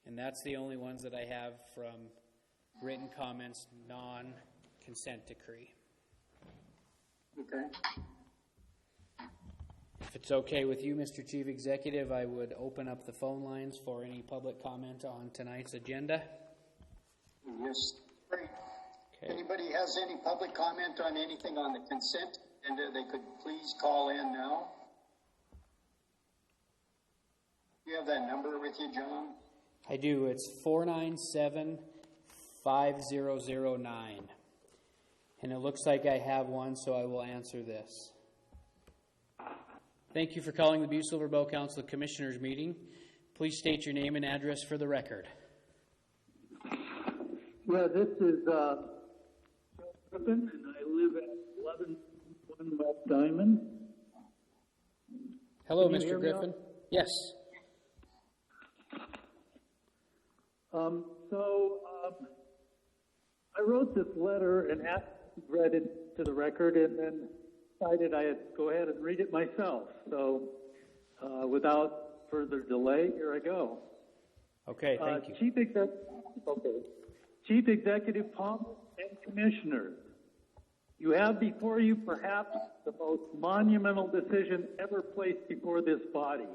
And that's the only ones that I have from written comments, non-consent decree. Okay. If it's okay with you, Mr. Chief Executive, I would open up the phone lines for any public comment on tonight's agenda. Yes. Great. Okay. Anybody has any public comment on anything on the consent agenda, they could please call in now. You have that number with you, John? I do. It's 497-5009. And it looks like I have one, so I will answer this. Thank you for calling the Butte-Silver Bell Council Commissioners meeting. Please state your name and address for the record. Yeah, this is Griffin, and I live at 11 West Diamond. Hello, Mr. Griffin. Yes. I wrote this letter and read it to the record, and then decided I'd go ahead and read it myself. So, without further delay, here I go. Okay, thank you. Chief Executive Palmer and Commissioners, you have before you perhaps the most monumental decision ever placed before this body.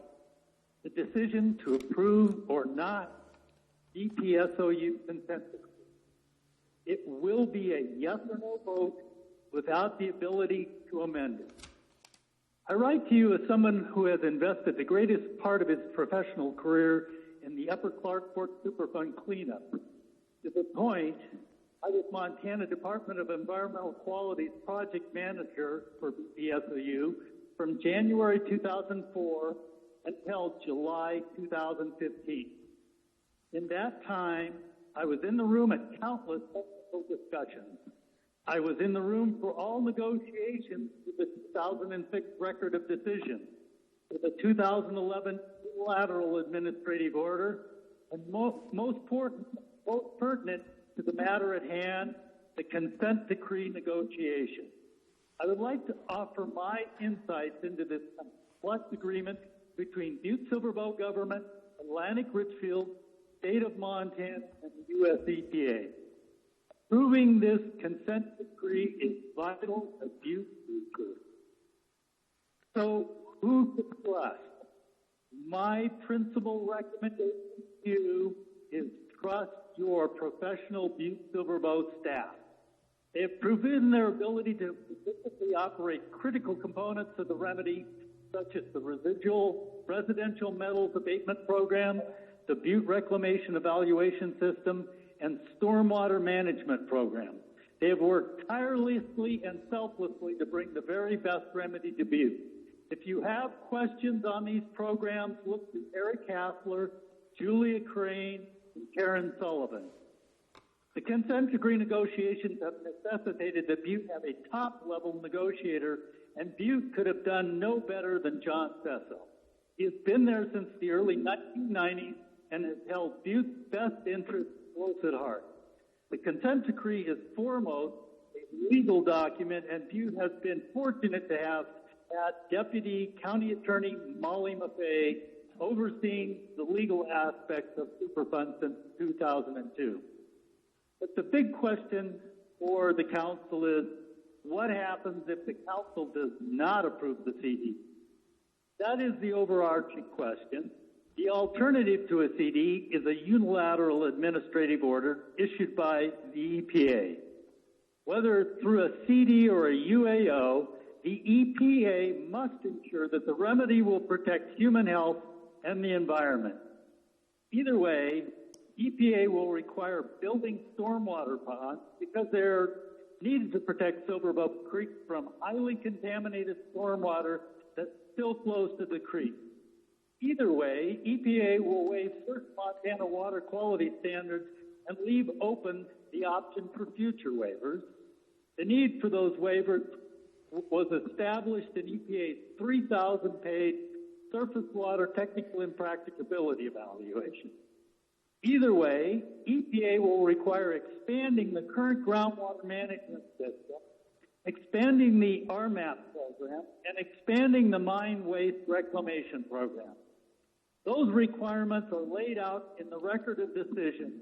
The decision to approve or not DPSOU consent decree. It will be a yes or no vote without the ability to amend it. I write to you as someone who has invested the greatest part of his professional career in the Upper Clarkport Superfund cleanup. To the point, I was Montana Department of Environmental Quality's project manager for DPSOU from January 2004 until July 2015. In that time, I was in the room at countless technical discussions. I was in the room for all negotiations for the 2006 record of decision, for the 2011 unilateral administrative order, and most pertinent to the matter at hand, the consent decree negotiation. I would like to offer my insights into this complex agreement between Butte-Silver Bow government, Atlantic Richfield, State of Montana, and the U.S. EPA. Approving this consent decree is vital to Butte's future. So, who to trust? My principal recommendation to you is trust your professional Butte-Silver Bow staff. They have proven their ability to efficiently operate critical components of the remedy, such as the residual residential metals abatement program, the Butte Reclamation Evaluation System, and Stormwater Management Program. They have worked tirelessly and selflessly to bring the very best remedy to Butte. If you have questions on these programs, look to Eric Hassler, Julia Crane, and Karen Sullivan. The consent decree negotiations have necessitated that Butte have a top-level negotiator, and Butte could have done no better than John Cecil. He has been there since the early 1990s and has held Butte's best interests close at heart. The consent decree is foremost a legal document, and Butte has been fortunate to have Deputy County Attorney Molly Maffei overseeing the legal aspects of Superfund since 2002. But the big question for the council is, what happens if the council does not approve the CD? That is the overarching question. The alternative to a CD is a unilateral administrative order issued by the EPA. Whether through a CD or a UAO, the EPA must ensure that the remedy will protect human health and the environment. Either way, EPA will require building stormwater ponds because they're needed to protect Silver Bow Creek from highly contaminated stormwater that still flows to the creek. Either way, EPA will waive certain Montana water quality standards and leave open the option for future waivers. The need for those waivers was established in EPA's 3,000-page surface water technical impracticability evaluation. Either way, EPA will require expanding the current groundwater management system, expanding the RMAP program, and expanding the mine waste reclamation program. Those requirements are laid out in the record of decision,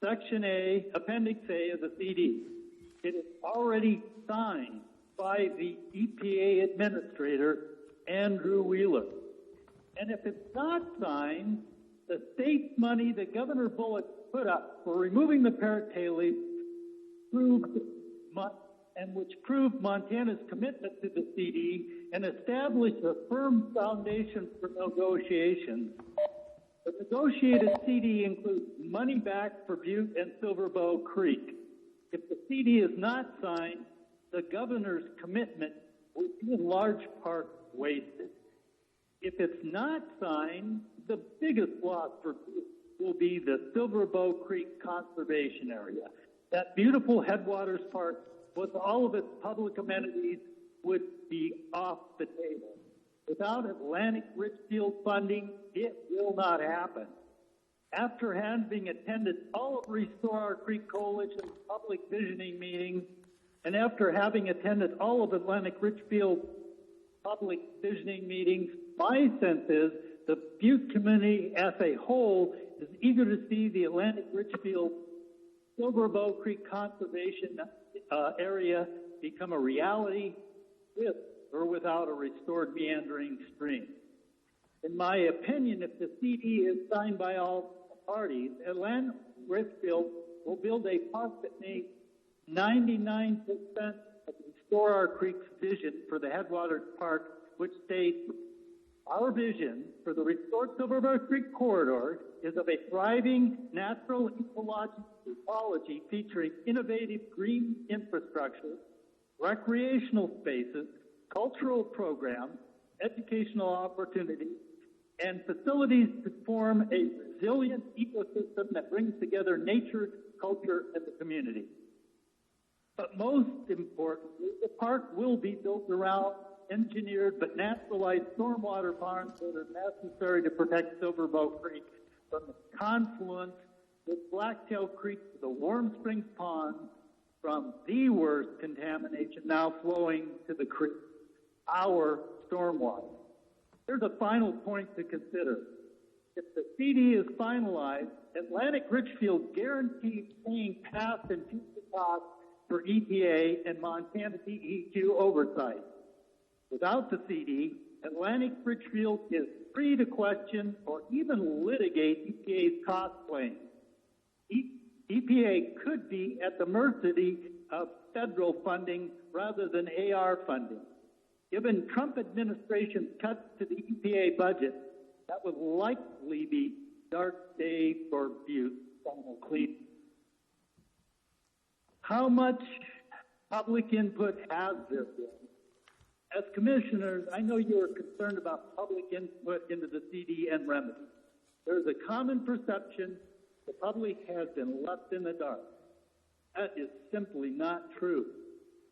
Section A, Appendix A of the CD. It is already signed by the EPA Administrator, Andrew Wheeler. And if it's not signed, the state money that Governor Bullock put up for removing the Parrot tail leaf which proved Montana's commitment to the CD and established a firm foundation for negotiations. The negotiated CD includes money back for Butte and Silver Bow Creek. If the CD is not signed, the governor's commitment will be in large part wasted. If it's not signed, the biggest loss for Butte will be the Silver Bow Creek Conservation Area. That beautiful headwaters park with all of its public amenities would be off the table. Without Atlantic Richfield funding, it will not happen. After having attended all of Restore Our Creek Coalition's public visioning meetings, and after having attended all of Atlantic Richfield's public visioning meetings, my sense is the Butte community as a whole is eager to see the Atlantic Richfield Silver Bow Creek Conservation Area become a reality with or without a restored meandering stream. In my opinion, if the CD is signed by all parties, Atlantic Richfield will build a park that meets 99% of Restore Our Creek's vision for the Headwaters Park, which states, our vision for the restored Silver Bow Creek corridor is of a thriving natural ecology featuring innovative green infrastructure, recreational spaces, cultural programs, educational opportunities, and facilities to form a resilient ecosystem that brings together nature, culture, and the community. But most importantly, the park will be built around engineered but naturalized stormwater ponds that are necessary to protect Silver Bow Creek from the confluence with Blacktail Creek to the Warm Springs Pond from the worst contamination now flowing to the creek, our stormwater. There's a final point to consider. If the CD is finalized, Atlantic Richfield guarantees paying past and future costs for EPA and Montana DEQ oversight. Without the CD, Atlantic Richfield is free to question or even litigate EPA's cost claims. EPA could be at the mercy of federal funding rather than AR funding. Given Trump administration's cuts to the EPA budget, that would likely be a dark day for Butte final cleanup. How much public input has there been? As commissioners, I know you are concerned about public input into the CD and remedy. There is a common perception the public has been left in the dark. That is simply not true.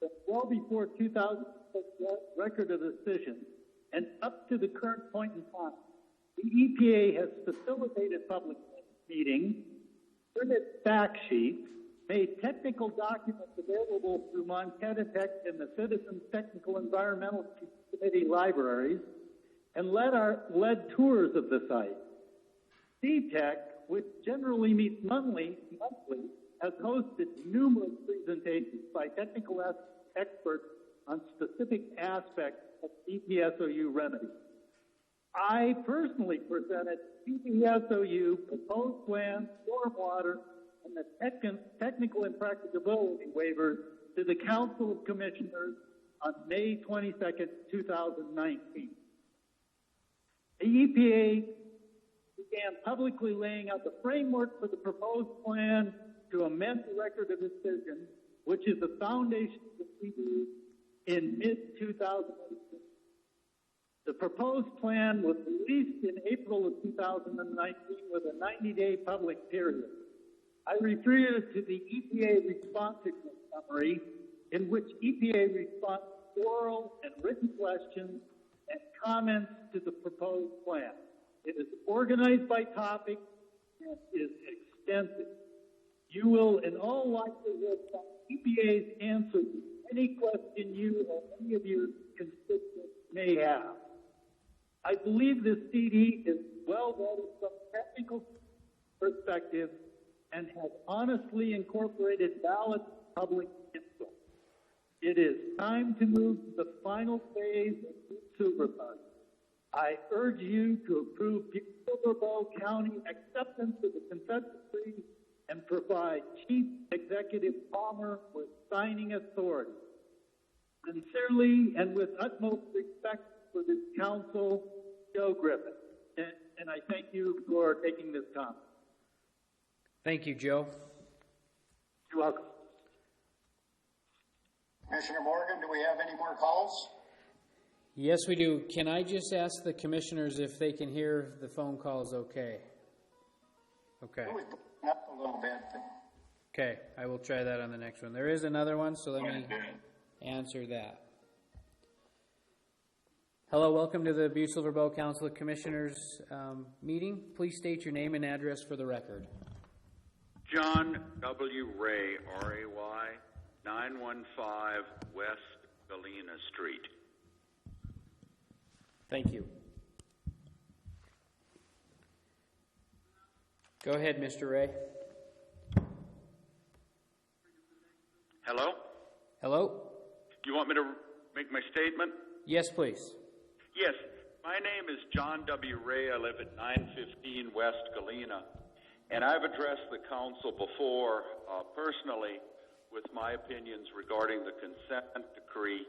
But well before 2006 record of decision and up to the current point in time, the EPA has facilitated public meetings, printed fact sheets, made technical documents available through Montana Tech and the Citizens Technical Environmental Committee libraries, and led tours of the site. CTEC, which generally meets monthly, has hosted numerous presentations by technical experts on specific aspects of EPSOU remedies. I personally presented EPSOU proposed plan, stormwater, and the technical impracticability waivers to the Council of Commissioners on May 22nd, 2019. The EPA began publicly laying out the framework for the proposed plan to amend the record of decision, which is the foundation of the CD, in mid-2018. The proposed plan was released in April of 2019 with a 90-day public period. I referred to the EPA responsiveness summary, in which EPA responds to oral and written questions and comments to the proposed plan. It is organized by topic and is extensive. You will, in all likelihood, find EPA's answer to any question you or any of your constituents may have. I believe this CD is well vetted from a technical perspective and has honestly incorporated ballot public input. It is time to move to the final phase of Butte-Silver Fund. I urge you to approve Butte-Silver County acceptance of the consent decree and provide Chief Executive Palmer with signing authority. Sincerely and with utmost respect for this council, Joe Griffin. And I thank you for taking this time. Thank you, Joe. You're welcome. Commissioner Morgan, do we have any more calls? Yes, we do. Can I just ask the commissioners if they can hear the phone calls okay? Okay. It was breaking up a little bit, but Okay, I will try that on the next one. There is another one, so let me answer that. Hello, welcome to the Butte-Silver Bow Council of Commissioners meeting. Please state your name and address for the record. John W. Ray, R-A-Y, 915 West Galena Street. Thank you. Go ahead, Mr. Ray. Hello? Hello? Do you want me to make my statement? Yes, please. Yes. My name is John W. Ray. I live at 915 West Galena. And I've addressed the council before personally with my opinions regarding the consent decree.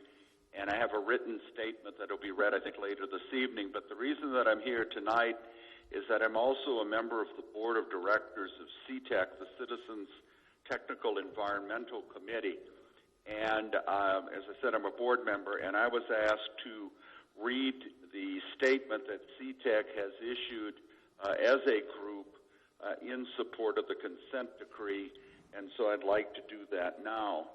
And I have a written statement that will be read, I think, later this evening. But the reason that I'm here tonight is that I'm also a member of the board of directors of CTEC, the Citizens Technical Environmental Committee. And as I said, I'm a board member, and I was asked to read the statement that CTEC has issued as a group in support of the consent decree, and so I'd like to do that now.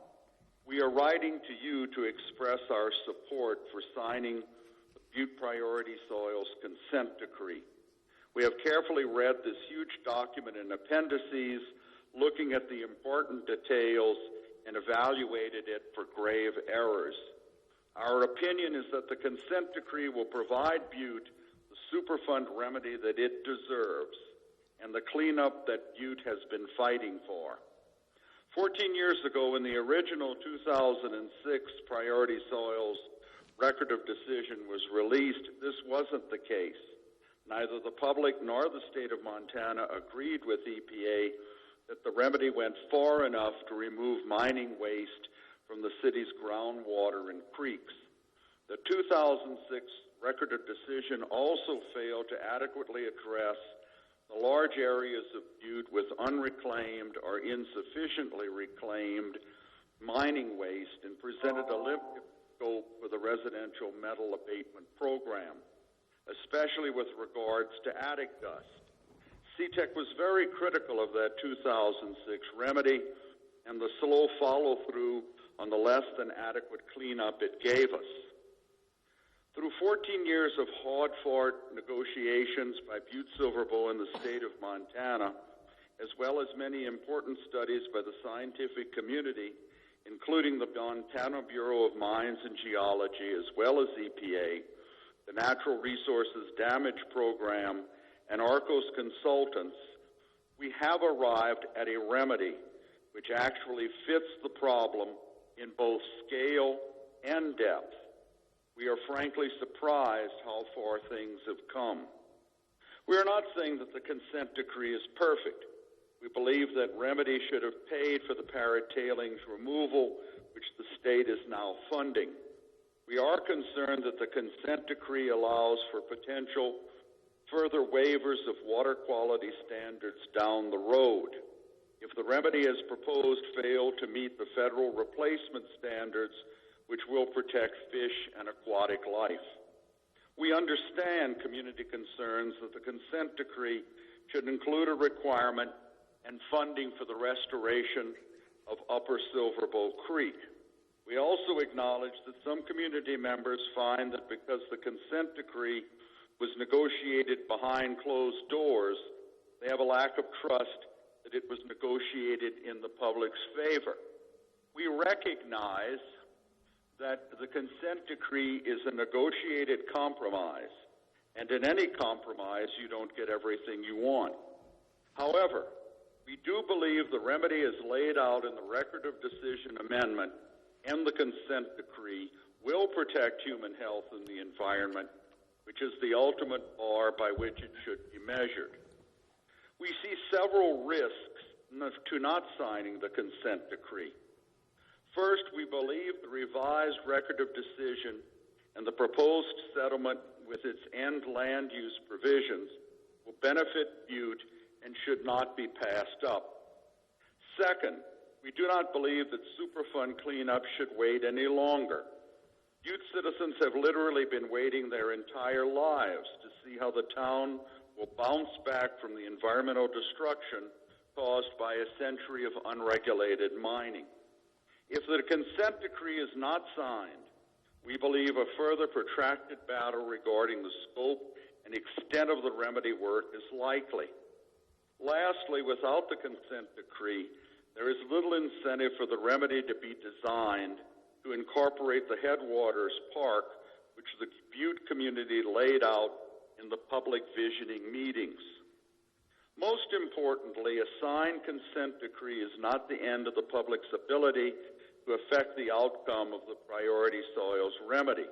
We are writing to you to express our support for signing the Butte Priority Soils consent decree. We have carefully read this huge document in appendices, looking at the important details and evaluated it for grave errors. Our opinion is that the consent decree will provide Butte the Superfund remedy that it deserves and the cleanup that Butte has been fighting for. 14 years ago, in the original 2006 Priority Soils Record of Decision was released, this wasn't the case. Neither the public nor the state of Montana agreed with EPA that the remedy went far enough to remove mining waste from the city's groundwater and creeks. The 2006 Record of Decision also failed to adequately address the large areas of Butte with unreclaimed or insufficiently reclaimed mining waste and presented a limited scope for the residential metal abatement program, especially with regards to attic dust. CTEC was very critical of that 2006 remedy and the slow follow-through on the less than adequate cleanup it gave us. Through 14 years of hard-fought negotiations by Butte-Silver Bow and the state of Montana, as well as many important studies by the scientific community, including the Montana Bureau of Mines and Geology, as well as EPA, the Natural Resources Damage Program, and Arcos Consultants, we have arrived at a remedy which actually fits the problem in both scale and depth. We are frankly surprised how far things have come. We are not saying that the consent decree is perfect. We believe that remedy should have paid for the Parrot tailings removal, which the state is now funding. We are concerned that the consent decree allows for potential further waivers of water quality standards down the road. If the remedy as proposed failed to meet the federal replacement standards, which will protect fish and aquatic life. We understand community concerns that the consent decree should include a requirement and funding for the restoration of Upper Silver Bow Creek. We also acknowledge that some community members find that because the consent decree was negotiated behind closed doors, they have a lack of trust that it was negotiated in the public's favor. We recognize that the consent decree is a negotiated compromise, and in any compromise, you don't get everything you want. However, we do believe the remedy is laid out in the Record of Decision Amendment and the consent decree will protect human health and the environment, which is the ultimate bar by which it should be measured. We see several risks to not signing the consent decree. First, we believe the revised Record of Decision and the proposed settlement with its end land use provisions will benefit Butte and should not be passed up. Second, we do not believe that Superfund cleanup should wait any longer. Butte citizens have literally been waiting their entire lives to see how the town will bounce back from the environmental destruction caused by a century of unregulated mining. If the consent decree is not signed, we believe a further protracted battle regarding the scope and extent of the remedy work is likely. Lastly, without the consent decree, there is little incentive for the remedy to be designed to incorporate the Headwaters Park, which the Butte community laid out in the public visioning meetings. Most importantly, a signed consent decree is not the end of the public's ability to affect the outcome of the priority soils remedy.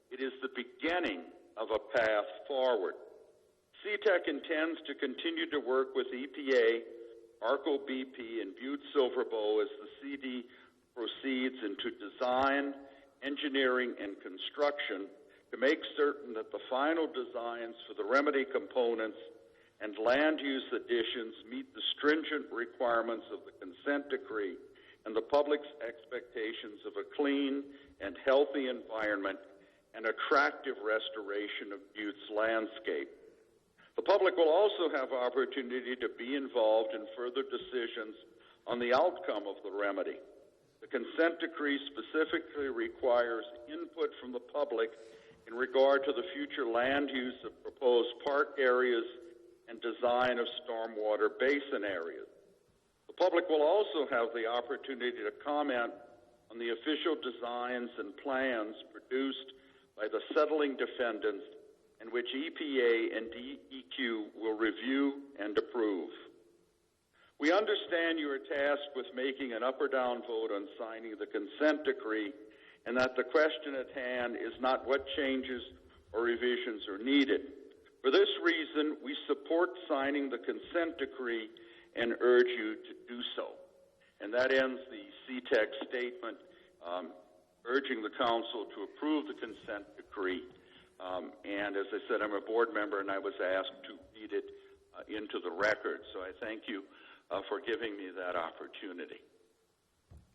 It is the beginning of a path forward. CTEC intends to continue to work with EPA, ARCO BP, and Butte-Silver as the CD proceeds into design, engineering, and construction to make certain that the final designs for the remedy components and land use additions meet the stringent requirements of the consent decree and the public's expectations of a clean and healthy environment and attractive restoration of Butte's landscape. The public will also have opportunity to be involved in further decisions on the outcome of the remedy. The consent decree specifically requires input from the public in regard to the future land use of proposed park areas and design of stormwater basin areas. The public will also have the opportunity to comment on the official designs and plans produced by the settling defendants and which EPA and DEQ will review and approve. We understand you are tasked with making an up or down vote on signing the consent decree, and that the question at hand is not what changes or revisions are needed. For this reason, we support signing the consent decree and urge you to do so. And that ends the CTEC statement urging the council to approve the consent decree. And as I said, I'm a board member and I was asked to read it into the record. So I thank you for giving me that opportunity.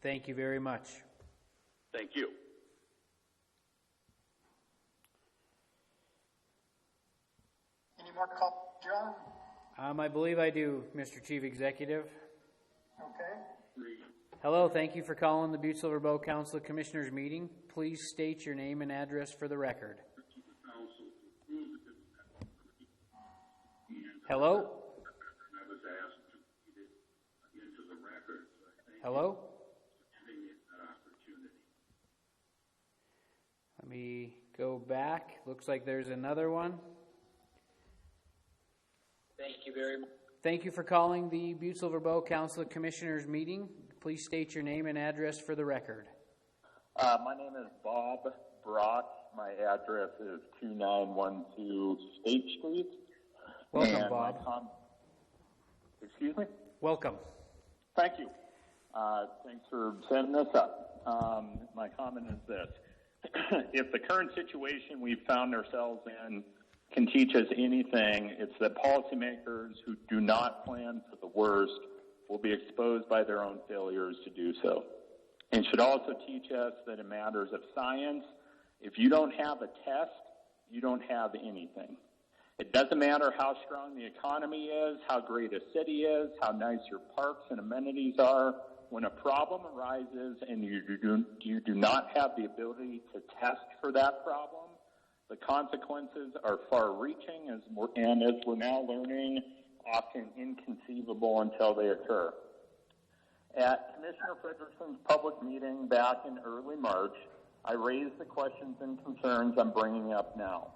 Thank you very much. Thank you. Any more comments, John? I believe I do, Mr. Chief Executive. Okay. Hello, thank you for calling the Butte-Silver Bow Council of Commissioners meeting. Please state your name and address for the record. Hello? Hello? Let me go back. Looks like there's another one. Thank you very much. Thank you for calling the Butte-Silver Bow Council of Commissioners meeting. Please state your name and address for the record. My name is Bob Brock. My address is 2912 State Street. Welcome, and Bob. Excuse me? Welcome. Thank you. Thanks for setting this up. My comment is this. If the current situation we've found ourselves in can teach us anything, it's that policymakers who do not plan for the worst will be exposed by their own failures to do so. And should also teach us that in matters of science, if you don't have a test, you don't have anything. It doesn't matter how strong the economy is, how great a city is, how nice your parks and amenities are. When a problem arises and you do not have the ability to test for that problem, the consequences are far-reaching, and as we're now learning, often inconceivable until they occur. At Commissioner Frederickson's public meeting back in early March, I raised the questions and concerns I'm bringing up now.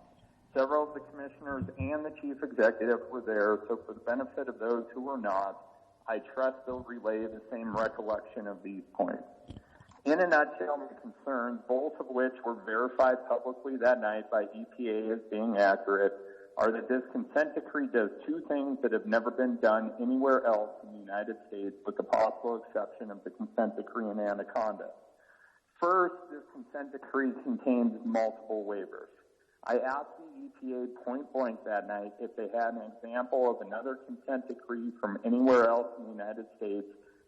Several of the commissioners and the chief executive were there, so for the benefit of those who were not, I trust they'll relay the same recollection of these points. In a nutshell, my concerns, both of which were verified publicly that night by EPA as being accurate, are that this consent decree does two things that have never been done anywhere else in the United States, with the possible exception of the consent decree in Anaconda. First, this consent decree contains multiple waivers. I asked the EPA point blank that night if they had an example of another consent decree from anywhere else in the United States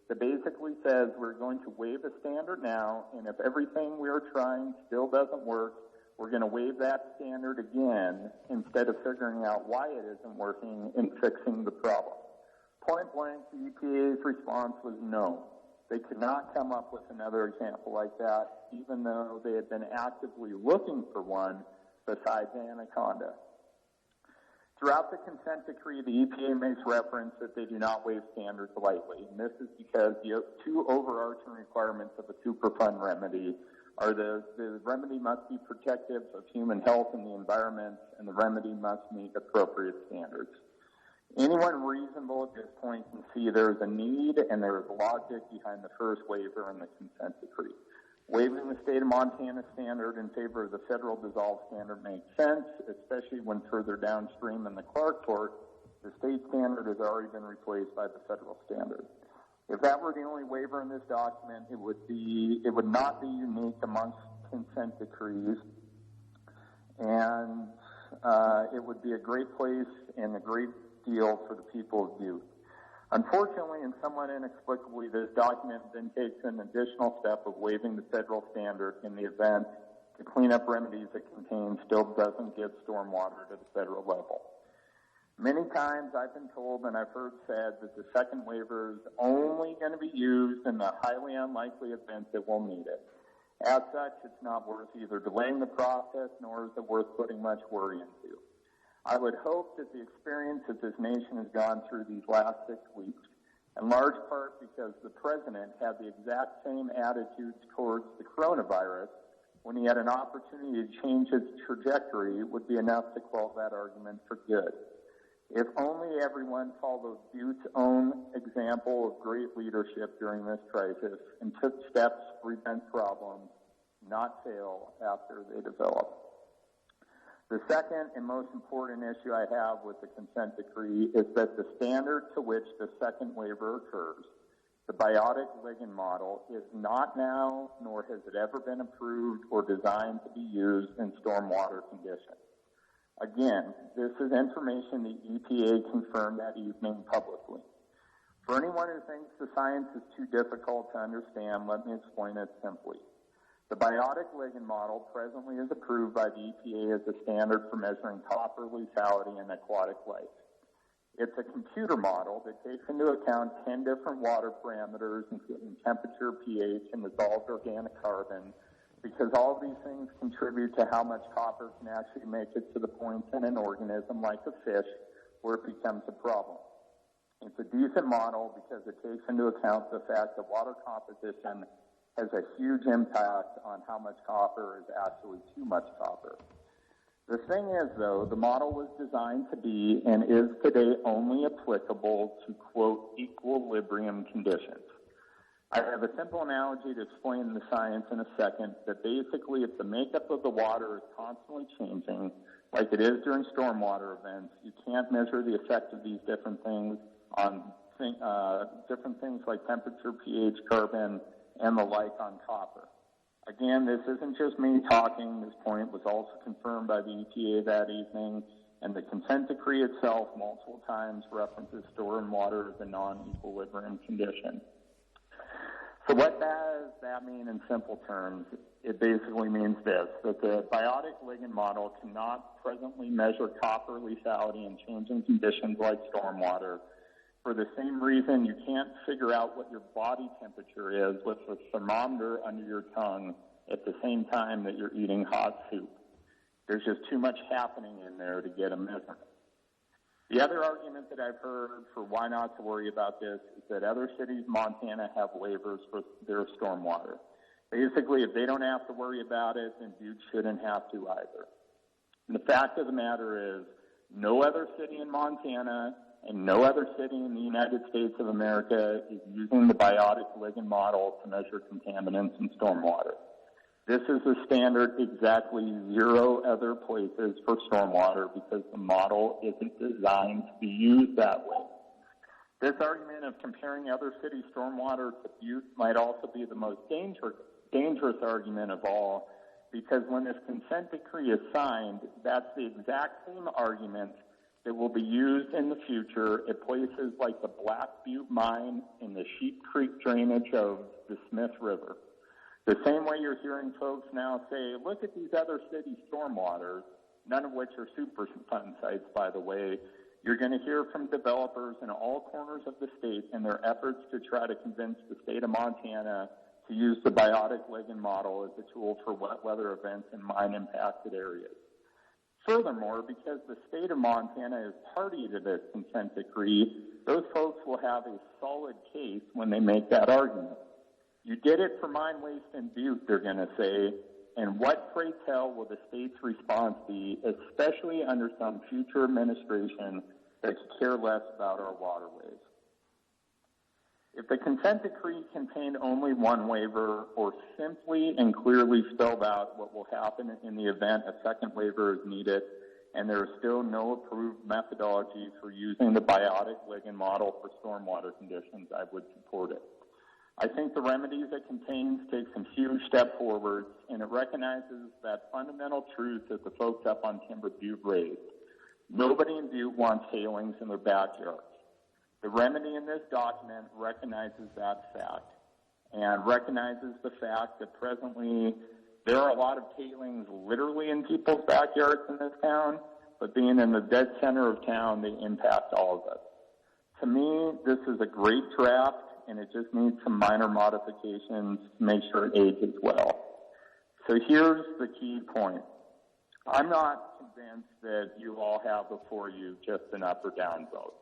that basically says we're going to waive a standard now, and if everything we're trying still doesn't work, we're going to waive that standard again instead of figuring out why it isn't working and fixing the problem. Point blank, the EPA's response was no. They could not come up with another example like that, even though they had been actively looking for one besides Anaconda. Throughout the consent decree, the EPA makes reference that they do not waive standards lightly, and this is because the two overarching requirements of a Superfund remedy are the remedy must be protective of human health and the environment, and the remedy must meet appropriate standards. Anyone reasonable at this point can see there is a need and there is logic behind the first waiver in the consent decree. Waiving the state of Montana standard in favor of the federal dissolve standard makes sense, especially when further downstream in the Clark Court, the state standard has already been replaced by the federal standard. If that were the only waiver in this document, it would not be unique amongst consent decrees, and it would be a great place and a great deal for the people of Butte. Unfortunately, and somewhat inexplicably, this document then takes an additional step of waiving the federal standard in the event the cleanup remedies it contains still doesn't get stormwater to the federal level. Many times I've been told and I've heard said that the second waiver is only going to be used in the highly unlikely event that we'll need it. As such, it's not worth either delaying the process nor is it worth putting much worry into. I would hope that the experience that this nation has gone through these last 6 weeks, in large part because the president had the exact same attitudes towards the coronavirus when he had an opportunity to change its trajectory, would be enough to quell that argument for good. If only everyone followed Butte's own example of great leadership during this crisis and took steps to prevent problems, not fail after they develop. The second and most important issue I have with the consent decree is that the standard to which the second waiver occurs, the biotic ligand model, is not now, nor has it ever been approved or designed to be used in stormwater conditions. Again, this is information the EPA confirmed that evening publicly. For anyone who thinks the science is too difficult to understand, let me explain it simply. The biotic ligand model presently is approved by the EPA as a standard for measuring copper lethality in aquatic life. It's a computer model that takes into account 10 different water parameters, including temperature, pH, and dissolved organic carbon, because all of these things contribute to how much copper can actually make it to the point in an organism like a fish where it becomes a problem. It's a decent model because it takes into account the fact that water composition has a huge impact on how much copper is actually too much copper. The thing is, though, the model was designed to be and is today only applicable to, quote, equilibrium conditions. I have a simple analogy to explain the science in a second, that basically if the makeup of the water is constantly changing, like it is during stormwater events, you can't measure the effect of these different things on different things like temperature, pH, carbon, and the like on copper. Again, this isn't just me talking. This point was also confirmed by the EPA that evening, and the consent decree itself multiple times references stormwater as a non-equilibrium condition. So what does that mean in simple terms? It basically means this, that the biotic ligand model cannot presently measure copper lethality in changing conditions like stormwater. For the same reason, you can't figure out what your body temperature is with a thermometer under your tongue at the same time that you're eating hot soup. There's just too much happening in there to get a measurement. The other argument that I've heard for why not to worry about this is that other cities in Montana have waivers for their stormwater. Basically, if they don't have to worry about it, then Butte shouldn't have to either. And the fact of the matter is, no other city in Montana and no other city in the United States of America is using the biotic ligand model to measure contaminants in stormwater. This is a standard exactly 0 other places for stormwater because the model isn't designed to be used that way. This argument of comparing other city stormwater to Butte might also be the most dangerous argument of all, because when this consent decree is signed, that's the exact same argument that will be used in the future at places like the Black Butte Mine and the Sheep Creek drainage of the Smith River. The same way you're hearing folks now say, look at these other city stormwaters, none of which are Superfund sites, by the way. You're going to hear from developers in all corners of the state in their efforts to try to convince the state of Montana to use the biotic ligand model as a tool for wet weather events in mine-impacted areas. Furthermore, because the state of Montana is party to this consent decree, those folks will have a solid case when they make that argument. You did it for mine waste in Butte, they're going to say, and what, pray tell, will the state's response be, especially under some future administration that could care less about our waterways? If the consent decree contained only one waiver or simply and clearly spelled out what will happen in the event a second waiver is needed and there is still no approved methodology for using the biotic ligand model for stormwater conditions, I would support it. I think the remedies it contains take some huge step forward, and it recognizes that fundamental truth that the folks up on Timber Butte raised. Nobody in Butte wants tailings in their backyards. The remedy in this document recognizes that fact and recognizes the fact that presently there are a lot of tailings literally in people's backyards in this town, but being in the dead center of town, they impact all of us. To me, this is a great draft, and it just needs some minor modifications to make sure it ages well. So here's the key point. I'm not convinced that you all have before you just an up or down vote.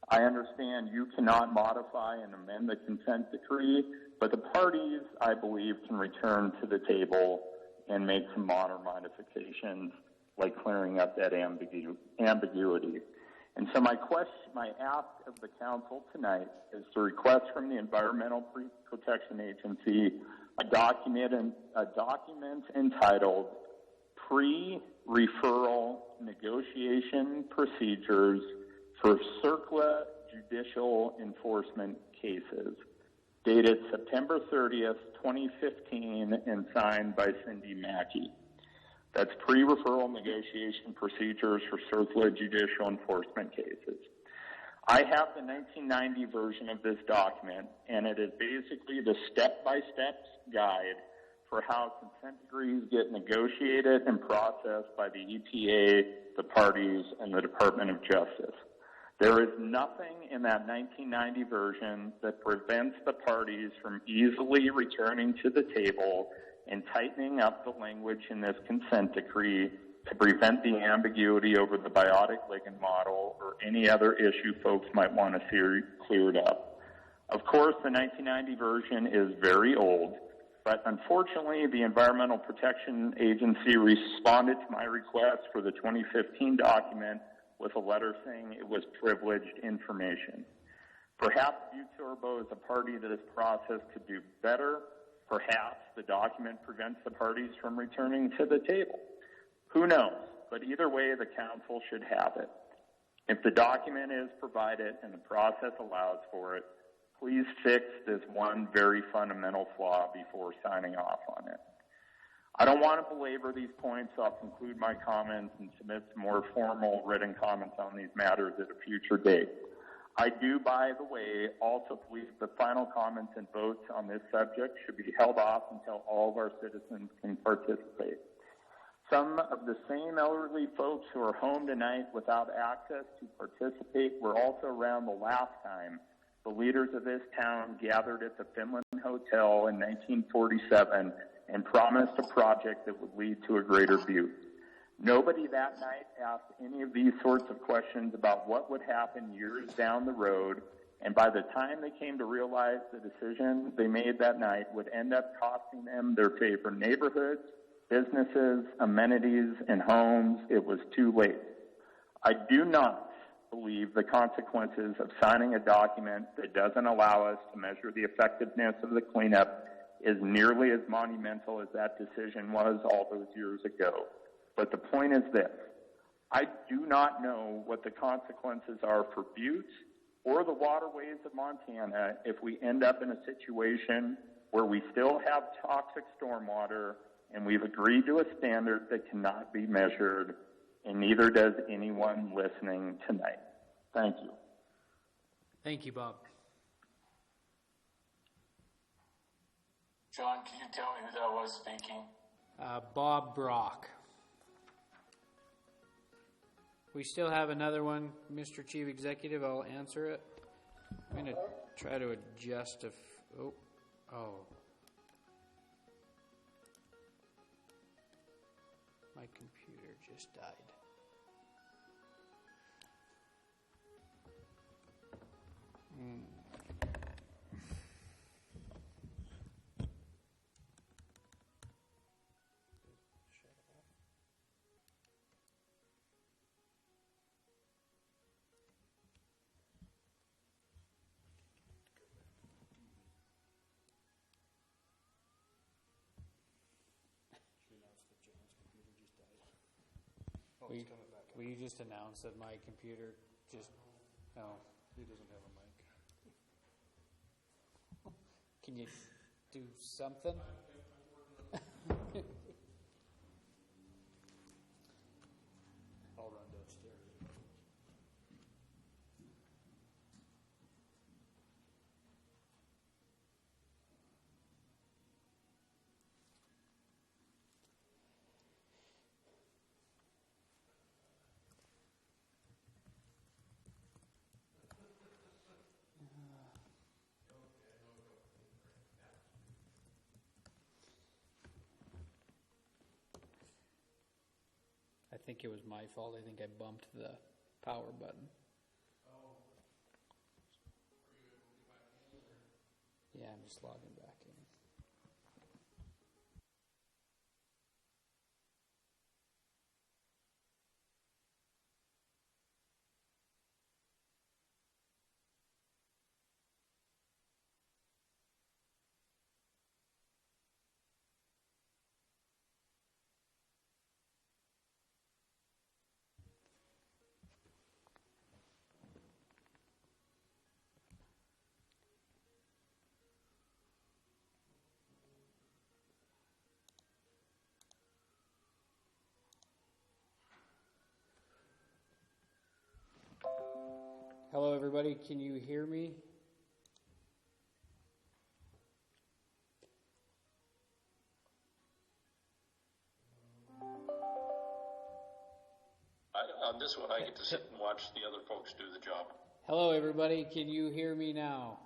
I understand you cannot modify and amend the consent decree, but the parties, I believe, can return to the table and make some minor modifications, like clearing up that ambiguity. And so my ask of the council tonight is to request from the Environmental Protection Agency a document entitled Pre-Referral Negotiation Procedures for CERCLA Judicial Enforcement Cases, dated September 30th, 2015, and signed by Cindy Mackey. That's pre-referral negotiation procedures for CERCLA judicial enforcement cases. I have the 1990 version of this document, and it is basically the step-by-step guide for how consent decrees get negotiated and processed by the EPA, the parties, and the Department of Justice. There is nothing in that 1990 version that prevents the parties from easily returning to the table and tightening up the language in this consent decree to prevent the ambiguity over the biotic ligand model or any other issue folks might want to see cleared up. Of course, the 1990 version is very old, but unfortunately, the Environmental Protection Agency responded to my request for the 2015 document with a letter saying it was privileged information. Perhaps Butte-Silver is a party that this process could do better. Perhaps the document prevents the parties from returning to the table. Who knows? But either way, the council should have it. If the document is provided and the process allows for it, please fix this one very fundamental flaw before signing off on it. I don't want to belabor these points, so I'll conclude my comments and submit some more formal written comments on these matters at a future date. I do, by the way, also believe the final comments and votes on this subject should be held off until all of our citizens can participate. Some of the same elderly folks who are home tonight without access to participate were also around the last time the leaders of this town gathered at the Finland Hotel in 1947 and promised a project that would lead to a greater Butte. Nobody that night asked any of these sorts of questions about what would happen years down the road, and by the time they came to realize the decision they made that night would end up costing them their favorite neighborhoods, businesses, amenities, and homes, it was too late. I do not believe the consequences of signing a document that doesn't allow us to measure the effectiveness of the cleanup is nearly as monumental as that decision was all those years ago. But the point is this: I do not know what the consequences are for Butte or the waterways of Montana if we end up in a situation where we still have toxic stormwater and we've agreed to a standard that cannot be measured, and neither does anyone listening tonight. Thank you. Thank you, Bob. John, can you tell me who that was speaking? Bob Brock. We still have another one, Mr. Chief Executive. I'll answer it. I'm going to try to adjust oh. My computer just died. Will you just announce that my computer just... No. He doesn't have a mic. Can you do something? I'll run downstairs. I think it was my fault. I think I bumped the power button. Yeah, I'm just logging back in. Hello, everybody. Can you hear me? On this one, I get to sit and watch the other folks do the job. Hello, everybody. Can you hear me now?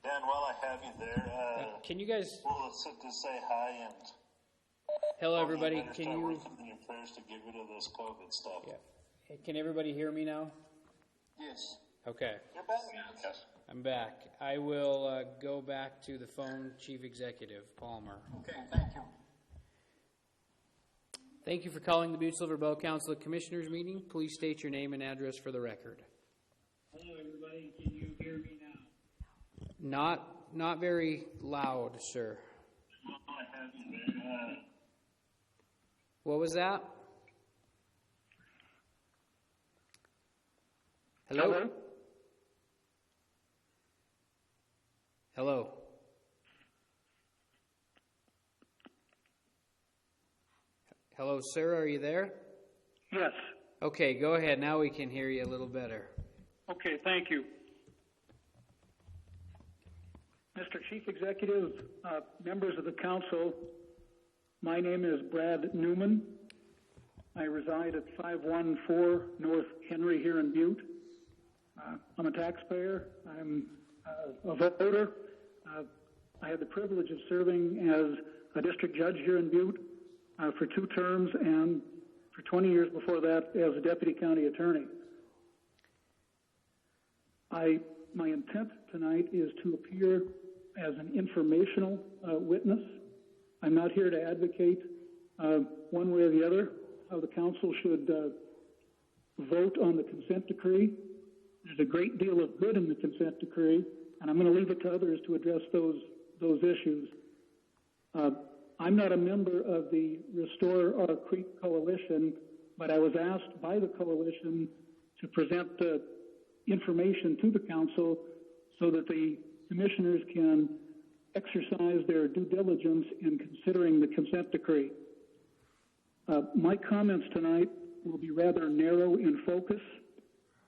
Dan, while I have you there, can you guys... We'll sit to say hi and... Hello, everybody. Can you... in your prayers to get rid of this COVID stuff. Yeah. Hey, can everybody hear me now? Yes. Okay. You're back. Yes. I'm back. I will go back to the phone, Chief Executive Palmer. Okay, thank you. Thank you for calling the Butte-Silver Bell Council of Commissioners meeting. Please state your name and address for the record. Hello, everybody. Can you hear me now? Not very loud, sir. What was that? Hello? Hello? Hello, sir, are you there? Yes. Okay, go ahead. Now we can hear you a little better. Okay, thank you. Mr. Chief Executive, members of the council, my name is Brad Newman. I reside at 514 North Henry here in Butte. I'm a taxpayer. I'm a voter. I had the privilege of serving as a district judge here in Butte for 2 terms, and for 20 years before that as a deputy county attorney. My intent tonight is to appear as an informational witness. I'm not here to advocate one way or the other how the council should vote on the consent decree. There's a great deal of good in the consent decree, and I'm going to leave it to others to address those issues. I'm not a member of the Restore Our Creek Coalition, but I was asked by the coalition to present information to the council so that the commissioners can exercise their due diligence in considering the consent decree. My comments tonight will be rather narrow in focus.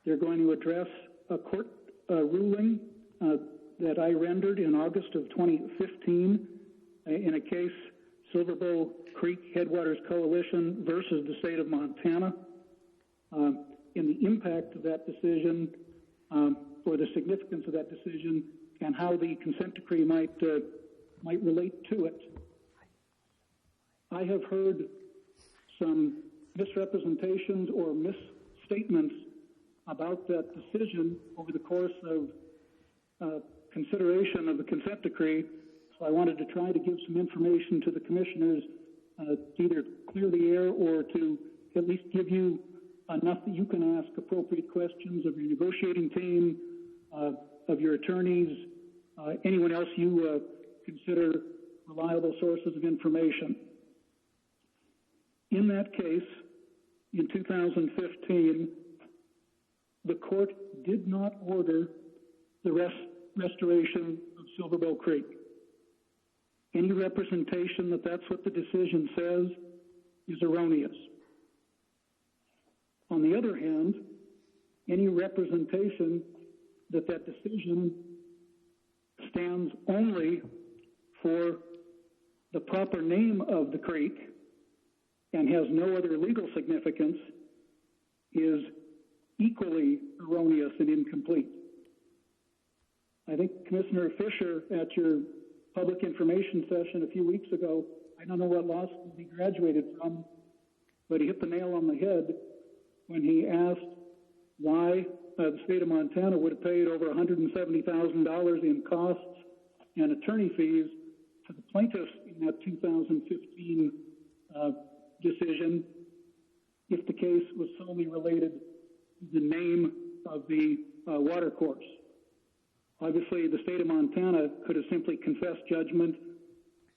They're going to address a court ruling that I rendered in August of 2015 in a case, Silverbow Creek Headwaters Coalition versus the state of Montana, in the impact of that decision or the significance of that decision and how the consent decree might relate to it. I have heard some misrepresentations or misstatements about that decision over the course of consideration of the consent decree, so I wanted to try to give some information to the commissioners to either clear the air or to at least give you enough that you can ask appropriate questions of your negotiating team, of your attorneys, anyone else you consider reliable sources of information. In that case, in 2015, the court did not order the restoration of Silverbow Creek. Any representation that that's what the decision says is erroneous. On the other hand, any representation that that decision stands only for the proper name of the creek and has no other legal significance is equally erroneous and incomplete. I think Commissioner Fisher, at your public information session a few weeks ago, I don't know what law school he graduated from, but he hit the nail on the head when he asked why the state of Montana would have paid over $170,000 in costs and attorney fees to the plaintiffs in that 2015 decision if the case was solely related to the name of the water course. Obviously, the state of Montana could have simply confessed judgment.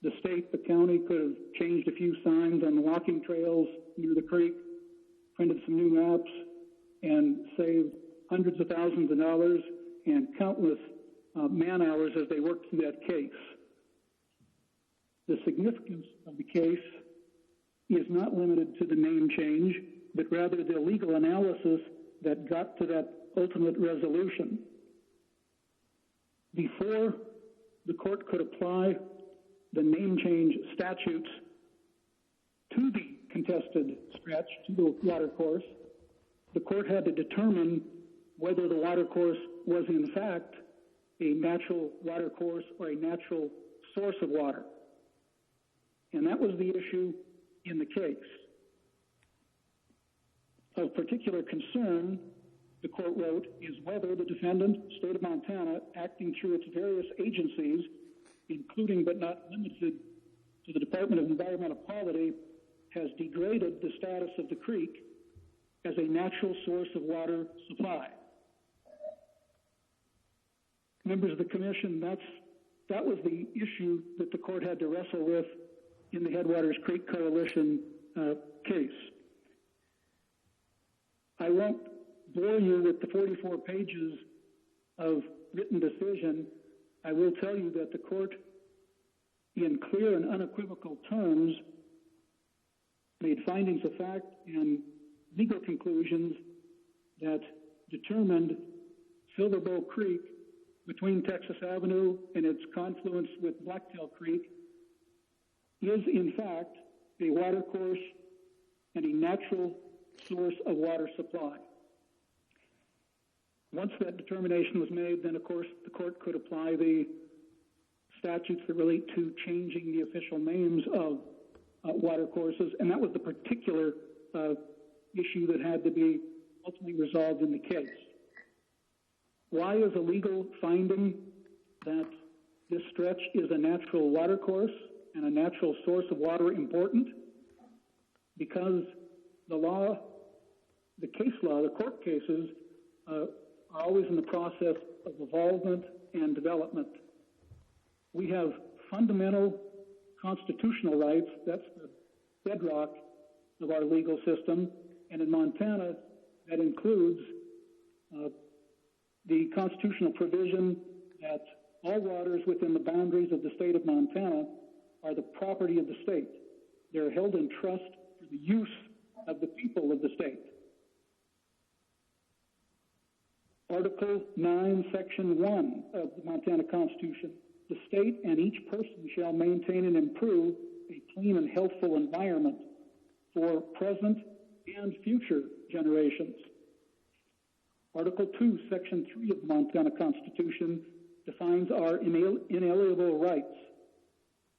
The state, the county, could have changed a few signs on the walking trails near the creek, printed some new maps, and saved hundreds of thousands of dollars and countless man hours as they worked through that case. The significance of the case is not limited to the name change, but rather the legal analysis that got to that ultimate resolution. Before the court could apply the name change statutes to the contested stretch, to the water course, the court had to determine whether the water course was in fact a natural water course or a natural source of water. And that was the issue in the case. Of particular concern, the court wrote, is whether the defendant, state of Montana, acting through its various agencies, including but not limited to the Department of Environmental Quality, has degraded the status of the creek as a natural source of water supply. Members of the commission, that was the issue that the court had to wrestle with in the Headwaters Creek Coalition case. I won't bore you with the 44 pages of written decision. I will tell you that the court, in clear and unequivocal terms, made findings of fact and legal conclusions that determined Silverbow Creek, between Texas Avenue and its confluence with Blacktail Creek, is in fact a water course and a natural source of water supply. Once that determination was made, then of course the court could apply the statutes that relate to changing the official names of water courses, and that was the particular issue that had to be ultimately resolved in the case. Why is a legal finding that This stretch is a natural water course and a natural source of water important because the law, the case law, the court cases are always in the process of evolvement and development. We have fundamental constitutional rights, that's the bedrock of our legal system, and in Montana that includes the constitutional provision that all waters within the boundaries of the state of Montana are the property of the state. They're held in trust for the use of the people of the state. Article 9, Section 1 of the Montana Constitution. The state and each person shall maintain and improve a clean and healthful environment for present and future generations. Article 2, Section 3 of the Montana Constitution defines our inalienable rights,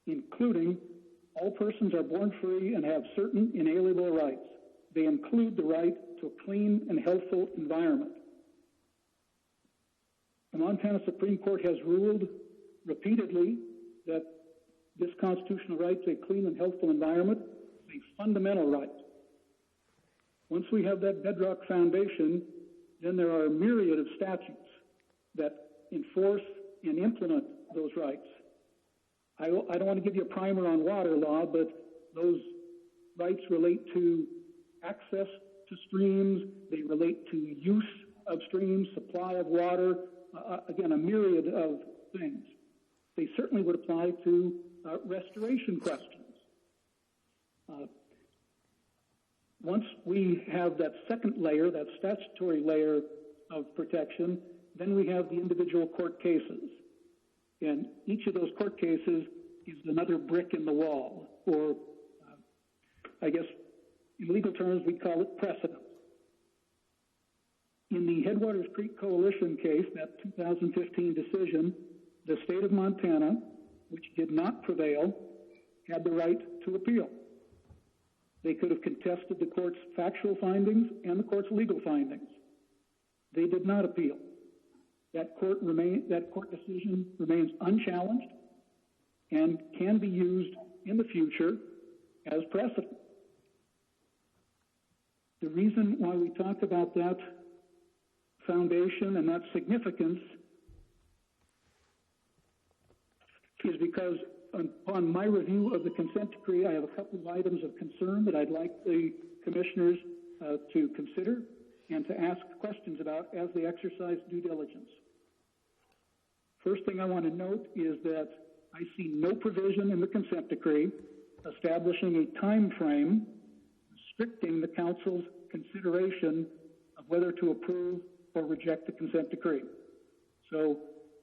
including all persons are born free and have certain inalienable rights. They include the right to a clean and healthful environment. The Montana Supreme Court has ruled repeatedly that this constitutional right to a clean and healthful environment is a fundamental right. Once we have that bedrock foundation, then there are a myriad of statutes that enforce and implement those rights. I don't want to give you a primer on water law, but those rights relate to access to streams, they relate to use of streams, supply of water, again, a myriad of things. They certainly would apply to restoration questions. Once we have that second layer, that statutory layer of protection, then we have the individual court cases. And each of those court cases is another brick in the wall, or I guess in legal terms we call it precedent. In the Headwaters Creek Coalition case, that 2015 decision, the state of Montana, which did not prevail, had the right to appeal. They could have contested the court's factual findings and the court's legal findings. They did not appeal. That court decision remains unchallenged and can be used in the future as precedent. The reason why we talk about that foundation and that significance is because upon my review of the consent decree, I have a couple of items of concern that I'd like the commissioners to consider and to ask questions about as they exercise due diligence. First thing I want to note is that I see no provision in the consent decree establishing a time frame restricting the council's consideration of whether to approve or reject the consent decree. So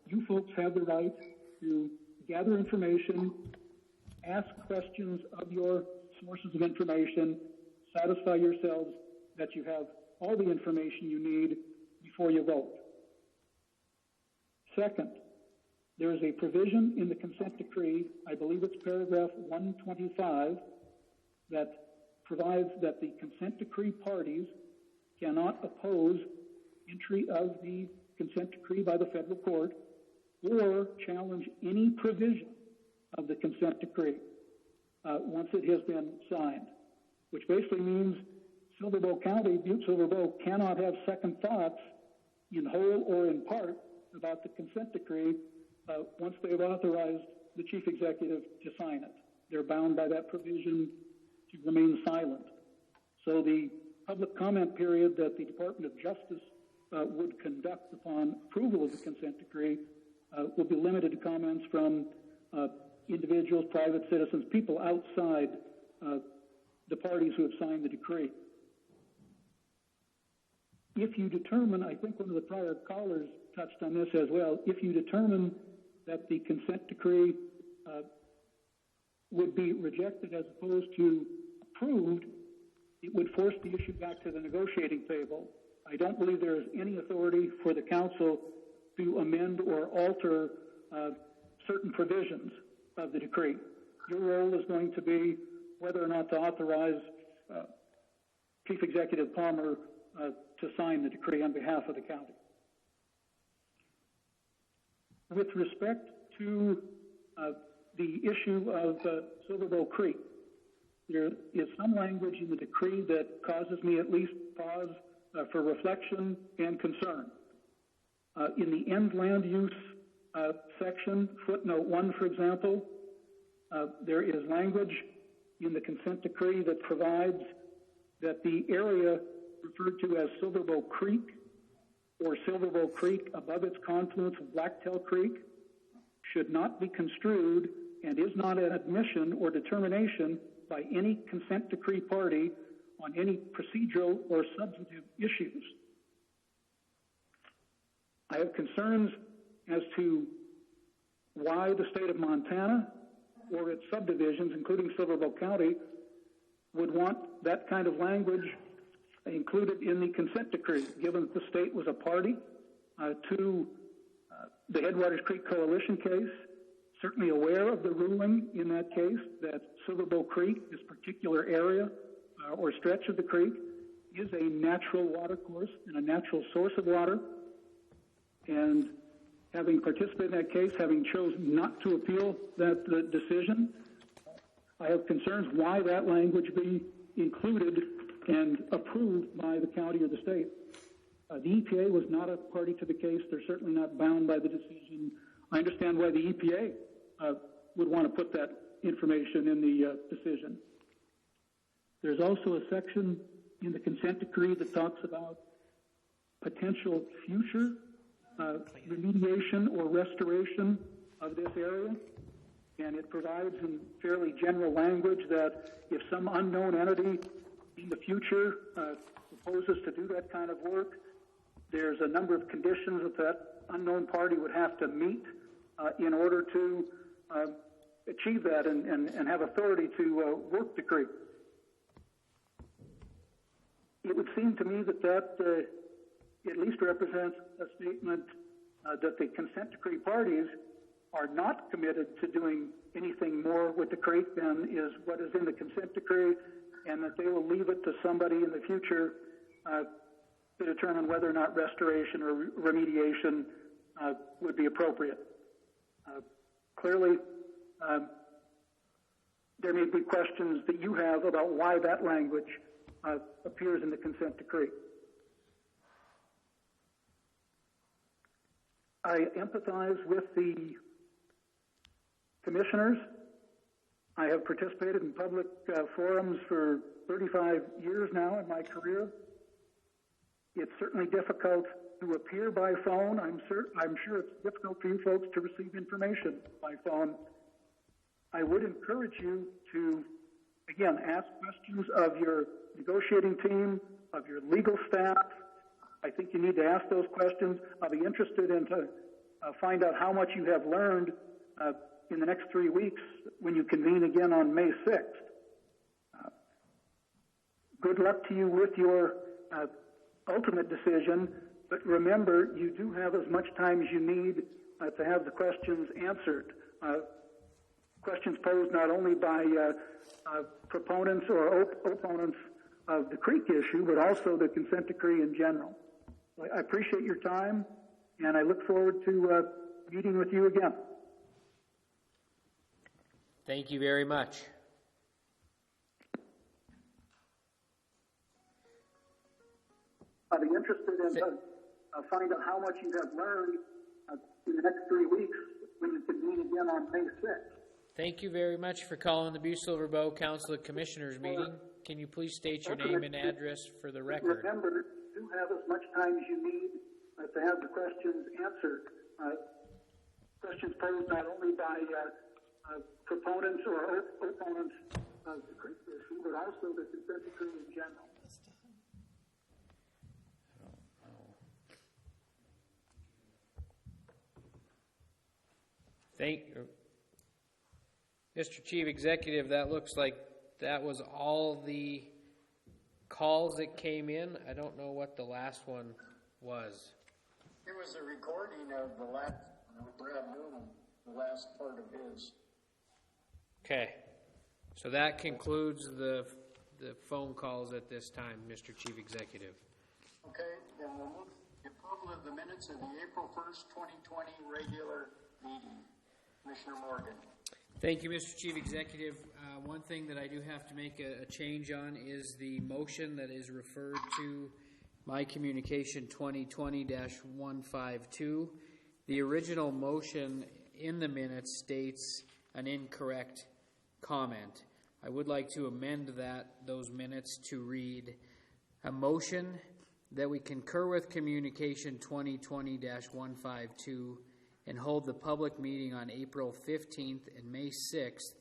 you folks have the right to gather information, ask questions of your sources of information, satisfy yourselves that you have all the information you need before you vote. Second, there is a provision in the consent decree, I believe it's paragraph 125, that provides that the consent decree parties cannot oppose entry of the consent decree by the federal court or challenge any provision of the consent decree once it has been signed, which basically means Silver County, Butte-Silver cannot have second thoughts in whole or in part about the consent decree once they've authorized the chief executive to sign it. They're bound by that provision to remain silent. So the public comment period that the Department of Justice would conduct upon approval of the consent decree will be limited to comments from individuals, private citizens, people outside the parties who have signed the decree. If you determine, I think one of the prior callers touched on this as well, if you determine that the consent decree would be rejected as opposed to approved, it would force the issue back to the negotiating table. I don't believe there is any authority for the council to amend or alter certain provisions of the decree. Your role is going to be whether or not to authorize Chief Executive Palmer to sign the decree on behalf of the county. With respect to the issue of Silverbow Creek. There is some language in the decree that causes me at least pause for reflection and concern. In the end land use section, footnote 1, for example, there is language in the consent decree that provides that the area referred to as Silverbow Creek or Silverbow Creek above its confluence of Blacktail Creek should not be construed and is not an admission or determination by any consent decree party on any procedural or substantive issues. I have concerns as to why the state of Montana or its subdivisions, including Silverbow County, would want that kind of language included in the consent decree, given that the state was a party to the Headwaters Creek Coalition case, certainly aware of the ruling in that case that Silverbow Creek, this particular area or stretch of the creek, is a natural water course and a natural source of water. And having participated in that case, having chosen not to appeal that decision, I have concerns why that language be included and approved by the county or the state. The EPA was not a party to the case. They're certainly not bound by the decision. I understand why the EPA would want to put that information in the decision. There's also a section in the consent decree that talks about potential future remediation or restoration of this area, and it provides in fairly general language that if some unknown entity in the future proposes to do that kind of work, there's a number of conditions that that unknown party would have to meet in order to achieve that and have authority to work the creek. It would seem to me that that at least represents a statement that the consent decree parties are not committed to doing anything more with the creek than is what is in the consent decree, and that they will leave it to somebody in the future to determine whether or not restoration or remediation would be appropriate. Clearly, there may be questions that you have about why that language appears in the consent decree. I empathize with the commissioners. I have participated in public forums for 35 years now in my career. It's certainly difficult to appear by phone. I'm sure it's difficult for you folks to receive information by phone. I would encourage you to, again, ask questions of your negotiating team, of your legal staff. I think you need to ask those questions. I'll be interested in to find out how much you have learned in the next 3 weeks when you convene again on May 6th. Good luck to you with your ultimate decision, but remember, you do have as much time as you need to have the questions answered. Questions posed not only by proponents or opponents of the creek issue, but also the consent decree in general. I appreciate your time, and I look forward to meeting with you again. Thank you very much. I'll be interested in finding out how much you have learned in the next 3 weeks when you convene again on May 6th. Thank you very much for calling the Butte-Silver Bow Council of Commissioners meeting. Can you please state your name and address for the record? Remember, you have as much time as you need to have the questions answered. Questions posed not only by proponents or opponents of the creek issue, but also the consent decree in general. Thank you. Mr. Chief Executive, that looks like that was all the calls that came in. I don't know what the last one was. It was a recording of the last, Brad Newman, the last part of his. Okay. So that concludes the phone calls at this time, Mr. Chief Executive. Okay, then we'll move the approval of the minutes of the April 1st, 2020 regular meeting. Commissioner Morgan. Thank you, Mr. Chief Executive. One thing that I do have to make a change on is the motion that is referred to my communication 2020-152. The original motion in the minutes states an incorrect comment. I would like to amend those minutes to read a motion that we concur with communication 2020-152 and hold the public meeting on April 15th and May 6th,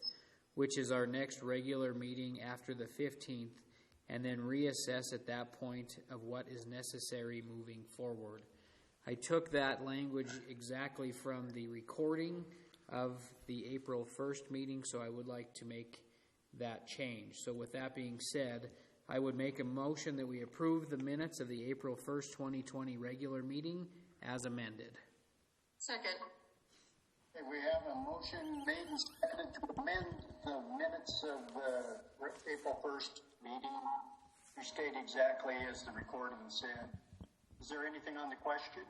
which is our next regular meeting after the 15th, and then reassess at that point of what is necessary moving forward. I took that language exactly from the recording of the April 1st meeting, so I would like to make that change. So with that being said, I would make a motion that we approve the minutes of the April 1st, 2020 regular meeting as amended. Second. Okay, we have a motion made and seconded to amend the minutes of the April 1st meeting to state exactly as the recording said. Is there anything on the question?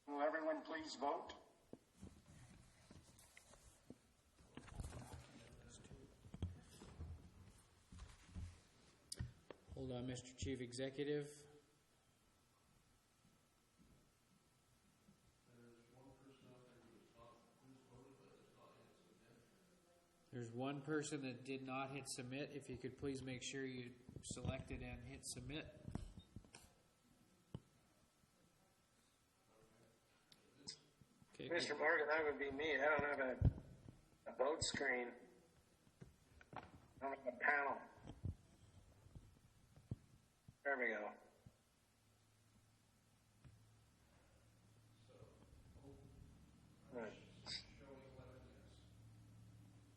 Will everyone please vote? Hold on, Mr. Chief Executive. There's one person that did not hit submit. If you could please make sure you selected and hit submit. Okay. Mr. Morgan, that would be me. I don't have a vote screen. I don't have a panel. There we go. Right.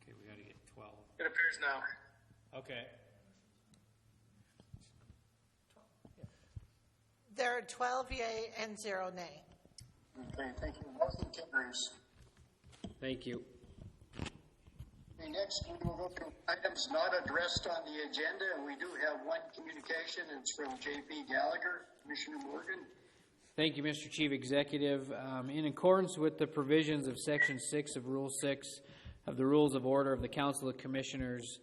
Okay, we got to get 12. It appears now. Okay. There are 12 yea and 0 nay. Okay, thank you. Motion carries. Thank you. Okay, next we will go to items not addressed on the agenda, and we do have one communication. It's from J.P. Gallagher. Commissioner Morgan. Thank you, Mr. Chief Executive. In accordance with the provisions of Section 6 of Rule 6 of the Rules of Order of the Council of Commissioners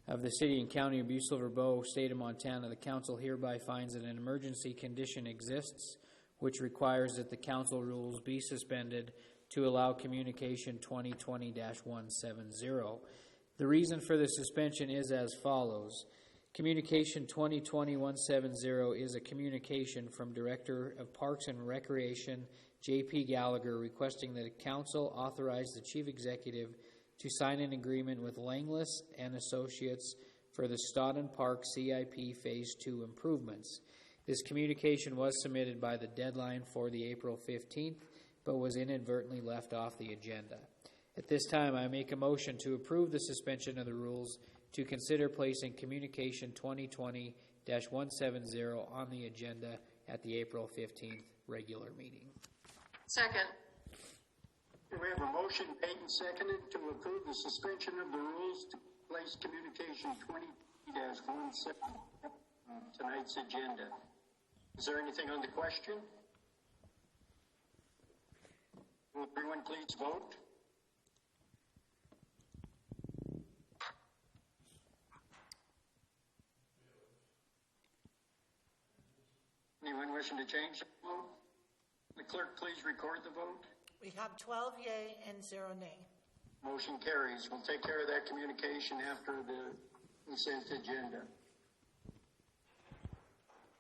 of the City and County of Butte-Silver Bow, State of Montana, the Council hereby finds that an emergency condition exists, which requires that the Council rules be suspended to allow communication 2020-170. The reason for the suspension is as follows. Communication 2020-170 is a communication from Director of Parks and Recreation, J.P. Gallagher, requesting that the Council authorize the Chief Executive to sign an agreement with Langless and Associates for the Stodden Park CIP Phase 2 improvements. This communication was submitted by the deadline for the April 15th, but was inadvertently left off the agenda. At this time, I make a motion to approve the suspension of the rules to consider placing communication 2020-170 on the agenda at the April 15th regular meeting. Second. We have a motion made and seconded to approve the suspension of the rules to place communication 20-170 on tonight's agenda. Is there anything on the question? Will everyone please vote? Anyone wishing to change the vote? The clerk, please record the vote. We have 12 yea and 0 nay. Motion carries. We'll take care of that communication after the consent agenda.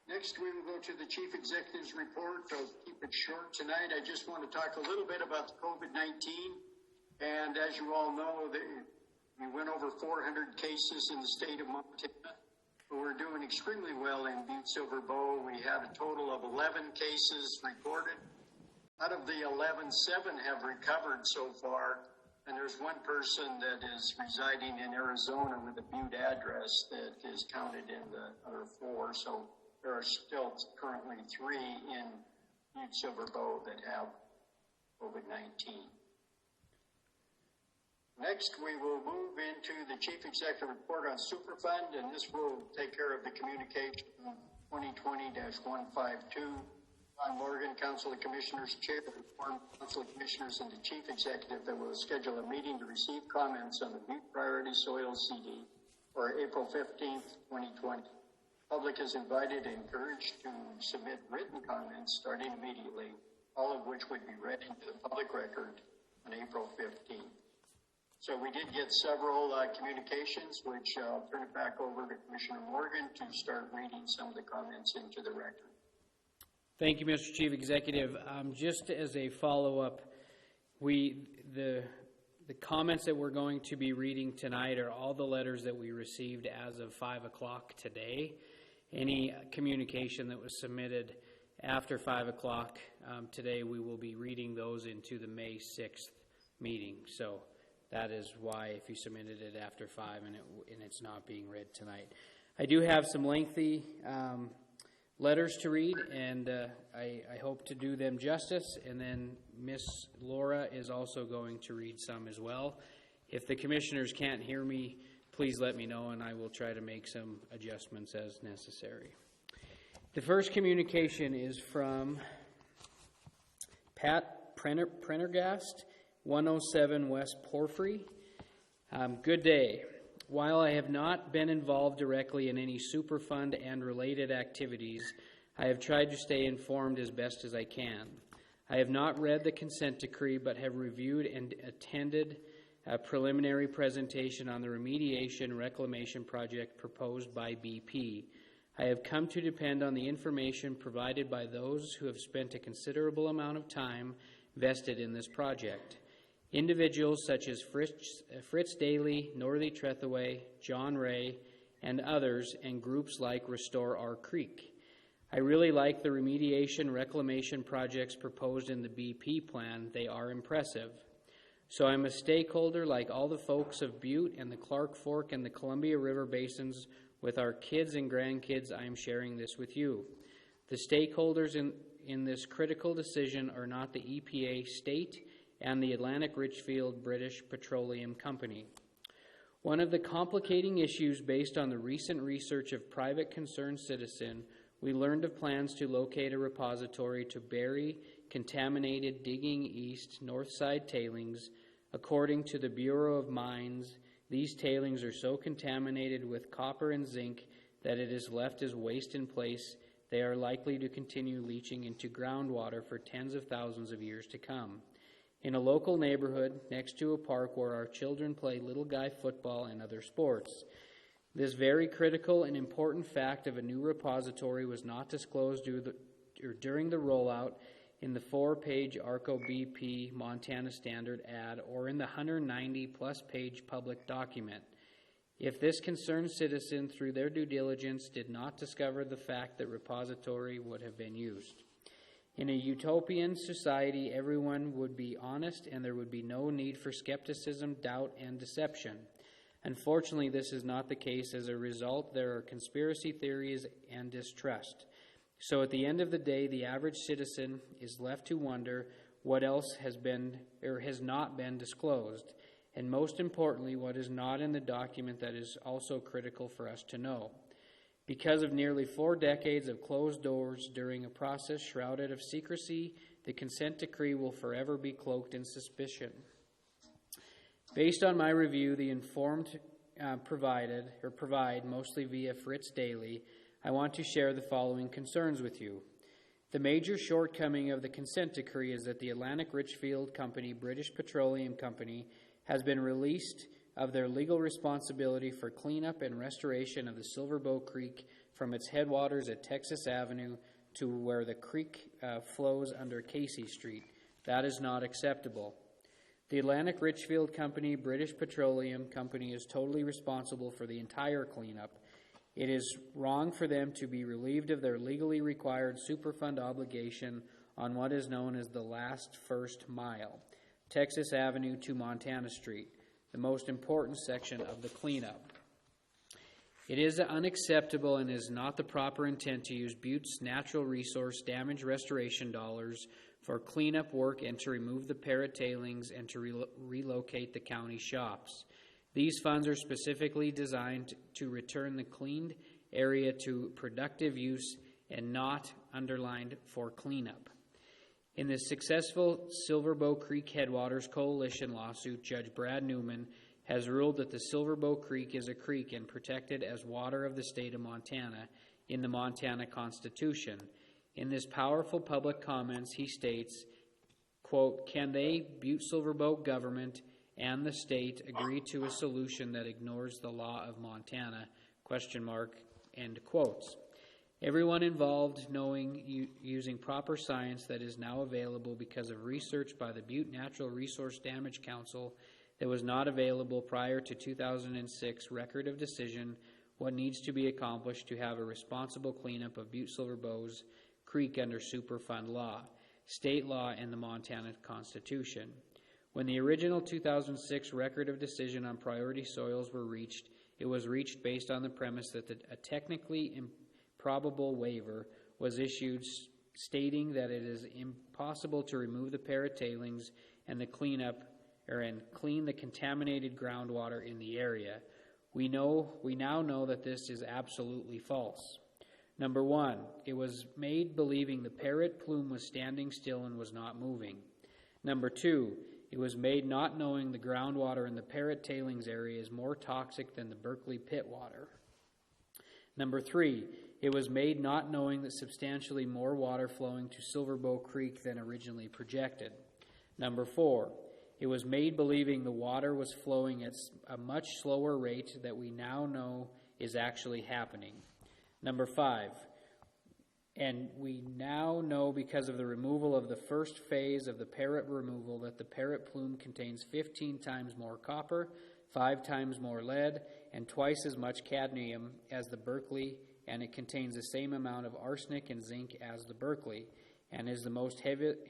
Next, we will go to the Chief Executive's report. I'll keep it short tonight. I just want to talk a little bit about the COVID-19. And as you all know, we went over 400 cases in the state of Montana. We're doing extremely well in Butte-Silver Bow. We have a total of 11 cases reported. Out of the 11, 7 have recovered so far. And there's one person that is residing in Arizona with a Butte address that is counted in the other 4. So there are still currently 3 in Butte-Silver Bow that have COVID-19. Next, we will move into the Chief Executive Report on Superfund, and this will take care of the communication 2020-152 John Morgan, Council of Commissioners Chair, informed Council of Commissioners and the Chief Executive that we'll schedule a meeting to receive comments on the Butte Priority Soil CD for April 15th, 2020. Public is invited and encouraged to submit written comments starting immediately, all of which would be read into the public record on April 15th. So we did get several communications, which I'll turn it back over to Commissioner Morgan to start reading some of the comments into the record. Thank you, Mr. Chief Executive. Just as a follow-up, the comments that we're going to be reading tonight are all the letters that we received as of 5 o'clock today. Any communication that was submitted after 5 o'clock today, we will be reading those into the May 6th meeting. So that is why if you submitted it after 5 and it's not being read tonight. I do have some lengthy letters to read, and I hope to do them justice, and then Miss Laura is also going to read some as well. If the commissioners can't hear me, please let me know, and I will try to make some adjustments as necessary. The first communication is from Pat Prendergast, 107 West Porphyry. Good day. While I have not been involved directly in any Superfund and related activities, I have tried to stay informed as best as I can. I have not read the consent decree, but have reviewed and attended a preliminary presentation on the remediation reclamation project proposed by BP. I have come to depend on the information provided by those who have spent a considerable amount of time vested in this project. Individuals such as Fritz Daly, Northey Trethaway, John Ray, and others, and groups like Restore Our Creek. I really like the remediation reclamation projects proposed in the BP plan. They are impressive. So I'm a stakeholder like all the folks of Butte and the Clark Fork and the Columbia River basins. With our kids and grandkids, I am sharing this with you. The stakeholders in this critical decision are not the EPA, state, and the Atlantic Richfield British Petroleum Company. One of the complicating issues based on the recent research of private concerned citizen, we learned of plans to locate a repository to bury contaminated digging east northside tailings. According to the Bureau of Mines, these tailings are so contaminated with copper and zinc that it is left as waste in place. They are likely to continue leaching into groundwater for tens of thousands of years to come. In a local neighborhood next to a park where our children play little guy football and other sports. This very critical and important fact of a new repository was not disclosed during the rollout in the 4-page ARCO BP Montana Standard ad or in the 190-plus page public document. If this concerned citizen, through their due diligence, did not discover the fact that repository would have been used. In a utopian society, everyone would be honest and there would be no need for skepticism, doubt, and deception. Unfortunately, this is not the case. As a result, there are conspiracy theories and distrust. So at the end of the day, the average citizen is left to wonder what else has been or has not been disclosed, and most importantly, what is not in the document that is also critical for us to know. Because of nearly 4 decades of closed doors during a process shrouded of secrecy, the consent decree will forever be cloaked in suspicion. Based on my review, the informed provide, mostly via Fritz Daly, I want to share the following concerns with you. The major shortcoming of the consent decree is that the Atlantic Richfield Company, British Petroleum Company, has been released of their legal responsibility for cleanup and restoration of the Silver Bow Creek from its headwaters at Texas Avenue to where the creek flows under Casey Street. That is not acceptable. The Atlantic Richfield Company, British Petroleum Company, is totally responsible for the entire cleanup. It is wrong for them to be relieved of their legally required Superfund obligation on what is known as the last first mile, Texas Avenue to Montana Street, the most important section of the cleanup. It is unacceptable and is not the proper intent to use Butte's natural resource damage restoration dollars for cleanup work and to remove the parrot tailings and to relocate the county shops. These funds are specifically designed to return the cleaned area to productive use and not underlined for cleanup. In the successful Silverbow Creek Headwaters Coalition lawsuit, Judge Brad Newman has ruled that the Silverbow Creek is a creek and protected as water of the state of Montana in the Montana Constitution. In this powerful public comments, he states, quote, "Can they, Butte-Silverbow government and the state, agree to a solution that ignores the law of Montana?" Question mark, end quotes. Everyone involved knowing using proper science that is now available because of research by the Butte Natural Resource Damage Council that was not available prior to 2006 record of decision, what needs to be accomplished to have a responsible cleanup of Butte-Silverbow's Creek under Superfund law, state law, and the Montana Constitution. When the original 2006 record of decision on priority soils were reached, it was reached based on the premise that a technically improbable waiver was issued stating that it is impossible to remove the parrot tailings and clean the contaminated groundwater in the area. We now know that this is absolutely false. Number one, it was made believing the parrot plume was standing still and was not moving. Number two, it was made not knowing the groundwater in the parrot tailings area is more toxic than the Berkeley pit water. Number three, it was made not knowing that substantially more water flowing to Silverbow Creek than originally projected. Number four, it was made believing the water was flowing at a much slower rate that we now know is actually happening. Number five, and we now know because of the removal of the first phase of the parrot removal that the parrot plume contains 15 times more copper, 5 times more lead, and twice as much cadmium as the Berkeley, and it contains the same amount of arsenic and zinc as the Berkeley, and is the most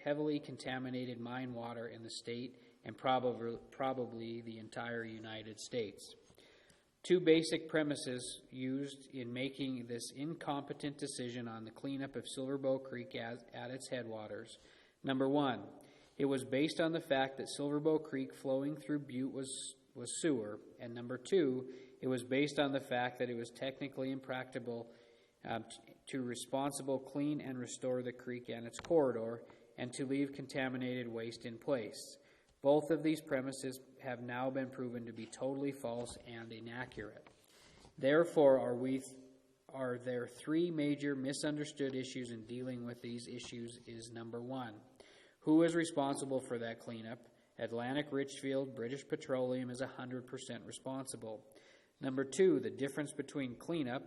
heavily contaminated mine water in the state and probably the entire United States. Two basic premises used in making this incompetent decision on the cleanup of Silverbow Creek at its headwaters. Number one, it was based on the fact that Silverbow Creek flowing through Butte was sewer. And number two, it was based on the fact that it was technically impracticable to responsibly clean and restore the creek and its corridor and to leave contaminated waste in place. Both of these premises have now been proven to be totally false and inaccurate. Therefore, are there three major misunderstood issues in dealing with these issues is number one, who is responsible for that cleanup? Atlantic Richfield, British Petroleum is 100% responsible. Number two, the difference between cleanup,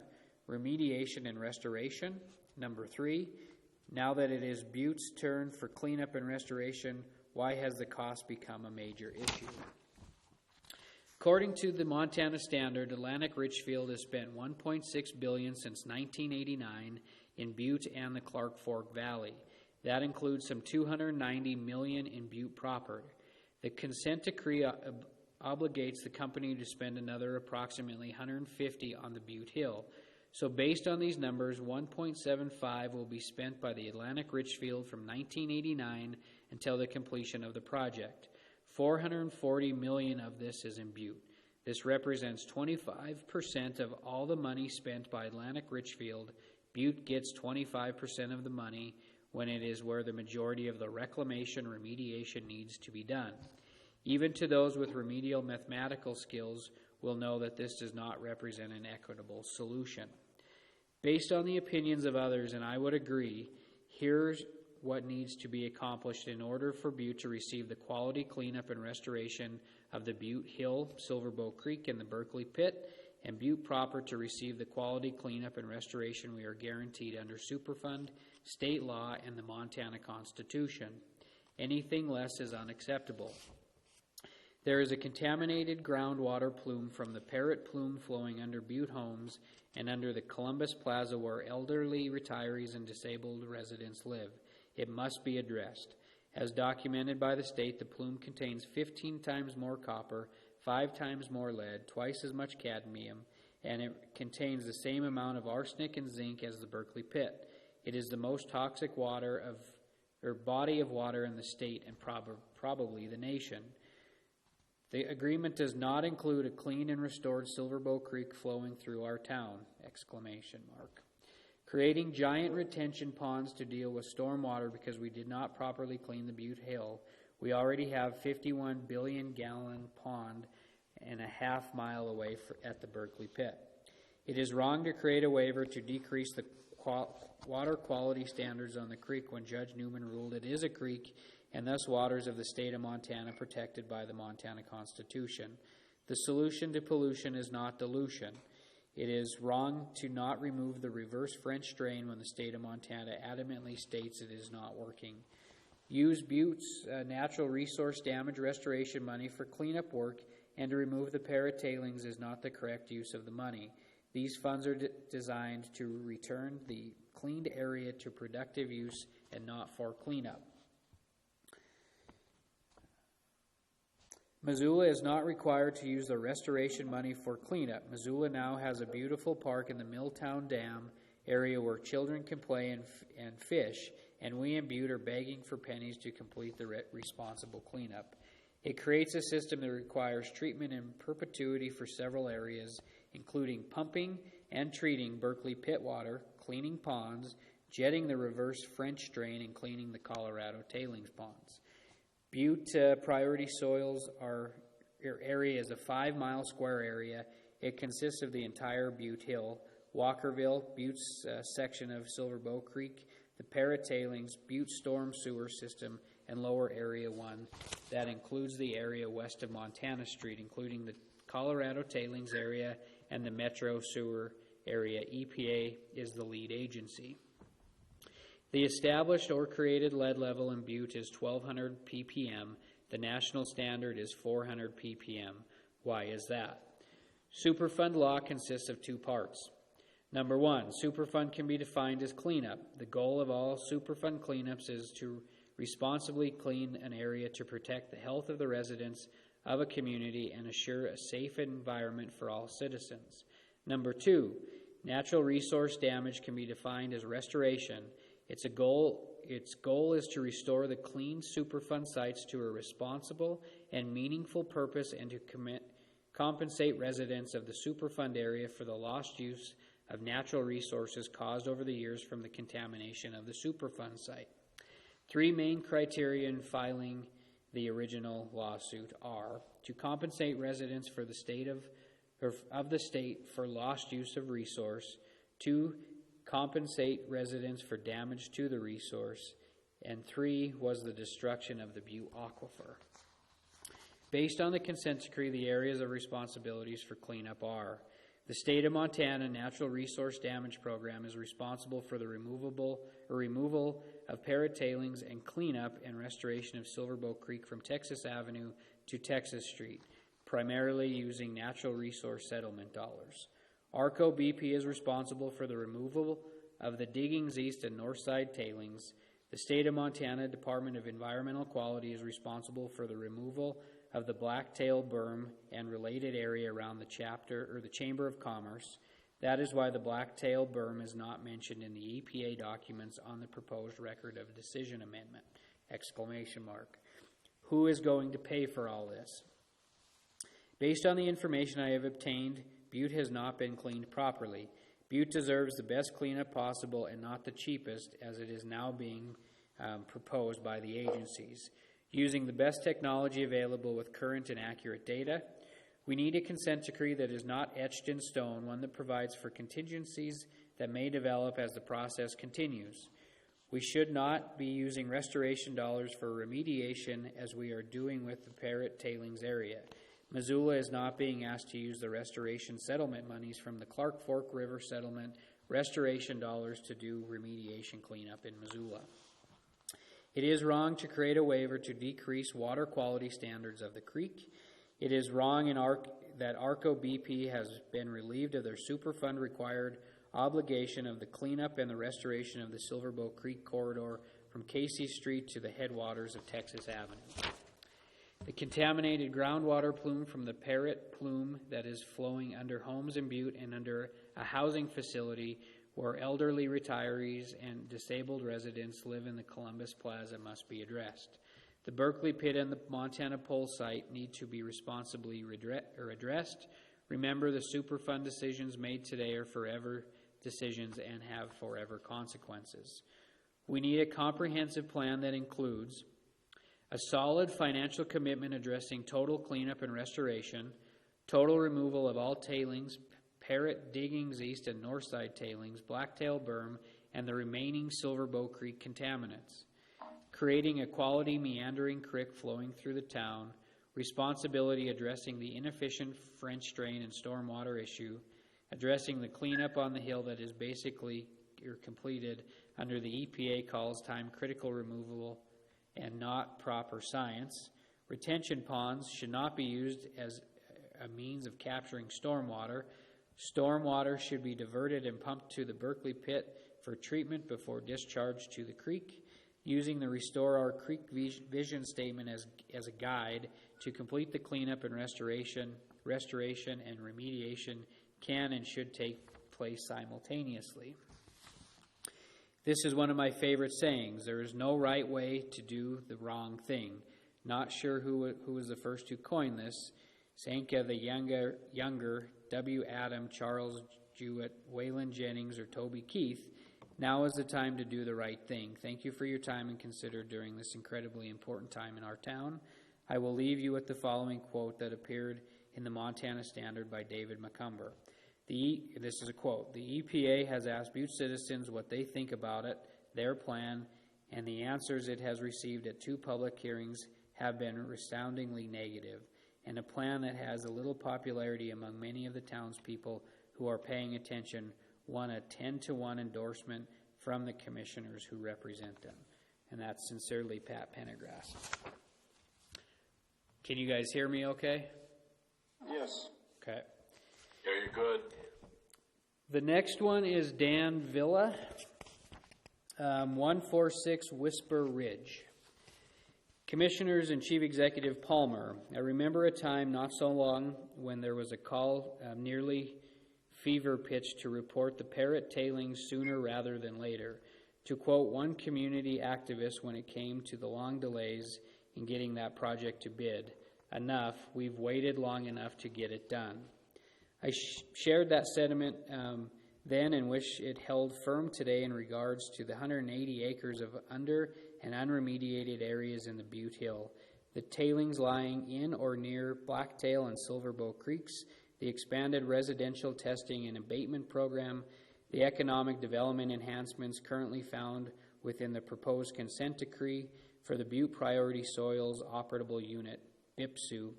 remediation, and restoration. Number three, now that it is Butte's turn for cleanup and restoration, why has the cost become a major issue? According to the Montana Standard, Atlantic Richfield has spent $1.6 billion since 1989 in Butte and the Clark Fork Valley. That includes some $290 million in Butte proper. The consent decree obligates the company to spend another approximately $150 on the Butte Hill. So based on these numbers, $1.75 will be spent by the Atlantic Richfield from 1989 until the completion of the project. $440 million of this is in Butte. This represents 25% of all the money spent by Atlantic Richfield. Butte gets 25% of the money when it is where the majority of the reclamation remediation needs to be done. Even to those with remedial mathematical skills will know that this does not represent an equitable solution. Based on the opinions of others, and I would agree, here's what needs to be accomplished in order for Butte to receive the quality cleanup and restoration of the Butte Hill, Silverbow Creek, and the Berkeley Pit, and Butte proper to receive the quality cleanup and restoration we are guaranteed under Superfund, state law, and the Montana Constitution. Anything less is unacceptable. There is a contaminated groundwater plume from the Parrot Plume flowing under Butte homes and under the Columbus Plaza where elderly retirees and disabled residents live. It must be addressed. As documented by the state, the plume contains 15 times more copper, 5 times more lead, twice as much cadmium, and it contains the same amount of arsenic and zinc as the Berkeley Pit. It is the most toxic body of water in the state and probably the nation. The agreement does not include a clean and restored Silverbow Creek flowing through our town! creating giant retention ponds to deal with stormwater because we did not properly clean the Butte Hill. We already have 51 billion gallon pond and a half-mile away at the Berkeley Pit. It is wrong to create a waiver to decrease the water quality standards on the creek when Judge Newman ruled it is a creek and thus waters of the state of Montana protected by the Montana Constitution. The solution to pollution is not dilution. It is wrong to not remove the reverse French drain when the state of Montana adamantly states it is not working. Use Butte's natural resource damage restoration money for cleanup work, and to remove the parrot tailings is not the correct use of the money. These funds are designed to return the cleaned area to productive use and not for cleanup. Missoula is not required to use the restoration money for cleanup. Missoula now has a beautiful park in the Milltown Dam area where children can play and fish, and we in Butte are begging for pennies to complete the responsible cleanup. It creates a system that requires treatment in perpetuity for several areas, including pumping and treating Berkeley pit water, cleaning ponds, jetting the reverse French drain, and cleaning the Colorado tailings ponds. Butte priority soils area is a 5-mile square area. It consists of the entire Butte Hill, Walkerville, Butte's section of Silver Bow Creek, the Parrot Tailings, Butte Storm Sewer System, and Lower Area 1. That includes the area west of Montana Street, including the Colorado Tailings area and the Metro Sewer area. EPA is the lead agency. The established or created lead level in Butte is 1,200 ppm. The national standard is 400 ppm. Why is that? Superfund law consists of 2 parts. Number 1, Superfund can be defined as cleanup. The goal of all Superfund cleanups is to responsibly clean an area to protect the health of the residents of a community and assure a safe environment for all citizens. Number 2, natural resource damage can be defined as restoration. Its goal is to restore the clean Superfund sites to a responsible and meaningful purpose and to compensate residents of the Superfund area for the lost use of natural resources caused over the years from the contamination of the Superfund site. 3 main criteria in filing the original lawsuit are to compensate residents for the state of the state for lost use of resource, 2, compensate residents for damage to the resource, and 3 was the destruction of the Butte aquifer. Based on the consent decree, the areas of responsibilities for cleanup are: the State of Montana Natural Resource Damage Program is responsible for the removal of parrot tailings and cleanup and restoration of Silver Bow Creek from Texas Avenue to Texas Street, primarily using natural resource settlement dollars. ARCO BP is responsible for the removal of the Diggings East and Northside tailings. The State of Montana Department of Environmental Quality is responsible for the removal of the Blacktail berm and related area around the Chamber of Commerce. That is why the Blacktail berm is not mentioned in the EPA documents on the proposed record of decision amendment! Who is going to pay for all this? Based on the information I have obtained, Butte has not been cleaned properly. Butte deserves the best cleanup possible and not the cheapest, as it is now being proposed by the agencies. Using the best technology available with current and accurate data, we need a consent decree that is not etched in stone, one that provides for contingencies that may develop as the process continues. We should not be using restoration dollars for remediation as we are doing with the Parrot Tailings area. Missoula is not being asked to use the restoration settlement monies from the Clark Fork River settlement restoration dollars to do remediation cleanup in Missoula. It is wrong to create a waiver to decrease water quality standards of the creek. It is wrong that ARCO BP has been relieved of their Superfund required obligation of the cleanup and the restoration of the Silver Bow Creek corridor from Casey Street to the headwaters of Texas Avenue. The contaminated groundwater plume from the Parrot plume that is flowing under homes in Butte and under a housing facility where elderly retirees and disabled residents live in the Columbus Plaza must be addressed. The Berkeley Pit and the Montana Pole site need to be responsibly addressed. Remember, the Superfund decisions made today are forever decisions and have forever consequences. We need a comprehensive plan that includes a solid financial commitment addressing total cleanup and restoration, total removal of all tailings, Parrot diggings east and north side tailings, Blacktail berm, and the remaining Silverbow Creek contaminants, creating a quality meandering creek flowing through the town, responsibility addressing the inefficient French drain and stormwater issue, addressing the cleanup on the hill that is basically completed under the EPA calls time critical removal and not proper science. Retention ponds should not be used as a means of capturing stormwater. Stormwater should be diverted and pumped to the Berkeley pit for treatment before discharge to the creek. Using the Restore Our Creek vision statement as a guide to complete the cleanup and restoration and remediation can and should take place simultaneously. This is one of my favorite sayings. There is no right way to do the wrong thing. Not sure who was the first to coin this. Sanka the Younger, W. Adam, Charles Jewett, Waylon Jennings, or Toby Keith. Now is the time to do the right thing. Thank you for your time and consider during this incredibly important time in our town. I will leave you with the following quote that appeared in the Montana Standard by David McCumber. This is a quote. The EPA has asked Butte citizens what they think about it, their plan, and the answers it has received at 2 public hearings have been resoundingly negative, and a plan that has a little popularity among many of the townspeople who are paying attention won a 10-to-1 endorsement from the commissioners who represent them. And that's sincerely Pat Pendergrass. Can you guys hear me okay? Yes. Okay. Yeah, you're good. The next one is Dan Villa, 146 Whisper Ridge. Commissioners and Chief Executive Palmer, I remember a time not so long when there was a call nearly fever pitch to report the Parrot tailings sooner rather than later. To quote one community activist when it came to the long delays in getting that project to bid, enough, we've waited long enough to get it done. I shared that sentiment then and wish it held firm today in regards to the 180 acres of under and unremediated areas in the Butte Hill, the tailings lying in or near Blacktail and Silverbow Creeks, the expanded residential testing and abatement program, the economic development enhancements currently found within the proposed consent decree for the Butte Priority Soils Operable Unit, BIPSU.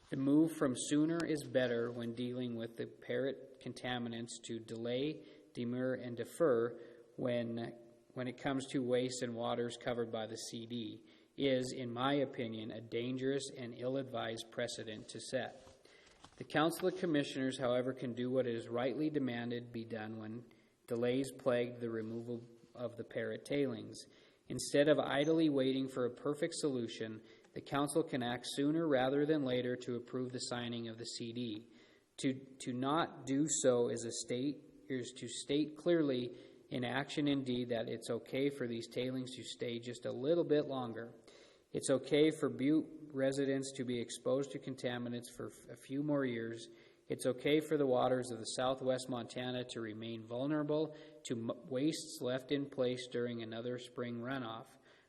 The move from sooner is better when dealing with the Parrot contaminants to delay, demur, and defer when it comes to waste and waters covered by the CD is, in my opinion, a dangerous and ill-advised precedent to set. The Council of Commissioners, however, can do what is rightly demanded be done when delays plague the removal of the Parrot tailings. Instead of idly waiting for a perfect solution, the Council can act sooner rather than later to approve the signing of the CD. To not do so is to state clearly in action indeed that it's okay for these tailings to stay just a little bit longer. It's okay for Butte residents to be exposed to contaminants for a few more years. It's okay for the waters of the southwest Montana to remain vulnerable to wastes left in place during another spring runoff,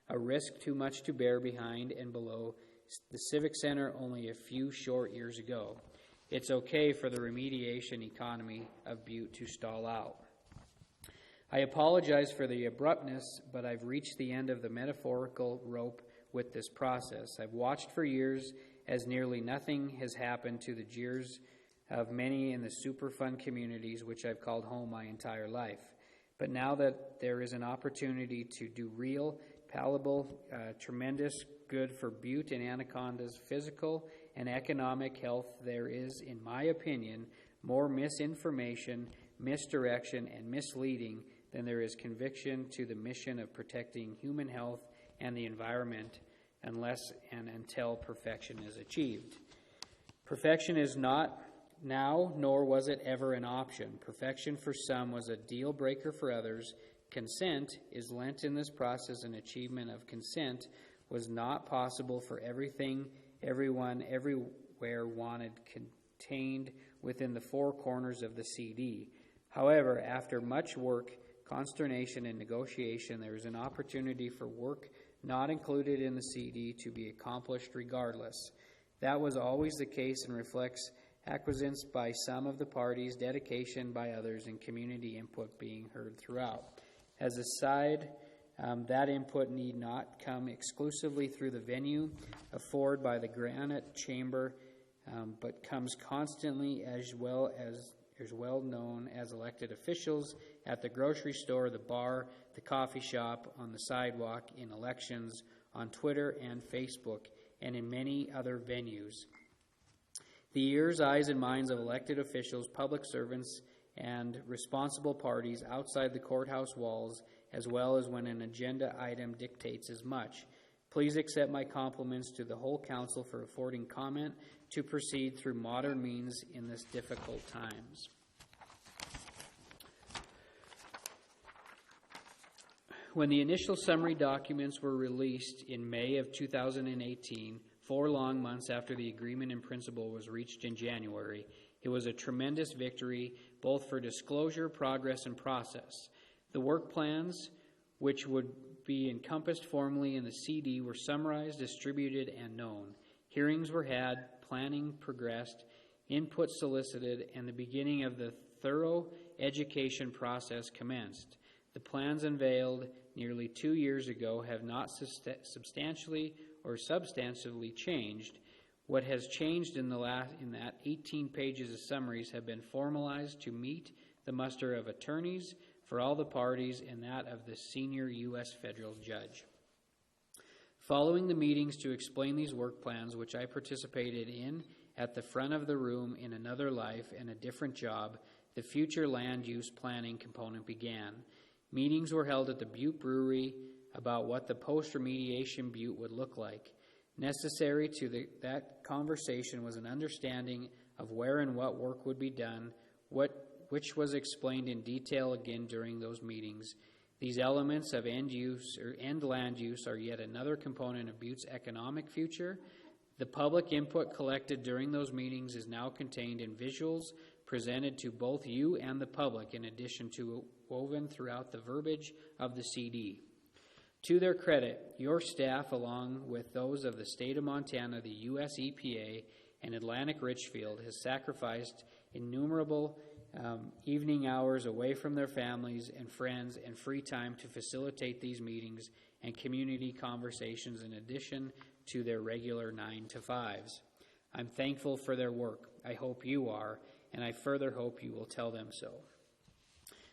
a risk too much to bear behind and below the Civic Center only a few short years ago. It's okay for the remediation economy of Butte to stall out. I apologize for the abruptness, but I've reached the end of the metaphorical rope with this process. I've watched for years as nearly nothing has happened to the jeers of many in the Superfund communities which I've called home my entire life. But now that there is an opportunity to do real, palatable, tremendous good for Butte and Anaconda's physical and economic health, there is, in my opinion, more misinformation, misdirection, and misleading than there is conviction to the mission of protecting human health and the environment unless and until perfection is achieved. Perfection is not now, nor was it ever an option. Perfection for some was a deal breaker for others. Consent is lent in this process, and achievement of consent was not possible for everything, everyone, everywhere wanted contained within the four corners of the CD. However, after much work, consternation, and negotiation, there is an opportunity for work not included in the CD to be accomplished regardless. That was always the case and reflects acquiescence by some of the parties, dedication by others, and community input being heard throughout. As a side, that input need not come exclusively through the venue afforded by the Granite Chamber, but comes constantly as well known as elected officials at the grocery store, the bar, the coffee shop, on the sidewalk, in elections, on Twitter and Facebook, and in many other venues. The ears, eyes, and minds of elected officials, public servants, and responsible parties outside the courthouse walls, as well as when an agenda item dictates as much. Please accept my compliments to the whole council for affording comment to proceed through modern means in this difficult times. When the initial summary documents were released in May of 2018, 4 long months after the agreement in principle was reached in January, it was a tremendous victory both for disclosure, progress, and process. The work plans, which would be encompassed formally in the CD, were summarized, distributed, and known. Hearings were had, planning progressed, input solicited, and the beginning of the thorough education process commenced. The plans unveiled nearly 2 years ago have not substantially or substantively changed. What has changed in that 18 pages of summaries have been formalized to meet the muster of attorneys for all the parties and that of the senior U.S. federal judge. Following the meetings to explain these work plans, which I participated in at the front of the room in another life and a different job, the future land use planning component began. Meetings were held at the Butte Brewery about what the post-remediation Butte would look like. Necessary to that conversation was an understanding of where and what work would be done, which was explained in detail again during those meetings. These elements of end land use are yet another component of Butte's economic future. The public input collected during those meetings is now contained in visuals presented to both you and the public, in addition to woven throughout the verbiage of the CD. To their credit, your staff, along with those of the state of Montana, the U.S. EPA, and Atlantic Richfield, has sacrificed innumerable evening hours away from their families and friends and free time to facilitate these meetings and community conversations in addition to their regular 9-to-5s. I'm thankful for their work. I hope you are, and I further hope you will tell them so.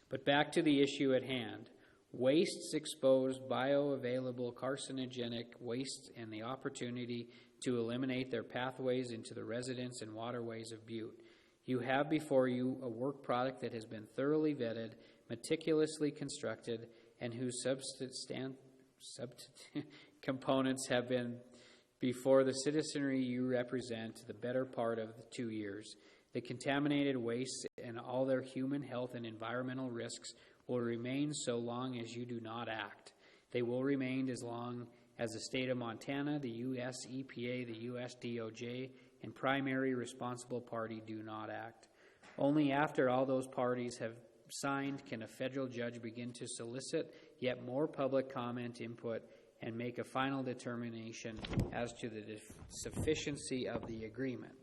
But back to the issue at hand. Wastes exposed bioavailable carcinogenic wastes and the opportunity to eliminate their pathways into the residents and waterways of Butte. You have before you a work product that has been thoroughly vetted, meticulously constructed, and whose components have been before the citizenry you represent the better part of the 2 years. The contaminated wastes and all their human health and environmental risks will remain so long as you do not act. They will remain as long as the state of Montana, the U.S. EPA, the U.S. DOJ, and primary responsible party do not act. Only after all those parties have signed can a federal judge begin to solicit yet more public comment, input, and make a final determination as to the sufficiency of the agreement.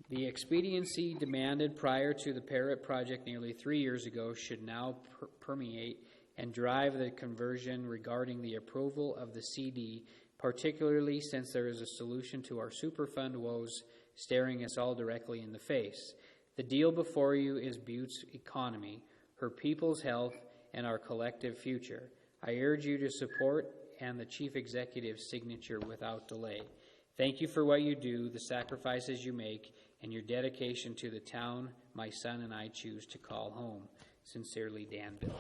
The expediency demanded prior to the Parrot project nearly 3 years ago should now permeate and drive the conversion regarding the approval of the CD, particularly since there is a solution to our Superfund woes staring us all directly in the face. The deal before you is Butte's economy, her people's health, and our collective future. I urge you to support and the Chief Executive's signature without delay. Thank you for what you do, the sacrifices you make, and your dedication to the town my son and I choose to call home. Sincerely, Danville.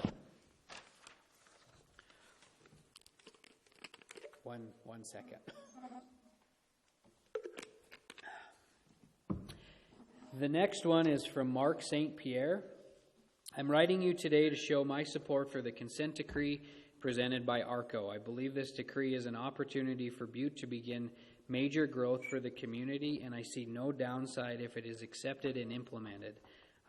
One second. The next one is from Mark St. Pierre. I'm writing you today to show my support for the consent decree presented by ARCO. I believe this decree is an opportunity for Butte to begin major growth for the community, and I see no downside if it is accepted and implemented.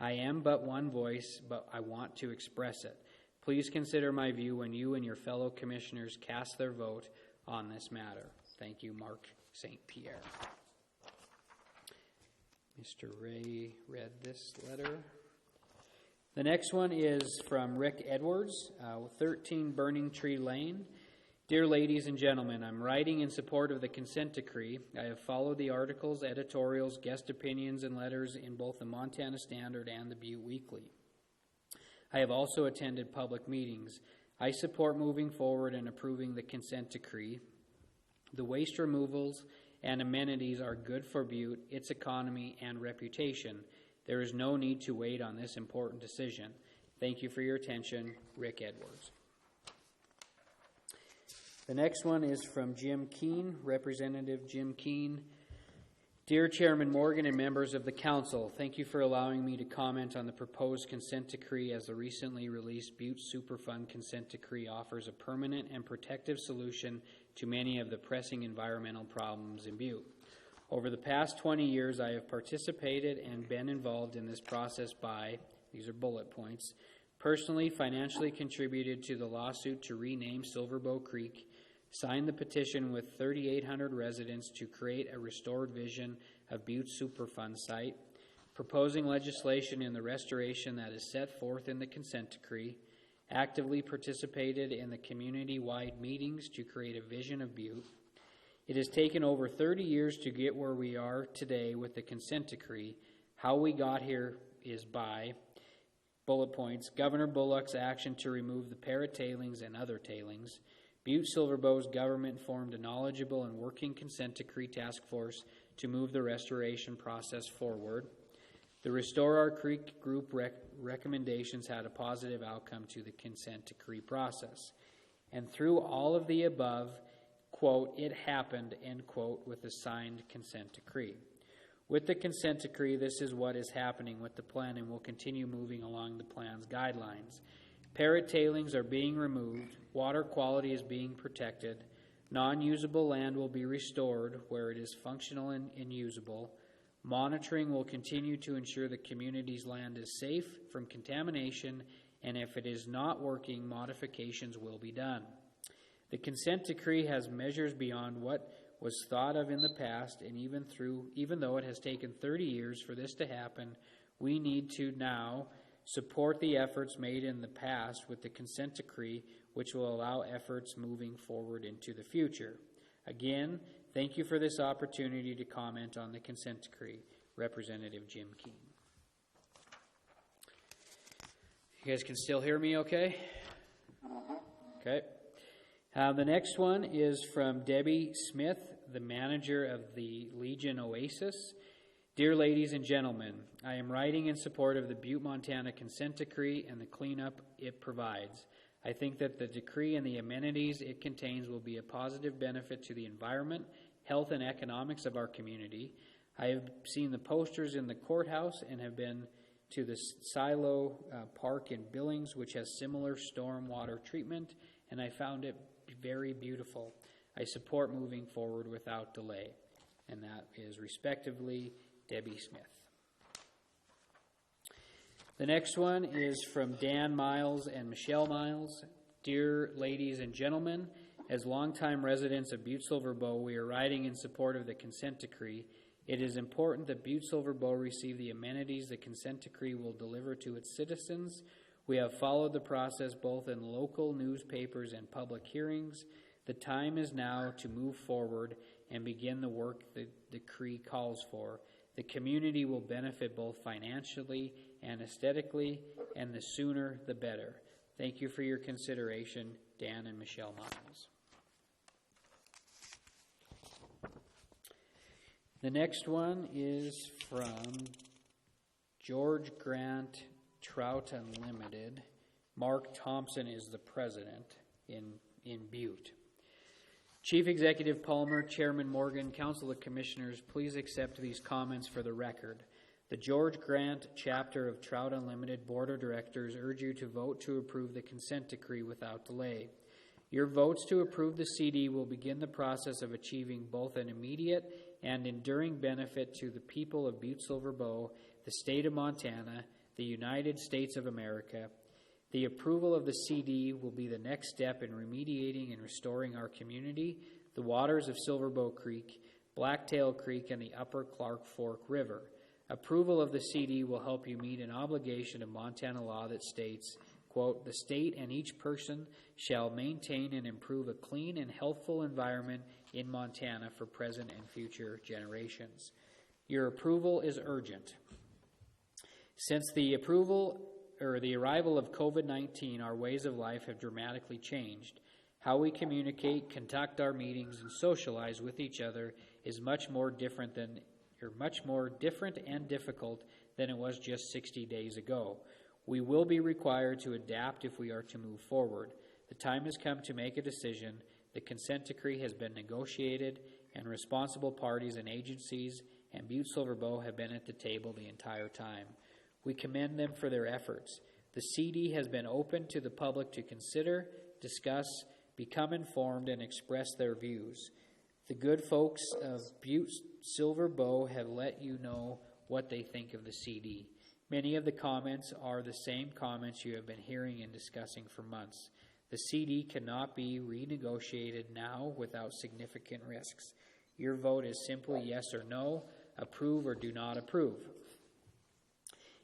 I am but one voice, but I want to express it. Please consider my view when you and your fellow commissioners cast their vote on this matter. Thank you, Mark St. Pierre. Mr. Ray read this letter. The next one is from Rick Edwards, 13 Burning Tree Lane. Dear ladies and gentlemen, I'm writing in support of the consent decree. I have followed the articles, editorials, guest opinions, and letters in both the Montana Standard and the Butte Weekly. I have also attended public meetings. I support moving forward and approving the consent decree. The waste removals and amenities are good for Butte, its economy, and reputation. There is no need to wait on this important decision. Thank you for your attention, Rick Edwards. The next one is from Jim Keene, Representative Jim Keene. Dear Chairman Morgan and members of the Council, thank you for allowing me to comment on the proposed consent decree, as the recently released Butte Superfund consent decree offers a permanent and protective solution to many of the pressing environmental problems in Butte. Over the past 20 years, I have participated and been involved in this process by, these are bullet points, personally, financially contributed to the lawsuit to rename Silverbow Creek, signed the petition with 3,800 residents to create a restored vision of Butte Superfund site, proposing legislation in the restoration that is set forth in the consent decree, actively participated in the community-wide meetings to create a vision of Butte. It has taken over 30 years to get where we are today with the consent decree. How we got here is by, bullet points, Governor Bullock's action to remove the parrot tailings and other tailings. Butte-Silverbow's government formed a knowledgeable and working consent decree task force to move the restoration process forward. The Restore Our Creek group recommendations had a positive outcome to the consent decree process. And through all of the above, quote, it happened, end quote, with the signed consent decree. With the consent decree, this is what is happening with the plan, and will continue moving along the plan's guidelines. Parrot tailings are being removed, water quality is being protected, non-usable land will be restored where it is functional and usable. Monitoring will continue to ensure the community's land is safe from contamination, and if it is not working, modifications will be done. The consent decree has measures beyond what was thought of in the past, and even though it has taken 30 years for this to happen, we need to now support the efforts made in the past with the consent decree, which will allow efforts moving forward into the future. Again, thank you for this opportunity to comment on the consent decree. Representative Jim Keene. You guys can still hear me okay? Okay. The next one is from Debbie Smith, the manager of the Legion Oasis. Dear ladies and gentlemen, I am writing in support of the Butte, Montana consent decree and the cleanup it provides. I think that the decree and the amenities it contains will be a positive benefit to the environment, health, and economics of our community. I have seen the posters in the courthouse and have been to the Silo Park in Billings, which has similar storm water treatment, and I found it very beautiful. I support moving forward without delay. And that is respectively Debbie Smith. The next one is from Dan Miles and Michelle Miles. Dear ladies and gentlemen, as longtime residents of Butte-Silver-Bow, we are writing in support of the consent decree. It is important that Butte-Silver-Bow receive the amenities the consent decree will deliver to its citizens. We have followed the process both in local newspapers and public hearings. The time is now to move forward and begin the work the decree calls for. The community will benefit both financially and aesthetically, and the sooner the better. Thank you for your consideration, Dan and Michelle Miles. The next one is from George Grant Trout Unlimited. Mark Thompson is the president in Butte. Chief Executive Palmer, Chairman Morgan, Council of Commissioners, please accept these comments for the record. The George Grant chapter of Trout Unlimited Board of Directors urge you to vote to approve the consent decree without delay. Your votes to approve the CD will begin the process of achieving both an immediate and enduring benefit to the people of Butte-Silver-Bow, the state of Montana, the United States of America. The approval of the CD will be the next step in remediating and restoring our community, the waters of Silver Bow Creek, Blacktail Creek, and the Upper Clark Fork River. Approval of the CD will help you meet an obligation of Montana law that states, quote, "The state and each person shall maintain and improve a clean and healthful environment in Montana for present and future generations." Your approval is urgent. Since the arrival of COVID-19, our ways of life have dramatically changed. How we communicate, conduct our meetings, and socialize with each other is much more different and difficult than it was just 60 days ago. We will be required to adapt if we are to move forward. The time has come to make a decision. The consent decree has been negotiated, and responsible parties and agencies and Butte-Silver Bow have been at the table the entire time. We commend them for their efforts. The CD has been open to the public to consider, discuss, become informed, and express their views. The good folks of Butte-Silver Bow have let you know what they think of the CD. Many of the comments are the same comments you have been hearing and discussing for months. The CD cannot be renegotiated now without significant risks. Your vote is simply yes or no, approve or do not approve.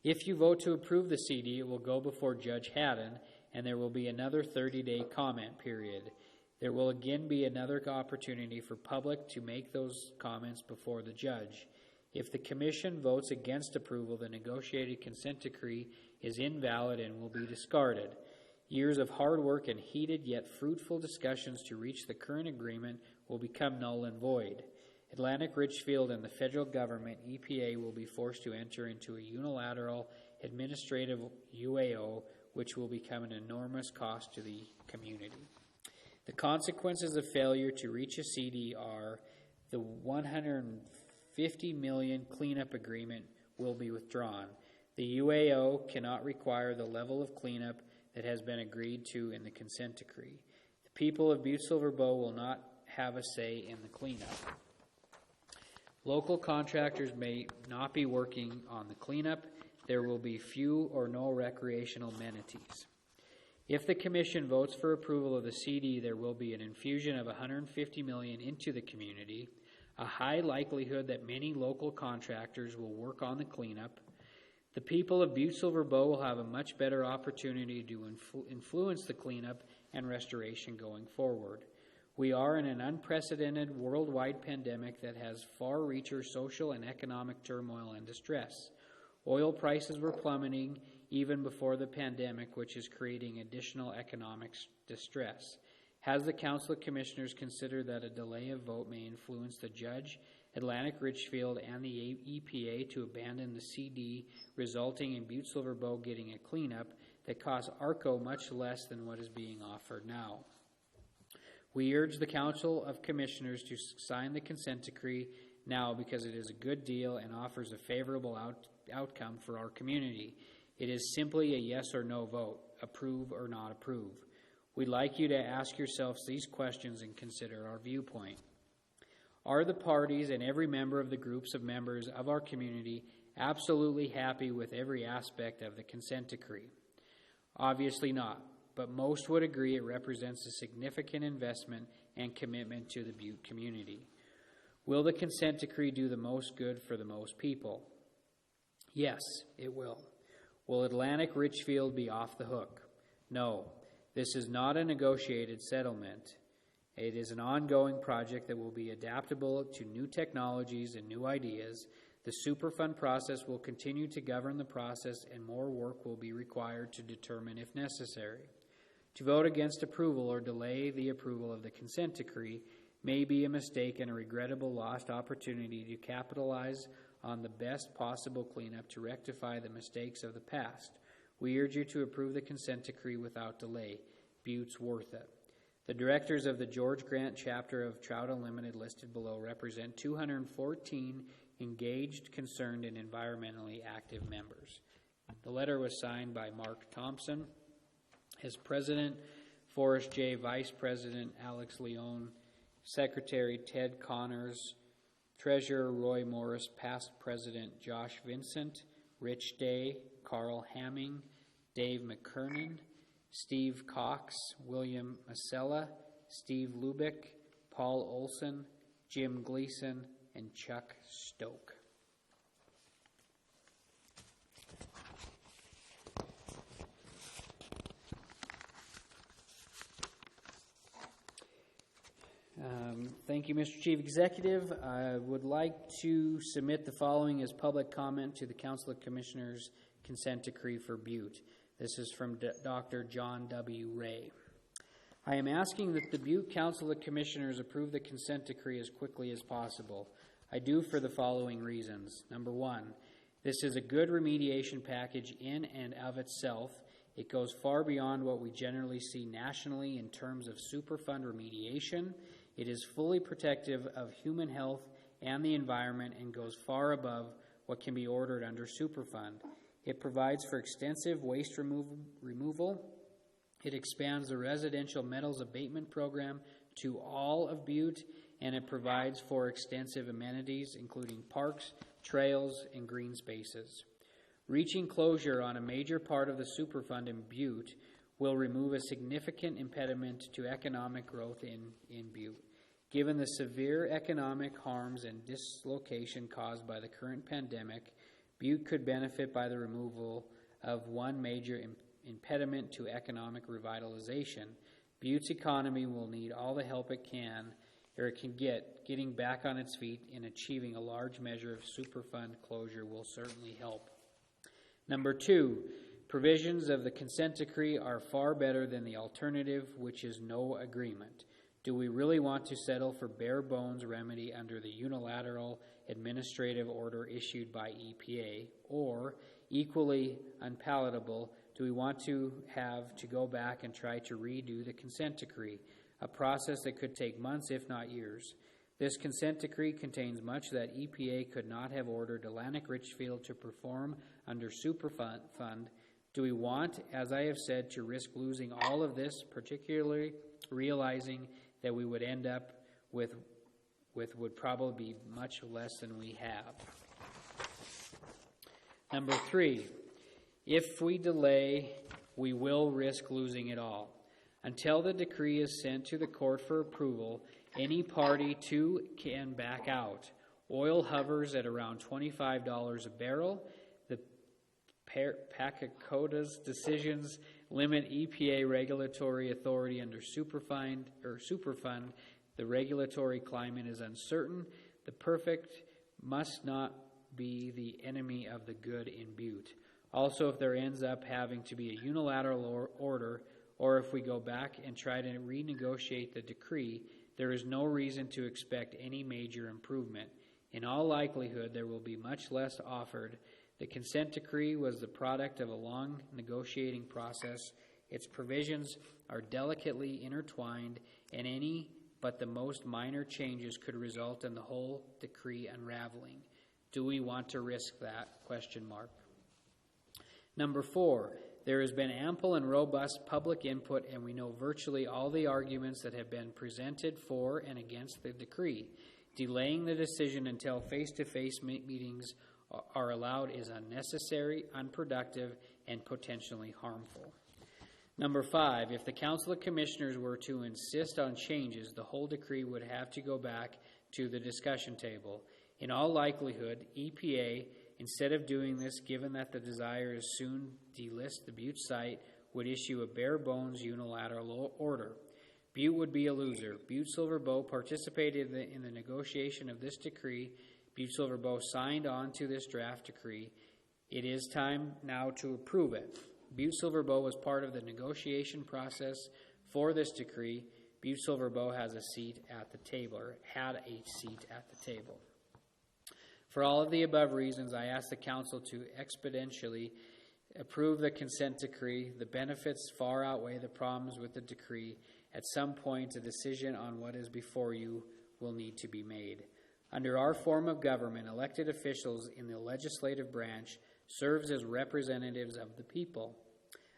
If you vote to approve the CD, it will go before Judge Haddon, and there will be another 30-day comment period. There will again be another opportunity for public to make those comments before the judge. If the Commission votes against approval, the negotiated consent decree is invalid and will be discarded. Years of hard work and heated yet fruitful discussions to reach the current agreement will become null and void. Atlantic Richfield and the federal government, EPA, will be forced to enter into a unilateral administrative UAO, which will become an enormous cost to the community. The consequences of failure to reach a CD are the $150 million cleanup agreement will be withdrawn. The UAO cannot require the level of cleanup that has been agreed to in the consent decree. The people of Butte-Silver Bow will not have a say in the cleanup. Local contractors may not be working on the cleanup. There will be few or no recreational amenities. If the Commission votes for approval of the CD, there will be an infusion of $150 million into the community, a high likelihood that many local contractors will work on the cleanup. The people of Butte-Silver Bow will have a much better opportunity to influence the cleanup and restoration going forward. We are in an unprecedented worldwide pandemic that has far-reaching social and economic turmoil and distress. Oil prices were plummeting even before the pandemic, which is creating additional economic distress. Has the Council of Commissioners considered that a delay of vote may influence the judge, Atlantic Richfield, and the EPA to abandon the CD, resulting in Butte-Silver Bow getting a cleanup that costs ARCO much less than what is being offered now? We urge the Council of Commissioners to sign the consent decree now because it is a good deal and offers a favorable outcome for our community. It is simply a yes or no vote, approve or not approve. We'd like you to ask yourselves these questions and consider our viewpoint. Are the parties and every member of the groups of members of our community absolutely happy with every aspect of the consent decree? Obviously not, but most would agree it represents a significant investment and commitment to the Butte community. Will the consent decree do the most good for the most people? Yes, it will. Will Atlantic Richfield be off the hook? No. This is not a negotiated settlement. It is an ongoing project that will be adaptable to new technologies and new ideas. The Superfund process will continue to govern the process, and more work will be required to determine if necessary. To vote against approval or delay the approval of the consent decree may be a mistake and a regrettable lost opportunity to capitalize on the best possible cleanup to rectify the mistakes of the past. We urge you to approve the consent decree without delay. Butte's worth it. The directors of the George Grant chapter of Trout Unlimited listed below represent 214 engaged, concerned, and environmentally active members. The letter was signed by Mark Thompson as President, Forrest J. Vice President Alex Leone, Secretary Ted Connors, Treasurer Roy Morris, Past President Josh Vincent, Rich Day, Carl Hamming, Dave McKernan, Steve Cox, William Masella, Steve Lubick, Paul Olson, Jim Gleason, and Chuck Stoke. Thank you, Mr. Chief Executive. I would like to submit the following as public comment to the Council of Commissioners consent decree for Butte. This is from Dr. John W. Ray. I am asking that the Butte Council of Commissioners approve the consent decree as quickly as possible. I do for the following reasons. Number one, this is a good remediation package in and of itself. It goes far beyond what we generally see nationally in terms of Superfund remediation. It is fully protective of human health and the environment and goes far above what can be ordered under Superfund. It provides for extensive waste removal. It expands the residential metals abatement program to all of Butte, and it provides for extensive amenities, including parks, trails, and green spaces. Reaching closure on a major part of the Superfund in Butte will remove a significant impediment to economic growth in Butte. Given the severe economic harms and dislocation caused by the current pandemic, Butte could benefit by the removal of one major impediment to economic revitalization. Butte's economy will need all the help it can get. Getting back on its feet and achieving a large measure of Superfund closure will certainly help. Number two, provisions of the consent decree are far better than the alternative, which is no agreement. Do we really want to settle for bare bones remedy under the unilateral administrative order issued by EPA? Or, equally unpalatable, do we want to have to go back and try to redo the consent decree, a process that could take months if not years? This consent decree contains much that EPA could not have ordered Atlantic Richfield to perform under Superfund. Do we want, as I have said, to risk losing all of this, particularly realizing that we would end up with would probably be much less than we have? Number three, if we delay, we will risk losing it all. Until the decree is sent to the court for approval, any party too can back out. Oil hovers at around $25 a barrel. The PACACOTA's decisions limit EPA regulatory authority under Superfund. The regulatory climate is uncertain. The perfect must not be the enemy of the good in Butte. Also, if there ends up having to be a unilateral order, or if we go back and try to renegotiate the decree, there is no reason to expect any major improvement. In all likelihood, there will be much less offered. The consent decree was the product of a long negotiating process. Its provisions are delicately intertwined, and any but the most minor changes could result in the whole decree unraveling. Do we want to risk that? ? Number four, there has been ample and robust public input, and we know virtually all the arguments that have been presented for and against the decree. Delaying the decision until face-to-face meetings are allowed is unnecessary, unproductive, and potentially harmful. Number five, if the Council of Commissioners were to insist on changes, the whole decree would have to go back to the discussion table. In all likelihood, EPA, instead of doing this, given that the desire is soon delist the Butte site, would issue a bare-bones unilateral order. Butte would be a loser. Butte-Silver Bow participated in the negotiation of this decree. Butte-Silver Bow signed on to this draft decree. It is time now to approve it. Butte-Silver Bow was part of the negotiation process for this decree. Butte-Silver Bow has a seat at the table, or had a seat at the table. For all of the above reasons, I ask the Council to expeditiously approve the consent decree. The benefits far outweigh the problems with the decree. At some point, a decision on what is before you will need to be made. Under our form of government, elected officials in the legislative branch serves as representatives of the people.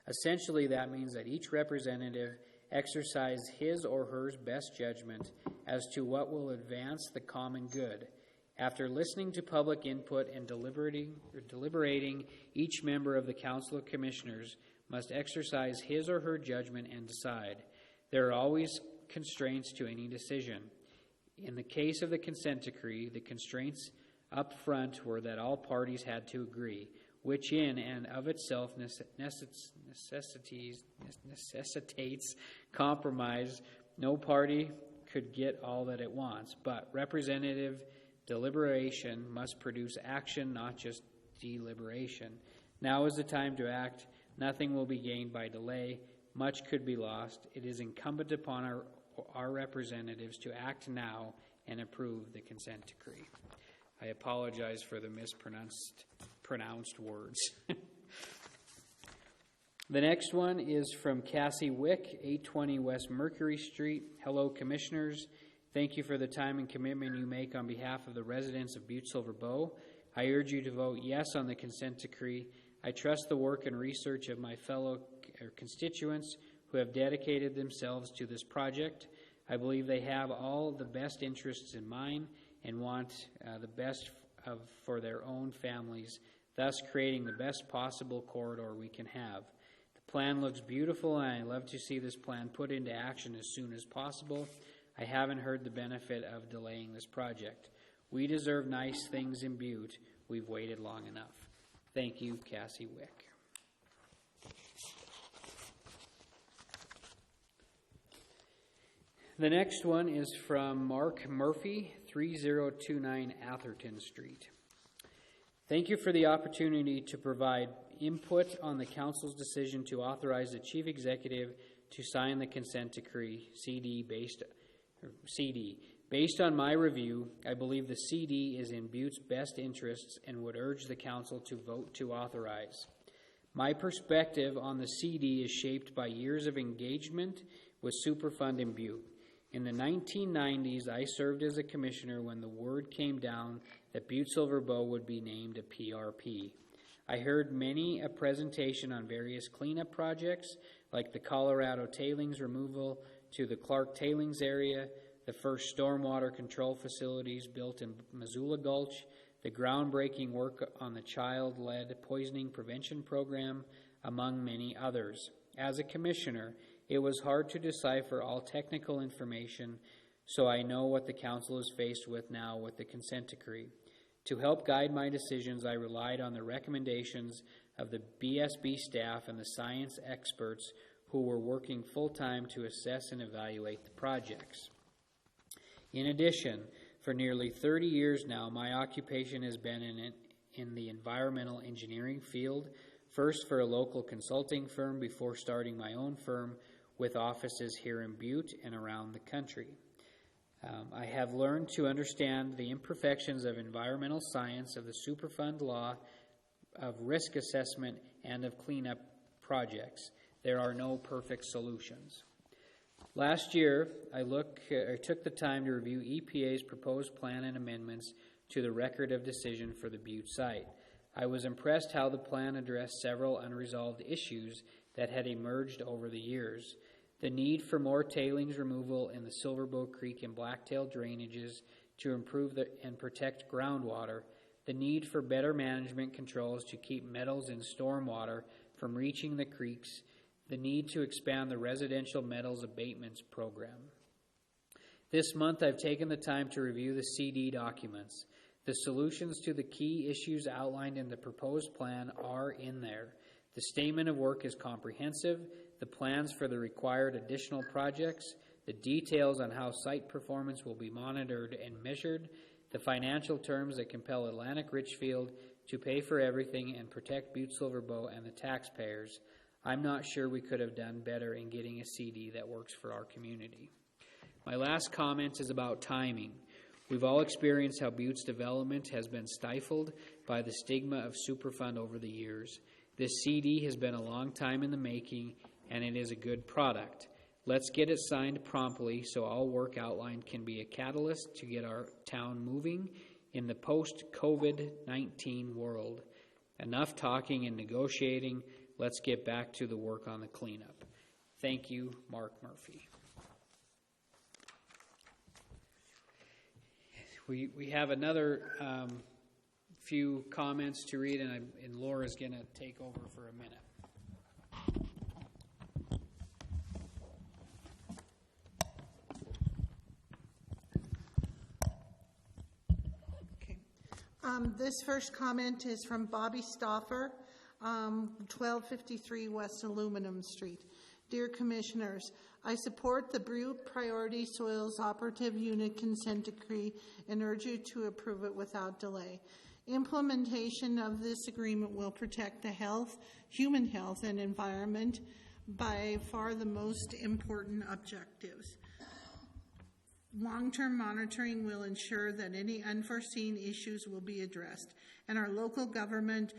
Essentially, that means that each representative exercise his or her best judgment as to what will advance the common good. After listening to public input and deliberating, each member of the Council of Commissioners must exercise his or her judgment and decide. There are always constraints to any decision. In the case of the consent decree, the constraints up front were that all parties had to agree, which in and of itself necessitates compromise. No party could get all that it wants, but representative deliberation must produce action, not just deliberation. Now is the time to act. Nothing will be gained by delay. Much could be lost. It is incumbent upon our representatives to act now and approve the consent decree. I apologize for the pronounced words. The next one is from Cassie Wick, 820 West Mercury Street. Hello, Commissioners. Thank you for the time and commitment you make on behalf of the residents of Butte-Silver Bow. I urge you to vote yes on the consent decree. I trust the work and research of my fellow constituents who have dedicated themselves to this project. I believe they have all the best interests in mind and want the best for their own families, thus creating the best possible corridor we can have. The plan looks beautiful, and I love to see this plan put into action as soon as possible. I haven't heard the benefit of delaying this project. We deserve nice things in Butte. We've waited long enough. Thank you, Cassie Wick. The next one is from Mark Murphy, 3029 Atherton Street. Thank you for the opportunity to provide input on the Council's decision to authorize the Chief Executive to sign the consent decree, CD. Based on my review, I believe the CD is in Butte's best interests and would urge the Council to vote to authorize. My perspective on the CD is shaped by years of engagement with Superfund in Butte. In the 1990s, I served as a commissioner when the word came down that Butte-Silver Bow would be named a PRP. I heard many a presentation on various cleanup projects, like the Colorado tailings removal to the Clark tailings area, the first stormwater control facilities built in Missoula Gulch, the groundbreaking work on the child-led poisoning prevention program, among many others. As a commissioner, it was hard to decipher all technical information, so I know what the Council is faced with now with the consent decree. To help guide my decisions, I relied on the recommendations of the BSB staff and the science experts who were working full-time to assess and evaluate the projects. In addition, for nearly 30 years now, my occupation has been in the environmental engineering field, first for a local consulting firm before starting my own firm with offices here in Butte and around the country. I have learned to understand the imperfections of environmental science, of the Superfund law, of risk assessment, and of cleanup projects. There are no perfect solutions. Last year, I took the time to review EPA's proposed plan and amendments to the record of decision for the Butte site. I was impressed how the plan addressed several unresolved issues that had emerged over the years. The need for more tailings removal in the Silverbow Creek and Blacktail drainages to improve and protect groundwater, the need for better management controls to keep metals in stormwater from reaching the creeks, the need to expand the residential metals abatements program. This month, I've taken the time to review the CD documents. The solutions to the key issues outlined in the proposed plan are in there. The statement of work is comprehensive, the plans for the required additional projects, the details on how site performance will be monitored and measured, the financial terms that compel Atlantic Richfield to pay for everything and protect Butte-Silver Bow and the taxpayers. I'm not sure we could have done better in getting a CD that works for our community. My last comment is about timing. We've all experienced how Butte's development has been stifled by the stigma of Superfund over the years. This CD has been a long time in the making, and it is a good product. Let's get it signed promptly so all work outlined can be a catalyst to get our town moving in the post-COVID-19 world. Enough talking and negotiating. Let's get back to the work on the cleanup. Thank you, Mark Murphy. We have another few comments to read, and Laura's going to take over for a minute. This first comment is from Bobby Stauffer, 1253 West Aluminum Street. Dear Commissioners, I support the Butte Priority Soils Operative Unit Consent Decree and urge you to approve it without delay. Implementation of this agreement will protect the health, human health, and environment, by far the most important objectives. Long-term monitoring will ensure that any unforeseen issues will be addressed, and our local government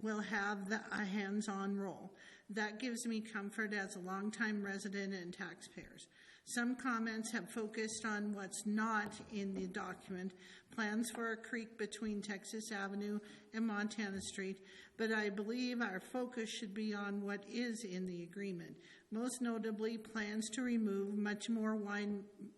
will have a hands-on role. That gives me comfort as a longtime resident and taxpayers. Some comments have focused on what's not in the document, plans for a creek between Texas Avenue and Montana Street, but I believe our focus should be on what is in the agreement. Most notably, plans to remove much more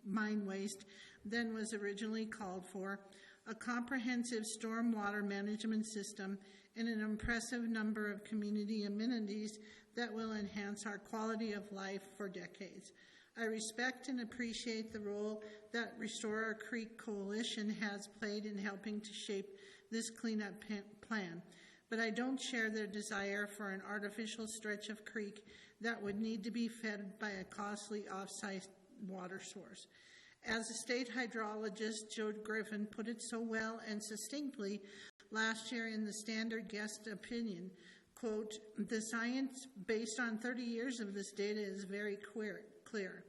mine waste than was originally called for, a comprehensive stormwater management system, and an impressive number of community amenities that will enhance our quality of life for decades. I respect and appreciate the role that Restore Our Creek Coalition has played in helping to shape this cleanup plan, but I don't share their desire for an artificial stretch of creek that would need to be fed by a costly off-site water source. As the state hydrologist Joe Griffin put it so well and succinctly last year in the standard guest opinion, quote, the science based on 30 years of this data is very clear.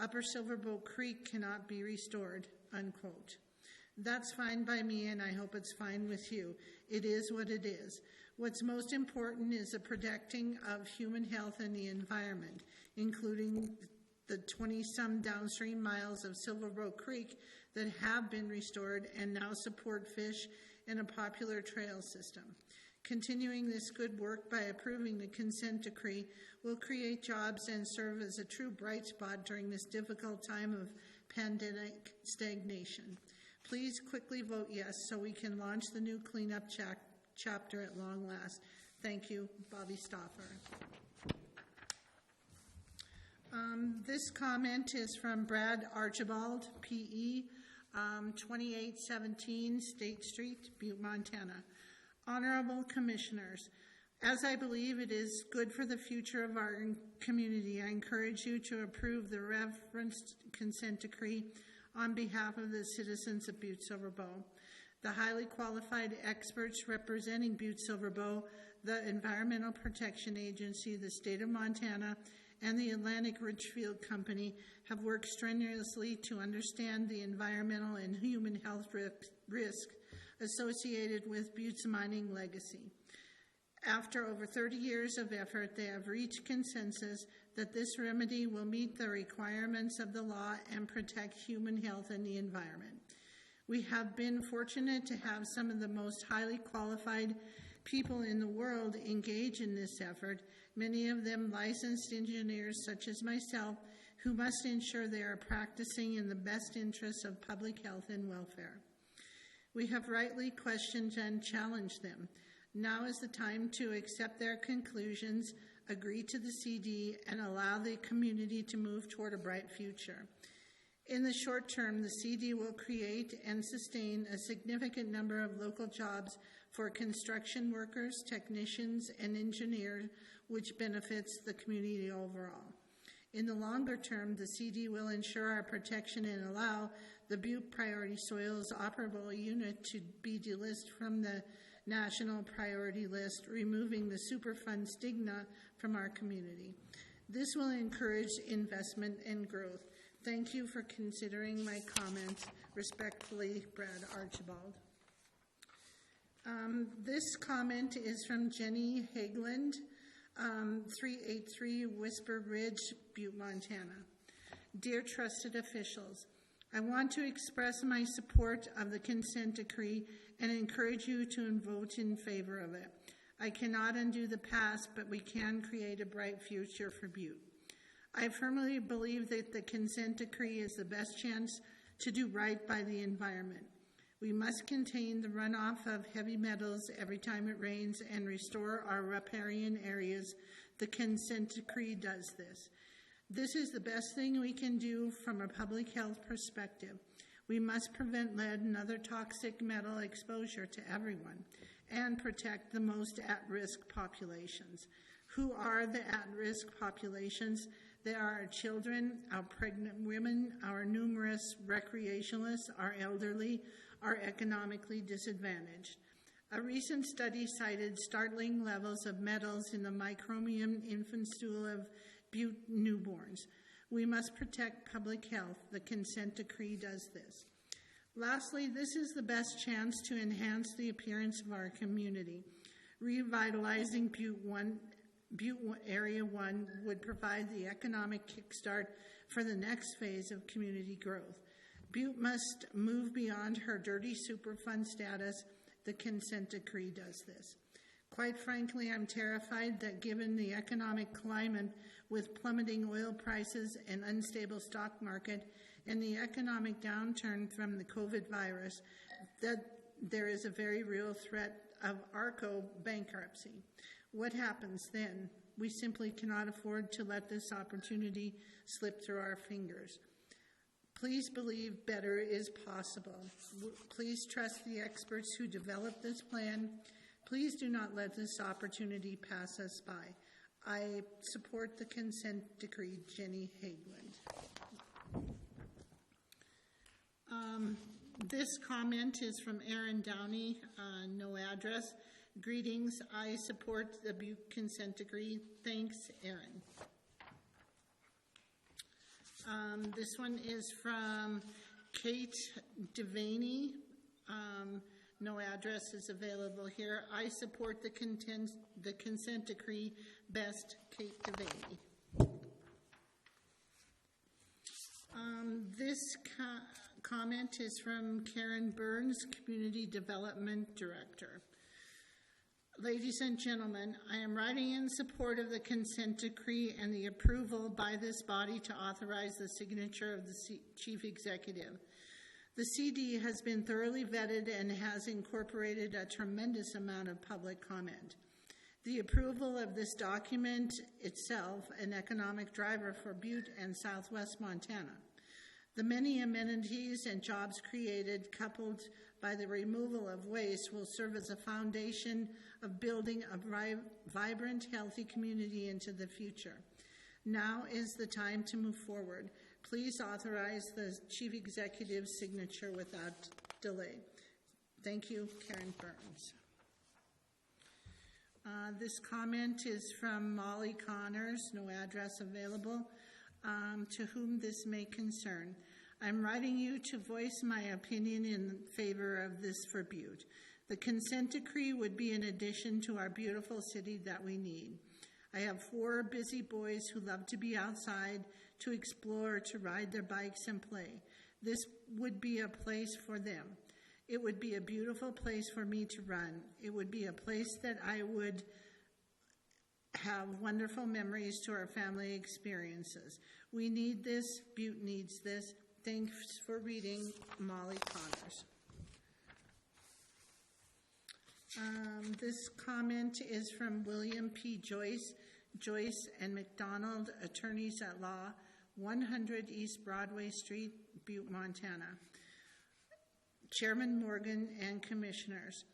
Upper Silverboat Creek cannot be restored, unquote. That's fine by me, and I hope it's fine with you. It is what it is. What's most important is the protecting of human health and the environment, including the 20-some downstream miles of Silverboat Creek that have been restored and now support fish and a popular trail system. Continuing this good work by approving the consent decree will create jobs and serve as a true bright spot during this difficult time of pandemic stagnation. Please quickly vote yes so we can launch the new cleanup chapter at long last. Thank you, Bobby Stauffer. This comment is from Brad Archibald, P.E., 2817 State Street, Butte, Montana. Honorable Commissioners, as I believe it is good for the future of our community, I encourage you to approve the referenced consent decree on behalf of the citizens of Butte-Silver Bow. The highly qualified experts representing Butte-Silver Bow, the Environmental Protection Agency, the state of Montana, and the Atlantic Richfield Company have worked strenuously to understand the environmental and human health risk associated with Butte's mining legacy. After over 30 years of effort, they have reached consensus that this remedy will meet the requirements of the law and protect human health and the environment. We have been fortunate to have some of the most highly qualified people in the world engage in this effort, many of them licensed engineers such as myself, who must ensure they are practicing in the best interests of public health and welfare. We have rightly questioned and challenged them. Now is the time to accept their conclusions, agree to the CD, and allow the community to move toward a bright future. In the short term, the CD will create and sustain a significant number of local jobs for construction workers, technicians, and engineers, which benefits the community overall. In the longer term, the CD will ensure our protection and allow the Butte Priority Soils Operable Unit to be delisted from the national priority list, removing the Superfund stigma from our community. This will encourage investment and growth. Thank you for considering my comments. Respectfully, Brad Archibald. This comment is from Jenny Hageland, 383 Whisper Ridge, Butte, Montana. Dear trusted officials, I want to express my support of the consent decree and encourage you to vote in favor of it. I cannot undo the past, but we can create a bright future for Butte. I firmly believe that the consent decree is the best chance to do right by the environment. We must contain the runoff of heavy metals every time it rains and restore our riparian areas. The consent decree does this. This is the best thing we can do from a public health perspective. We must prevent lead and other toxic metal exposure to everyone and protect the most at-risk populations. Who are the at-risk populations? They are our children, our pregnant women, our numerous recreationalists, our elderly, our economically disadvantaged. A recent study cited startling levels of metals in the microbiome infant stool of Butte newborns. We must protect public health. The consent decree does this. Lastly, this is the best chance to enhance the appearance of our community. Revitalizing Butte Area 1 would provide the economic kickstart for the next phase of community growth. Butte must move beyond her dirty Superfund status. The consent decree does this. Quite frankly, I'm terrified that given the economic climate with plummeting oil prices and unstable stock market and the economic downturn from the COVID virus, that there is a very real threat of ARCO bankruptcy. What happens then? We simply cannot afford to let this opportunity slip through our fingers. Please believe better is possible. Please trust the experts who developed this plan. Please do not let this opportunity pass us by. I support the consent decree. Jenny Hageland. This comment is from Aaron Downey, no address. Greetings, I support the Butte consent decree. Thanks, Aaron. This one is from Kate Devaney. No address is available here. I support the consent decree. Best, Kate Devaney. This comment is from Karen Burns, Community Development Director. Ladies and gentlemen, I am writing in support of the consent decree and the approval by this body to authorize the signature of the Chief Executive. The CD has been thoroughly vetted and has incorporated a tremendous amount of public comment. The approval of this document itself, an economic driver for Butte and Southwest Montana. The many amenities and jobs created, coupled by the removal of waste, will serve as a foundation of building a vibrant, healthy community into the future. Now is the time to move forward. Please authorize the Chief Executive's signature without delay. Thank you, Karen Burns. This comment is from Molly Connors, no address available, to whom this may concern. I'm writing you to voice my opinion in favor of this for Butte. The consent decree would be an addition to our beautiful city that we need. I have 4 busy boys who love to be outside, to explore, to ride their bikes and play. This would be a place for them. It would be a beautiful place for me to run. It would be a place that I would have wonderful memories to our family experiences. We need this. Butte needs this. Thanks for reading, Molly Connors. This comment is from William P. Joyce and McDonald, attorneys at law, 100 East Broadway Street, Butte, Montana. Chairman Morgan and Commissioners,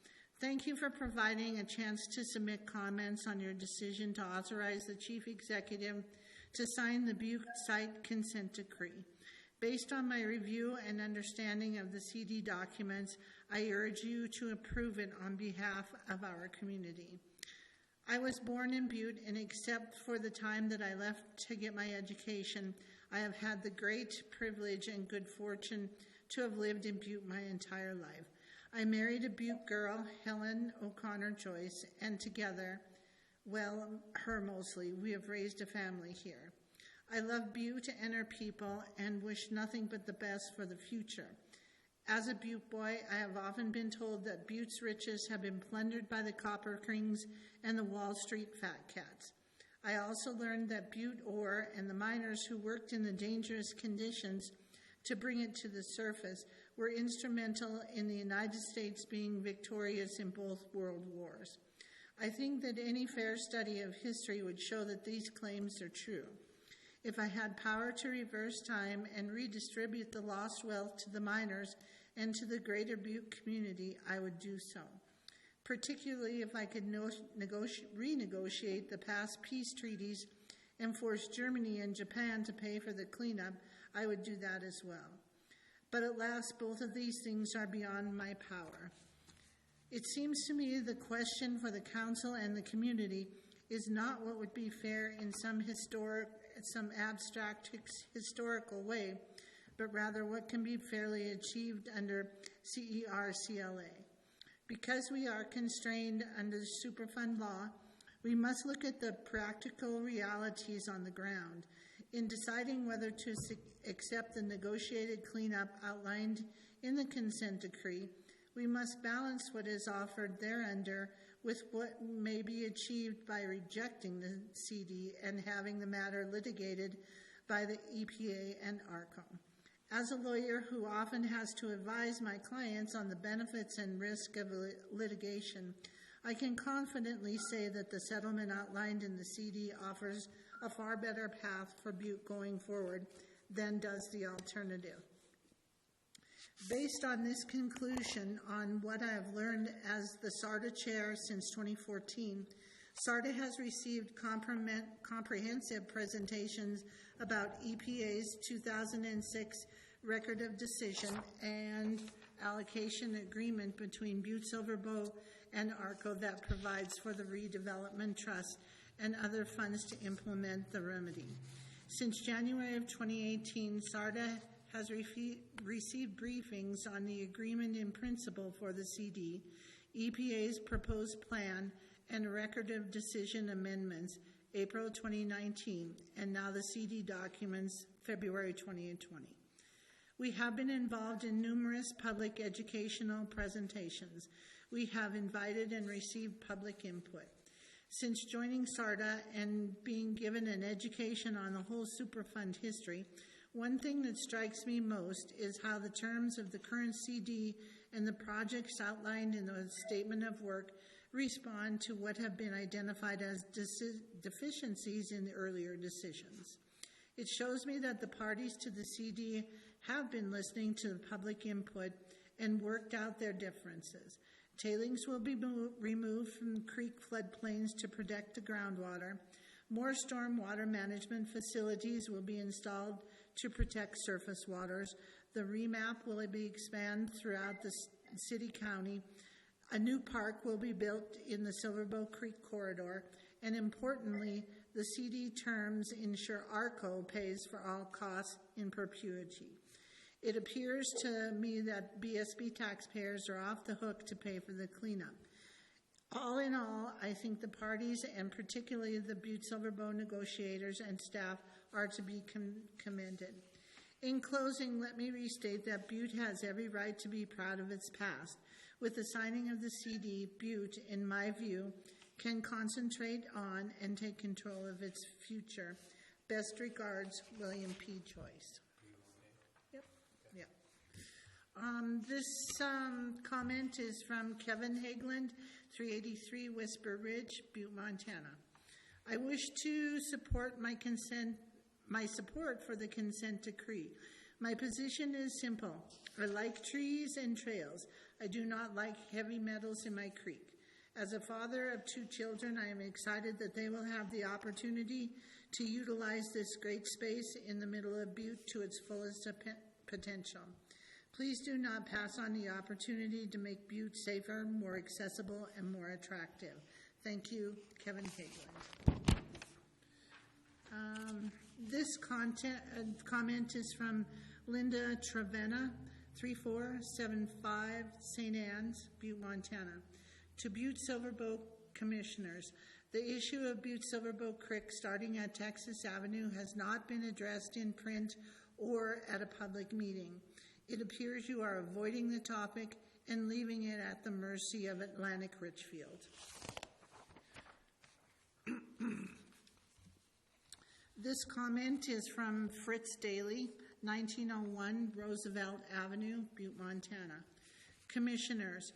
thank you for providing a chance to submit comments on your decision to authorize the Chief Executive to sign the Butte Site Consent Decree. Based on my review and understanding of the CD documents, I urge you to approve it on behalf of our community. I was born in Butte, and except for the time that I left to get my education, I have had the great privilege and good fortune to have lived in Butte my entire life. I married a Butte girl, Helen O'Connor Joyce, and together, well, her mostly, we have raised a family here. I love Butte and her people and wish nothing but the best for the future. As a Butte boy, I have often been told that Butte's riches have been plundered by the Copper Kings and the Wall Street fat cats. I also learned that Butte ore and the miners who worked in the dangerous conditions to bring it to the surface were instrumental in the United States being victorious in both world wars. I think that any fair study of history would show that these claims are true. If I had power to reverse time and redistribute the lost wealth to the miners and to the greater Butte community, I would do so. Particularly if I could renegotiate the past peace treaties and force Germany and Japan to pay for the cleanup, I would do that as well. But alas, both of these things are beyond my power. It seems to me the question for the council and the community is not what would be fair in some abstract historical way, but rather what can be fairly achieved under CER-CLA. Because we are constrained under the Superfund law, we must look at the practical realities on the ground. In deciding whether to accept the negotiated cleanup outlined in the consent decree, we must balance what is offered thereunder with what may be achieved by rejecting the CD and having the matter litigated by the EPA and ARCO. As a lawyer who often has to advise my clients on the benefits and risk of litigation, I can confidently say that the settlement outlined in the CD offers a far better path for Butte going forward than does the alternative. Based on this conclusion on what I have learned as the SARTA chair since 2014, SARTA has received comprehensive presentations about EPA's 2006 Record of Decision and allocation agreement between Butte-Silver and ARCO that provides for the redevelopment trust and other funds to implement the remedy. Since January of 2018, SARTA has received briefings on the agreement in principle for the CD, EPA's proposed plan, and Record of Decision amendments, April 2019, and now the CD documents, February 2020. We have been involved in numerous public educational presentations. We have invited and received public input. Since joining SARTA and being given an education on the whole Superfund history, one thing that strikes me most is how the terms of the current CD and the projects outlined in the statement of work respond to what have been identified as deficiencies in the earlier decisions. It shows me that the parties to the CD have been listening to the public input and worked out their differences. Tailings will be removed from creek floodplains to protect the groundwater. More storm water management facilities will be installed to protect surface waters. The remap will be expanded throughout the city-county. A new park will be built in the Silverbow Creek corridor. And importantly, the CD terms ensure ARCO pays for all costs in perpetuity. It appears to me that BSB taxpayers are off the hook to pay for the cleanup. All in all, I think the parties, and particularly the Butte-Silver negotiators and staff, are to be commended. In closing, let me restate that Butte has every right to be proud of its past. With the signing of the CD, Butte, in my view, can concentrate on and take control of its future. Best regards, William P. Joyce. This comment is from Kevin Hageland, 383 Whisper Ridge, Butte, Montana. I wish to support my support for the consent decree. My position is simple. I like trees and trails. I do not like heavy metals in my creek. As a father of 2 children, I am excited that they will have the opportunity to utilize this great space in the middle of Butte to its fullest potential. Please do not pass on the opportunity to make Butte safer, more accessible, and more attractive. Thank you, Kevin Hageland. This comment is from Linda Trevena, 3475 St. Anne's, Butte, Montana. To Butte-Silver Commissioners, the issue of Butte-Silver Creek starting at Texas Avenue has not been addressed in print or at a public meeting. It appears you are avoiding the topic and leaving it at the mercy of Atlantic Richfield. This comment is from Fritz Daly, 1901 Roosevelt Avenue, Butte, Montana. Commissioners,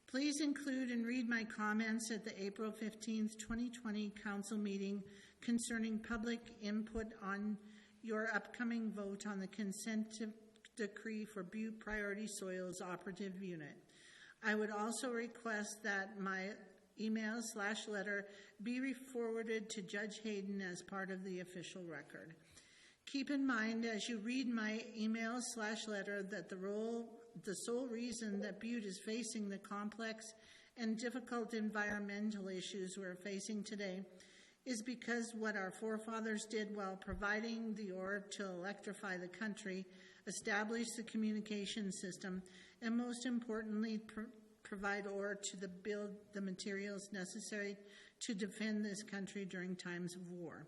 please include and read my comments at the April 15th, 2020 Council meeting concerning public input on your upcoming vote on the consent decree for Butte Priority Soils Operative Unit. I would also request that my email/letter be forwarded to Judge Hayden as part of the official record. Keep in mind as you read my email/letter that the sole reason that Butte is facing the complex and difficult environmental issues we're facing today is because what our forefathers did while providing the ore to electrify the country, establish the communication system, and most importantly, provide ore to build the materials necessary to defend this country during times of war.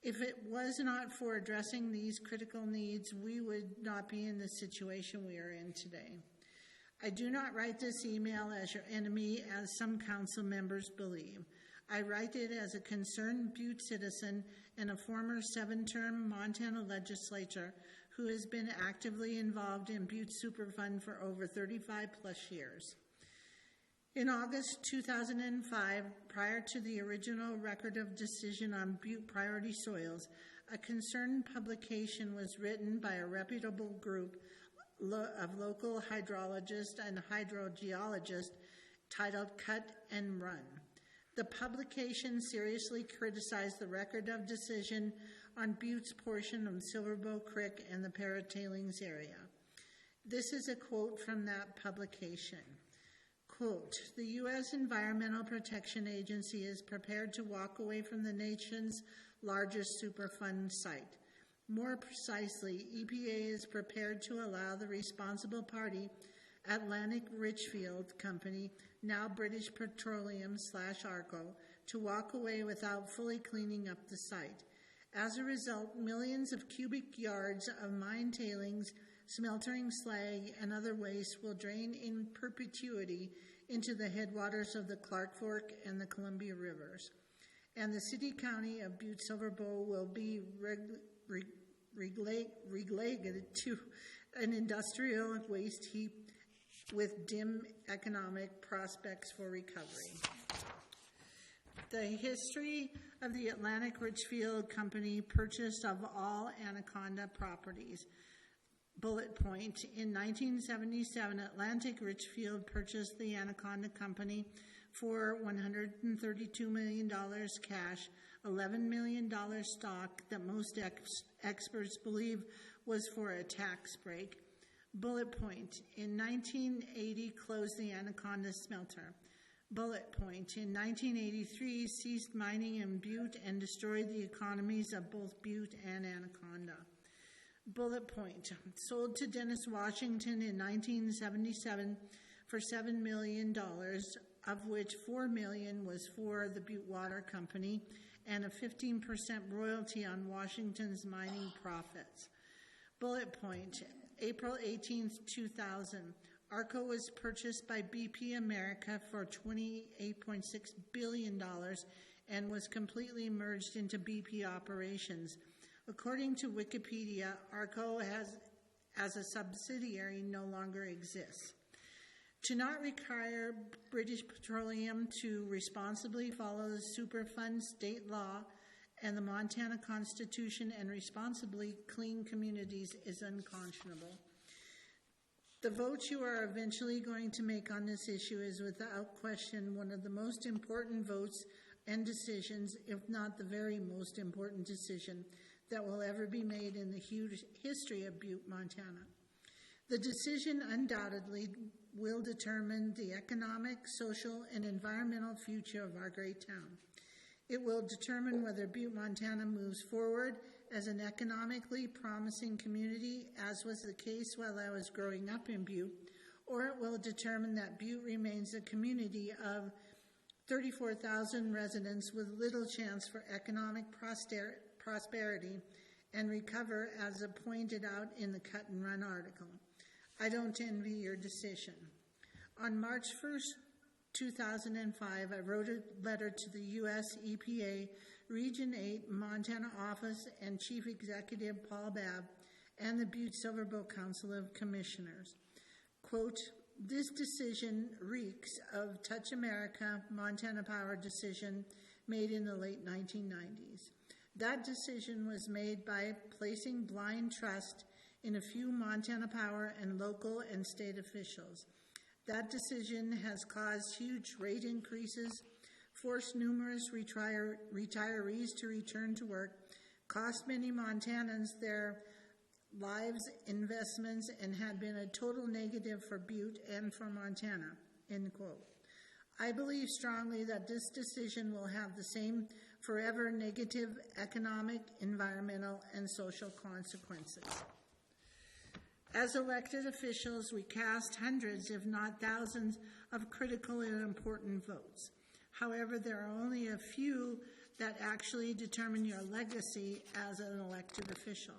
If it was not for addressing these critical needs, we would not be in the situation we are in today. I do not write this email as your enemy, as some council members believe. I write it as a concerned Butte citizen and a former 7-term Montana legislator who has been actively involved in Butte Superfund for over 35 plus years. In August 2005, prior to the original record of decision on Butte Priority Soils, a concerned publication was written by a reputable group of local hydrologists and hydrogeologists titled Cut and Run. The publication seriously criticized the record of decision on Butte's portion of Silverbow Creek and the Paratailings area. This is a quote from that publication. Quote, the U.S. Environmental Protection Agency is prepared to walk away from the nation's largest Superfund site. More precisely, EPA is prepared to allow the responsible party, Atlantic Richfield Company, now British Petroleum /ARCO, to walk away without fully cleaning up the site. As a result, millions of cubic yards of mine tailings, smeltering slag, and other waste will drain in perpetuity into the headwaters of the Clark Fork and the Columbia Rivers. And the city-county of Butte-Silver will be relegated to an industrial waste heap with dim economic prospects for recovery. The history of the Atlantic Richfield Company purchase of all Anaconda properties. Bullet point, in 1977, Atlantic Richfield purchased the Anaconda Company for $132 million cash, $11 million stock that most experts believe was for a tax break. Bullet point, in 1980, closed the Anaconda smelter. Bullet point, in 1983, ceased mining in Butte and destroyed the economies of both Butte and Anaconda. Bullet point, sold to Dennis Washington in 1977 for $7 million, of which $4 million was for the Butte Water Company and a 15% royalty on Washington's mining profits. Bullet point, April 18, 2000, ARCO was purchased by BP America for $28.6 billion and was completely merged into BP operations. According to Wikipedia, ARCO as a subsidiary no longer exists. To not require British Petroleum to responsibly follow the Superfund state law and the Montana Constitution and responsibly clean communities is unconscionable. The vote you are eventually going to make on this issue is without question one of the most important votes and decisions, if not the very most important decision, that will ever be made in the huge history of Butte, Montana. The decision undoubtedly will determine the economic, social, and environmental future of our great town. It will determine whether Butte, Montana moves forward as an economically promising community, as was the case while I was growing up in Butte, or it will determine that Butte remains a community of 34,000 residents with little chance for economic prosperity and recover, as pointed out in the Cut and Run article. I don't envy your decision. On March 1st, 2005, I wrote a letter to the U.S. EPA Region 8 Montana Office and Chief Executive Paul Babb and the Butte-Silver Council of Commissioners. Quote, "This decision reeks of Touch America, Montana Power decision made in the late 1990s. That decision was made by placing blind trust in a few Montana Power and local and state officials. That decision has caused huge rate increases, forced numerous retirees to return to work, cost many Montanans their lives, investments, and had been a total negative for Butte and for Montana," end quote. "I believe strongly that this decision will have the same forever negative economic, environmental, and social consequences. As elected officials, we cast hundreds, if not thousands, of critical and important votes. However, there are only a few that actually determine your legacy as an elected official.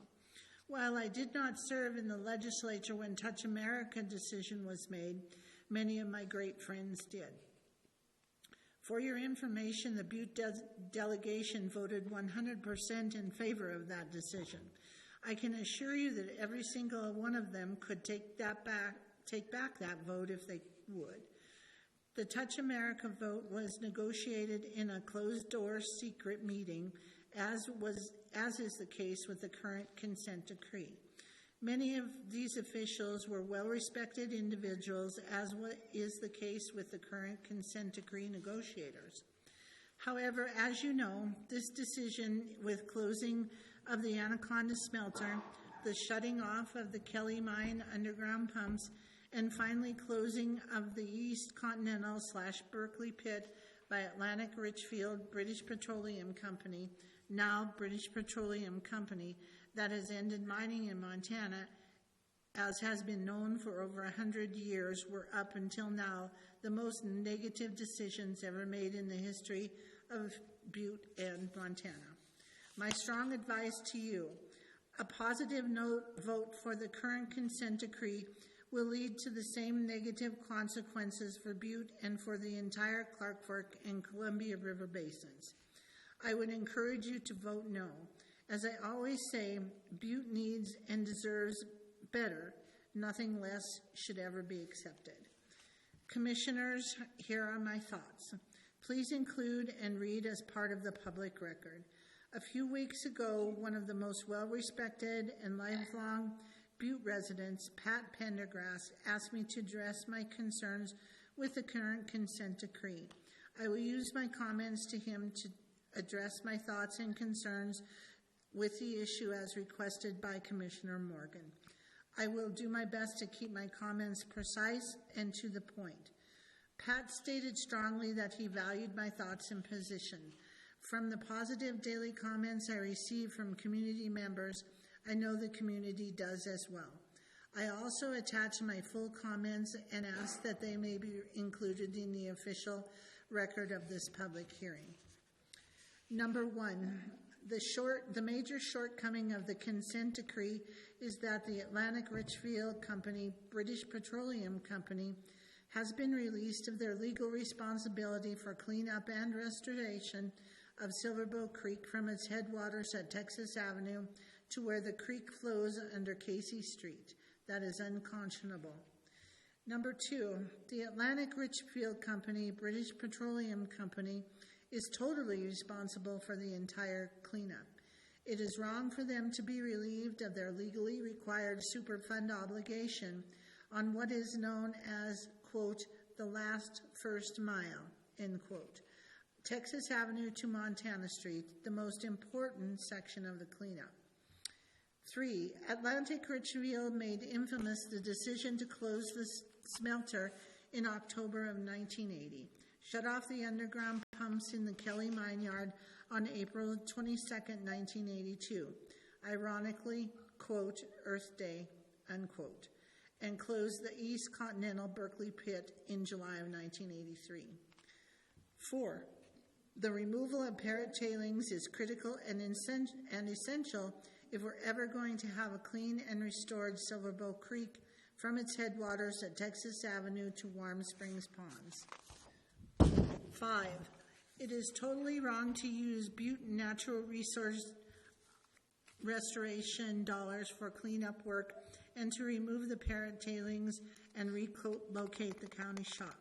While I did not serve in the legislature when Touch America decision was made, many of my great friends did. For your information, the Butte delegation voted 100% in favor of that decision. I can assure you that every single one of them could take back that vote if they would. The Touch America vote was negotiated in a closed-door secret meeting, as is the case with the current consent decree. Many of these officials were well-respected individuals, as is the case with the current consent decree negotiators. However, as you know, this decision with closing of the Anaconda smelter, the shutting off of the Kelly Mine underground pumps, and finally closing of the East Continental / Berkeley pit by Atlantic Richfield British Petroleum Company, now British Petroleum Company, that has ended mining in Montana, as has been known for over 100 years, were up until now the most negative decisions ever made in the history of Butte and Montana. My strong advice to you, a positive vote for the current consent decree will lead to the same negative consequences for Butte and for the entire Clark Fork and Columbia River basins. I would encourage you to vote no. As I always say, Butte needs and deserves better. Nothing less should ever be accepted. Commissioners, here are my thoughts. Please include and read as part of the public record. A few weeks ago, one of the most well-respected and lifelong Butte residents, Pat Pendergrass, asked me to address my concerns with the current consent decree. I will use my comments to him to address my thoughts and concerns with the issue as requested by Commissioner Morgan. I will do my best to keep my comments precise and to the point. Pat stated strongly that he valued my thoughts and position. From the positive daily comments I receive from community members, I know the community does as well. I also attach my full comments and ask that they may be included in the official record of this public hearing. Number one, the major shortcoming of the consent decree is that the Atlantic Richfield Company, British Petroleum Company, has been released of their legal responsibility for cleanup and restoration of Silverbow Creek from its headwaters at Texas Avenue to where the creek flows under Casey Street. That is unconscionable. Number two, the Atlantic Richfield Company, British Petroleum Company, is totally responsible for the entire cleanup. It is wrong for them to be relieved of their legally required Superfund obligation on what is known as, quote, the last first mile, end quote, Texas Avenue to Montana Street, the most important section of the cleanup. 3, Atlantic Richfield made infamous the decision to close the smelter in October of 1980, shut off the underground pumps in the Kelly Mine Yard on April 22, 1982, ironically, quote, Earth Day, unquote, and closed the East Continental Berkeley pit in July of 1983. 4, the removal of parrot tailings is critical and essential if we're ever going to have a clean and restored Silverbow Creek from its headwaters at Texas Avenue to Warm Springs Ponds. 5, it is totally wrong to use Butte natural resource restoration dollars for cleanup work and to remove the parent tailings and relocate the county shop.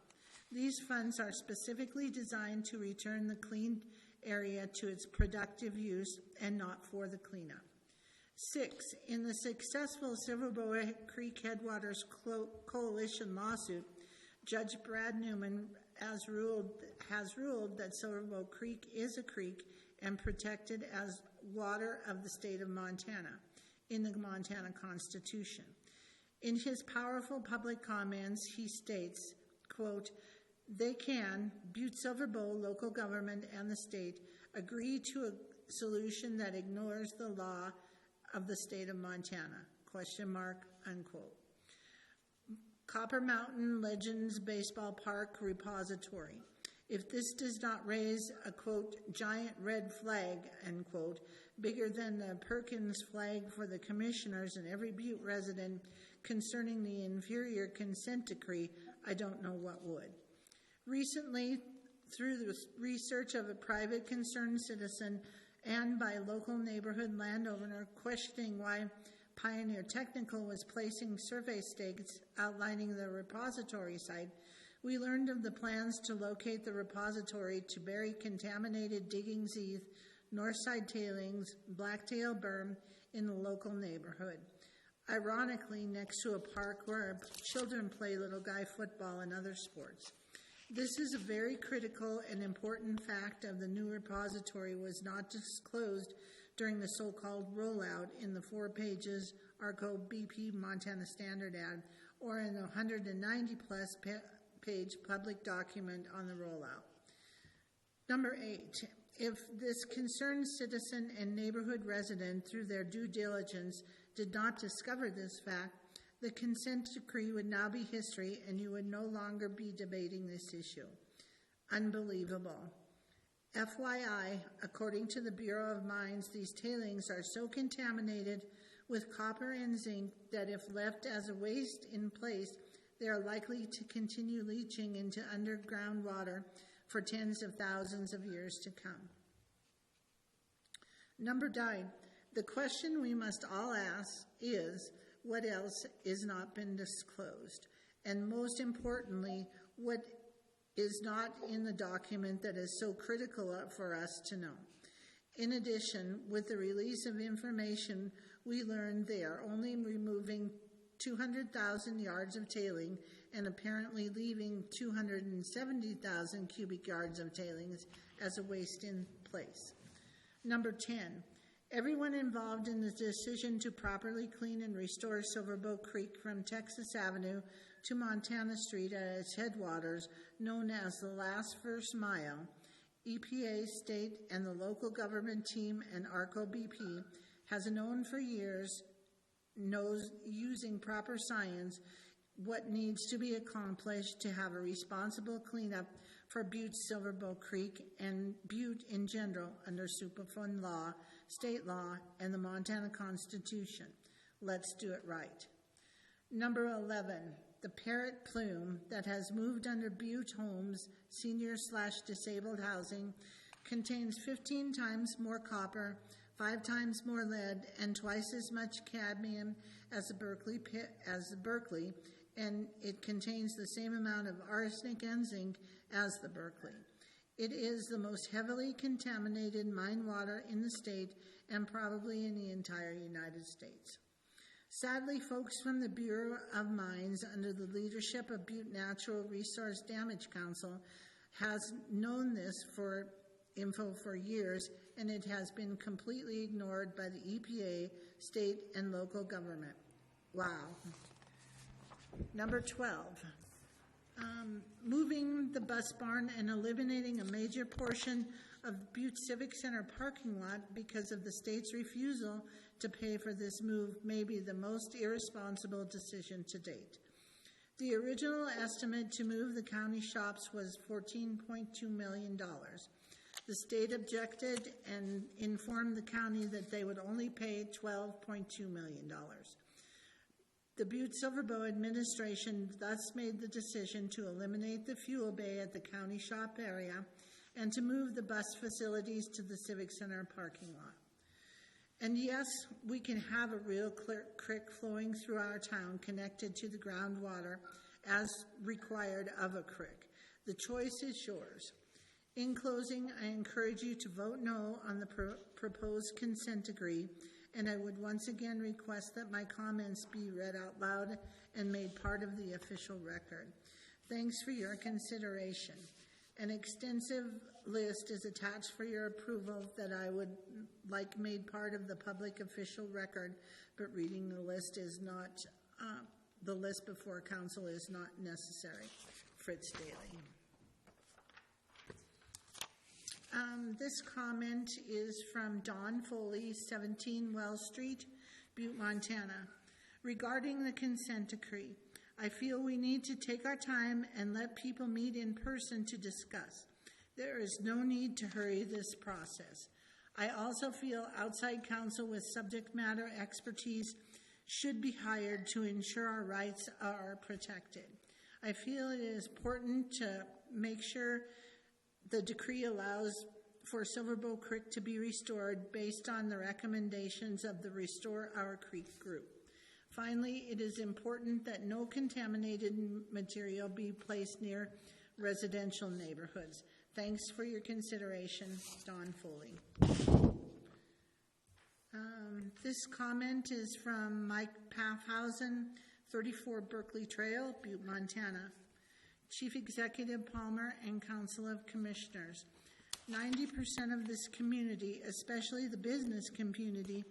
These funds are specifically designed to return the cleaned area to its productive use and not for the cleanup. 6. In the successful Silver Creek Headwaters Coalition lawsuit, Judge Brad Newman has ruled that Silver Creek is a creek and protected as water of the state of Montana in the Montana Constitution. In his powerful public comments, he states, quote, "They can, Butte-Silver local government and the state, agree to a solution that ignores the law of the state of Montana, question mark, unquote." Copper Mountain Legends Baseball Park Repository. If this does not raise a, quote, giant red flag, unquote, bigger than the Perkins flag for the commissioners and every Butte resident concerning the inferior consent decree, I don't know what would. Recently, through the research of a private concerned citizen and by local neighborhood landowner questioning why Pioneer Technical was placing survey stakes outlining the repository site, we learned of the plans to locate the repository to bury contaminated Diggings Heath, Northside Tailings, Blacktail Berm in the local neighborhood. Ironically, next to a park where children play little guy football and other sports. This is a very critical and important fact of the new repository was not disclosed during the so-called rollout in the 4 pages ARCO BP Montana Standard ad or in the 190-plus page public document on the rollout. Number 8, if this concerned citizen and neighborhood resident through their due diligence did not discover this fact, the consent decree would now be history and you would no longer be debating this issue. Unbelievable. FYI, according to the Bureau of Mines, these tailings are so contaminated with copper and zinc that if left as a waste in place, they are likely to continue leaching into underground water for tens of thousands of years to come. Number 9, the question we must all ask is, what else is not been disclosed? And most importantly, what is not in the document that is so critical for us to know. In addition, with the release of information, we learned they are only removing 200,000 yards of tailing and apparently leaving 270,000 cubic yards of tailings as a waste in place. Number 10, everyone involved in the decision to properly clean and restore Silverbow Creek from Texas Avenue to Montana Street at its headwaters, known as the last first mile, EPA, state, and the local government team and ARCO BP has known for years, knows using proper science, what needs to be accomplished to have a responsible cleanup for Butte-Silverbow Creek and Butte in general under Superfund law, state law, and the Montana Constitution. Let's do it right. Number 11, the parrot plume that has moved under Butte Homes senior/disabled housing contains 15 times more copper, 5 times more lead, and twice as much cadmium as the Berkeley, and it contains the same amount of arsenic and zinc as the Berkeley. It is the most heavily contaminated mine water in the state and probably in the entire United States. Sadly, folks from the Bureau of Mines, under the leadership of Butte Natural Resource Damage Council, has known this info for years, and it has been completely ignored by the EPA, state, and local government. Wow. Number 12, moving the bus barn and eliminating a major portion of Butte Civic Center parking lot because of the state's refusal to pay for this move may be the most irresponsible decision to date. The original estimate to move the county shops was $14.2 million. The state objected and informed the county that they would only pay $12.2 million. The Butte-Silver administration thus made the decision to eliminate the fuel bay at the county shop area and to move the bus facilities to the Civic Center parking lot. And yes, we can have a real creek flowing through our town connected to the groundwater as required of a creek. The choice is yours. In closing, I encourage you to vote no on the proposed consent decree, and I would once again request that my comments be read out loud and made part of the official record. Thanks for your consideration. An extensive list is attached for your approval that I would like made part of the public official record, but reading the list is not, the list before council is not necessary. Fritz Daly. This comment is from Don Foley, 17 Wells Street, Butte, Montana. Regarding the consent decree, I feel we need to take our time and let people meet in person to discuss. There is no need to hurry this process. I also feel outside counsel with subject matter expertise should be hired to ensure our rights are protected. I feel it is important to make sure the decree allows for Silverbow Creek to be restored based on the recommendations of the Restore Our Creek group. Finally, it is important that no contaminated material be placed near residential neighborhoods. Thanks for your consideration, Don Foley. This comment is from Mike Paffhausen, 34 Berkeley Trail, Butte, Montana. Chief Executive Palmer and Council of Commissioners. 90% of this community, especially the business community,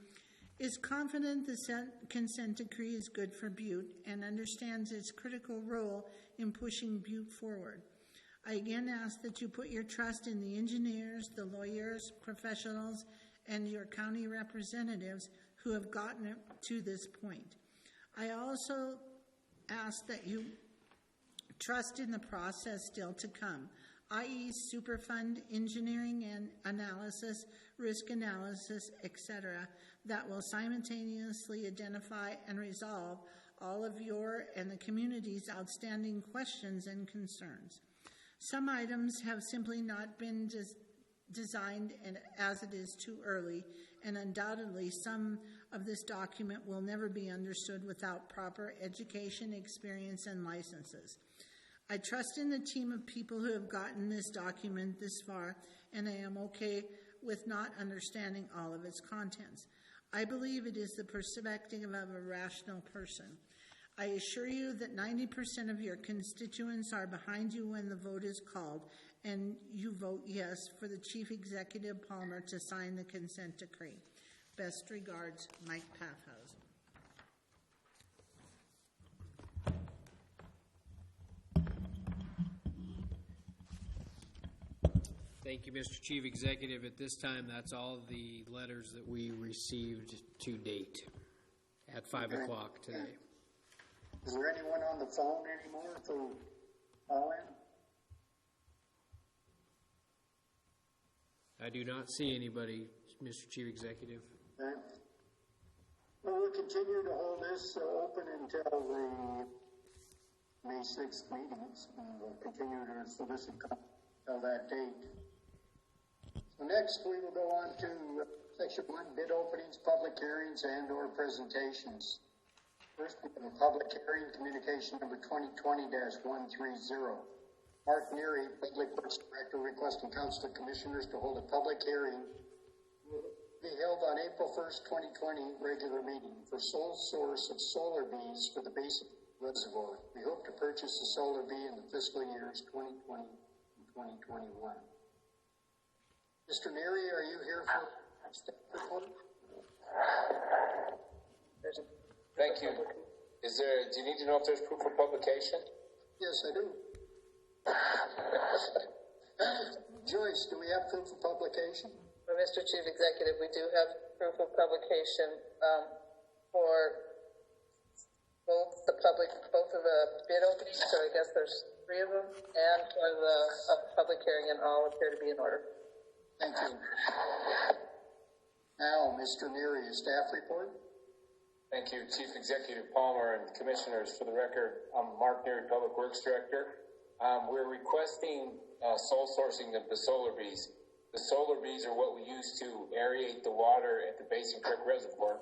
is confident the consent decree is good for Butte and understands its critical role in pushing Butte forward. I again ask that you put your trust in the engineers, the lawyers, professionals, and your county representatives who have gotten it to this point. I also ask that you trust in the process still to come, i.e. Superfund engineering and analysis, risk analysis, etc., that will simultaneously identify and resolve all of your and the community's outstanding questions and concerns. Some items have simply not been designed as it is too early, and undoubtedly some of this document will never be understood without proper education, experience, and licenses. I trust in the team of people who have gotten this document this far, and I am okay with not understanding all of its contents. I believe it is the perspective of a rational person. I assure you that 90% of your constituents are behind you when the vote is called, and you vote yes for the Chief Executive Palmer to sign the consent decree. Best regards, Mike Paffhausen. Thank you, Mr. Chief Executive. At this time, that's all the letters that we received to date at 5 o'clock today. Is there anyone on the phone anymore to call in? I do not see anybody, Mr. Chief Executive. Okay. Well, we'll continue to hold this open until the May 6th meetings, and we'll continue to solicit until that date. So next, we will go on to Section 1, bid openings, public hearings, and/or presentations. First, we have a public hearing, communication number 2020-130. Mark Neary, Public Works Director, requesting Council of Commissioners to hold a public hearing be held on April 1st, 2020, regular meeting for sole source of solar bees for the basic reservoir. We hope to purchase the solar bee in the fiscal years 2020 and 2021. Mr. Neary, are you here for staff report? Thank you. Do you need to know if there's proof of publication? Yes, I do. Joyce, do we have proof of publication? Well, Mr. Chief Executive, we do have proof of publication for both of the bid openings, so I guess there's 3 of them, and for the public hearing, and all appear to be in order. Thank you. Now, Mr. Neary, staff report. Thank you, Chief Executive Palmer and Commissioners. For the record, I'm Mark Neary, Public Works Director. We're requesting sole sourcing of the solar bees. The solar beads are what we use to aerate the water at the Basin Creek Reservoir.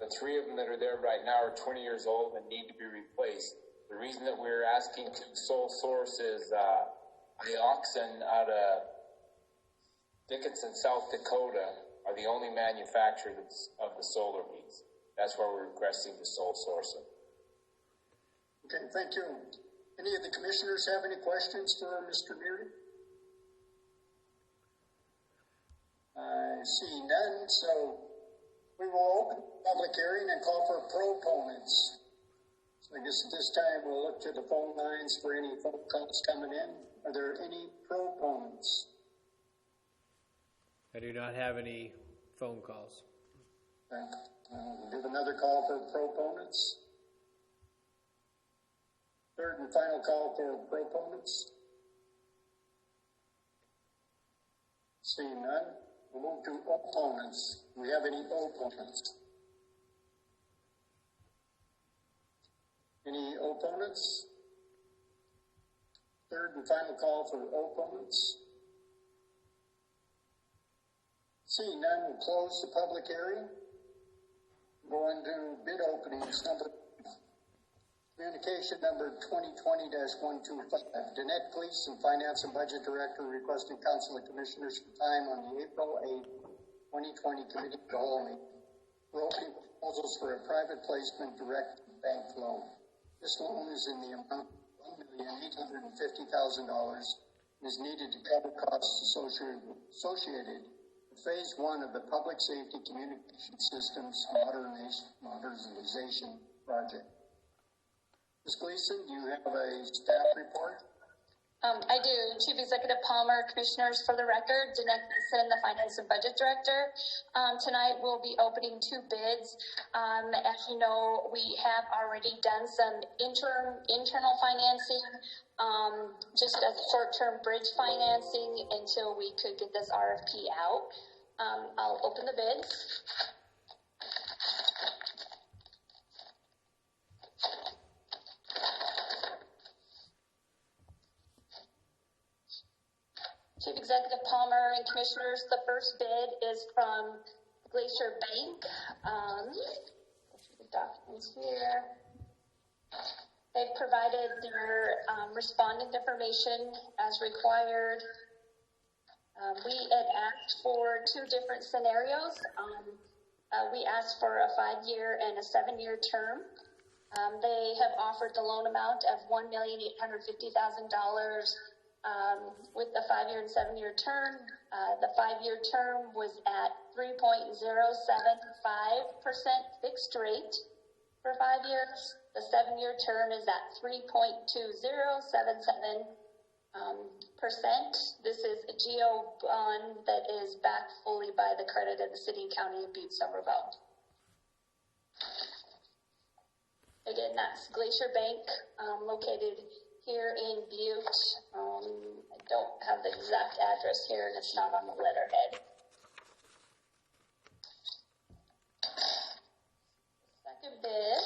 The 3 of them that are there right now are 20 years old and need to be replaced. The reason that we're asking to sole source is the Oxen out of Dickinson, South Dakota, are the only manufacturer of the solar beads. That's why we're requesting the sole source them. Okay, thank you. Any of the commissioners have any questions for Mr. Neary? I see none, so we will open the public hearing and call for proponents. So I guess at this time we'll look to the phone lines for any phone calls coming in. Are there any proponents? I do not have any phone calls. Okay. We'll give another call for proponents. Third and final call for proponents. Seeing none, we'll move to opponents. Do we have any opponents? Any opponents? Third and final call for opponents. Seeing none, we'll close the public hearing. Go into bid openings. Communication number 2020-125. Dannett Police and Finance and Budget Director requesting Council of Commissioners for time on the April 8, 2020 Committee of the Whole meeting for opening proposals for a private placement direct bank loan. This loan is in the amount of $1,850,000 and is needed to cover costs associated with Phase 1 of the Public Safety Communication Systems Modernization Project. Ms. Gleason, do you have a staff report? I do. Chief Executive Palmer, Commissioners, for the record, Dannett Gleason, the Finance and Budget Director. Tonight we'll be opening 2 bids. As you know, we have already done some internal financing, just as short-term bridge financing until we could get this RFP out. I'll open the bids. Chief Executive Palmer and Commissioners, the first bid is from Glacier Bank. Go through the documents here. They've provided their respondent information as required. We had asked for 2 different scenarios. We asked for a 5-year and a 7-year term. They have offered the loan amount of $1,850,000 with the 5-year and 7-year term. The 5-year term was at 3.075% fixed rate for 5 years. The 7-year term is at 3.2077%. This is a GO bond that is backed fully by the credit of the City and County of Butte-Silver. Again, that's Glacier Bank, located here in Butte. I don't have the exact address here, and it's not on the letterhead. Second bid.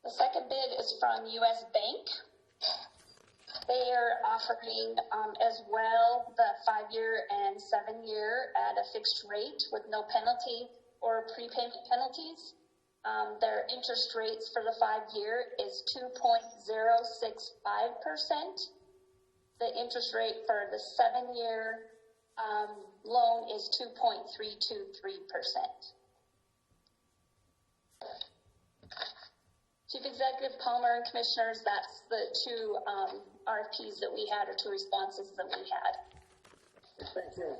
The second bid is from U.S. Bank. They are offering as well the 5-year and 7-year at a fixed rate with no penalty or prepayment penalties. Their interest rates for the 5-year is 2.065%. The interest rate for the 7-year loan is 2.323%. Chief Executive Palmer and Commissioners, that's the 2 RFPs that we had, or 2 responses that we had. Thank you.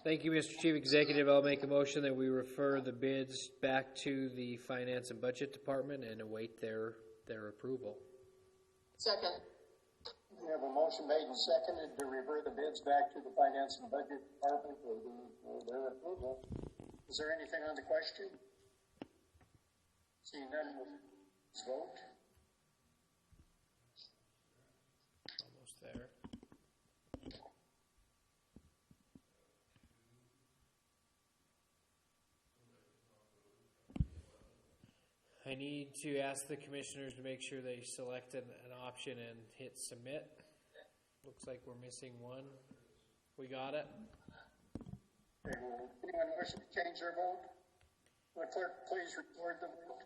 Thank you, Mr. Chief Executive. I'll make a motion that we refer the bids back to the Finance and Budget Department and await their approval. Second. We have a motion made and seconded to refer the bids back to the Finance and Budget Department for their approval. Is there anything on the question? Seeing none, we'll vote. Almost there. I need to ask the commissioners to make sure they select an option and hit submit. Looks like we're missing one. We got it. Okay, anyone wishing to change their vote? Will the clerk please record the vote?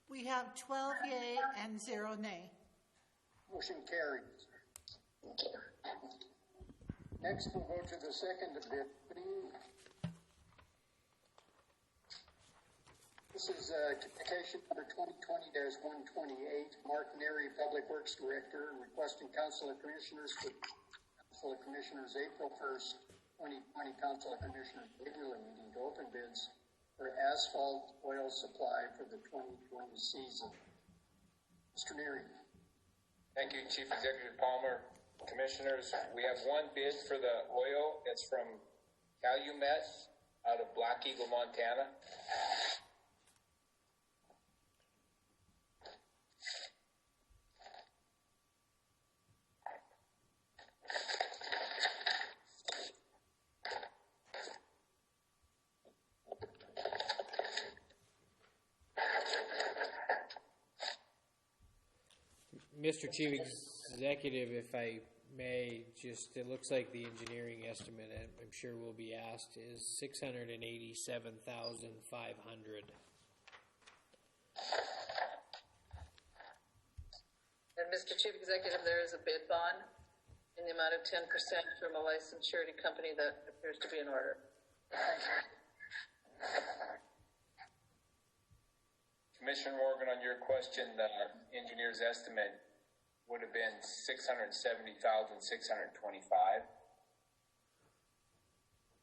We have 12 yea and 0 nay. Motion carries. Next, we'll go to the second bid. This is communication number 2020-128, Mark Neary, Public Works Director, requesting Council of Commissioners for Council of Commissioners April 1st, 2020 Council of Commissioners regular meeting to open bids for asphalt oil supply for the 2020 season. Mr. Neary. Thank you, Chief Executive Palmer. Commissioners, we have one bid for the oil. It's from Calumet out of Black Eagle, Montana. Mr. Chief Executive, if I may, just, it looks like the engineering estimate, I'm sure will be asked, is $687,500. And Mr. Chief Executive, there is a bid bond in the amount of 10% from a licensed surety company that appears to be in order. Commissioner Morgan, on your question, the engineer's estimate would have been $670,625.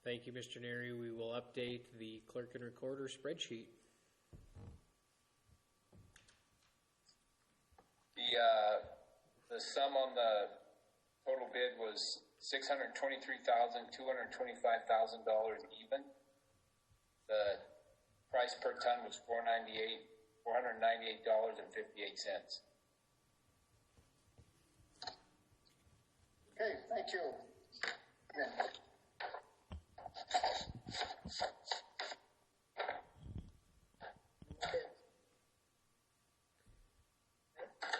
Thank you, Mr. Neary. We will update the clerk and recorder spreadsheet. The sum on the total bid was $623,225,000 even. The price per ton was $498.58. Okay, thank you.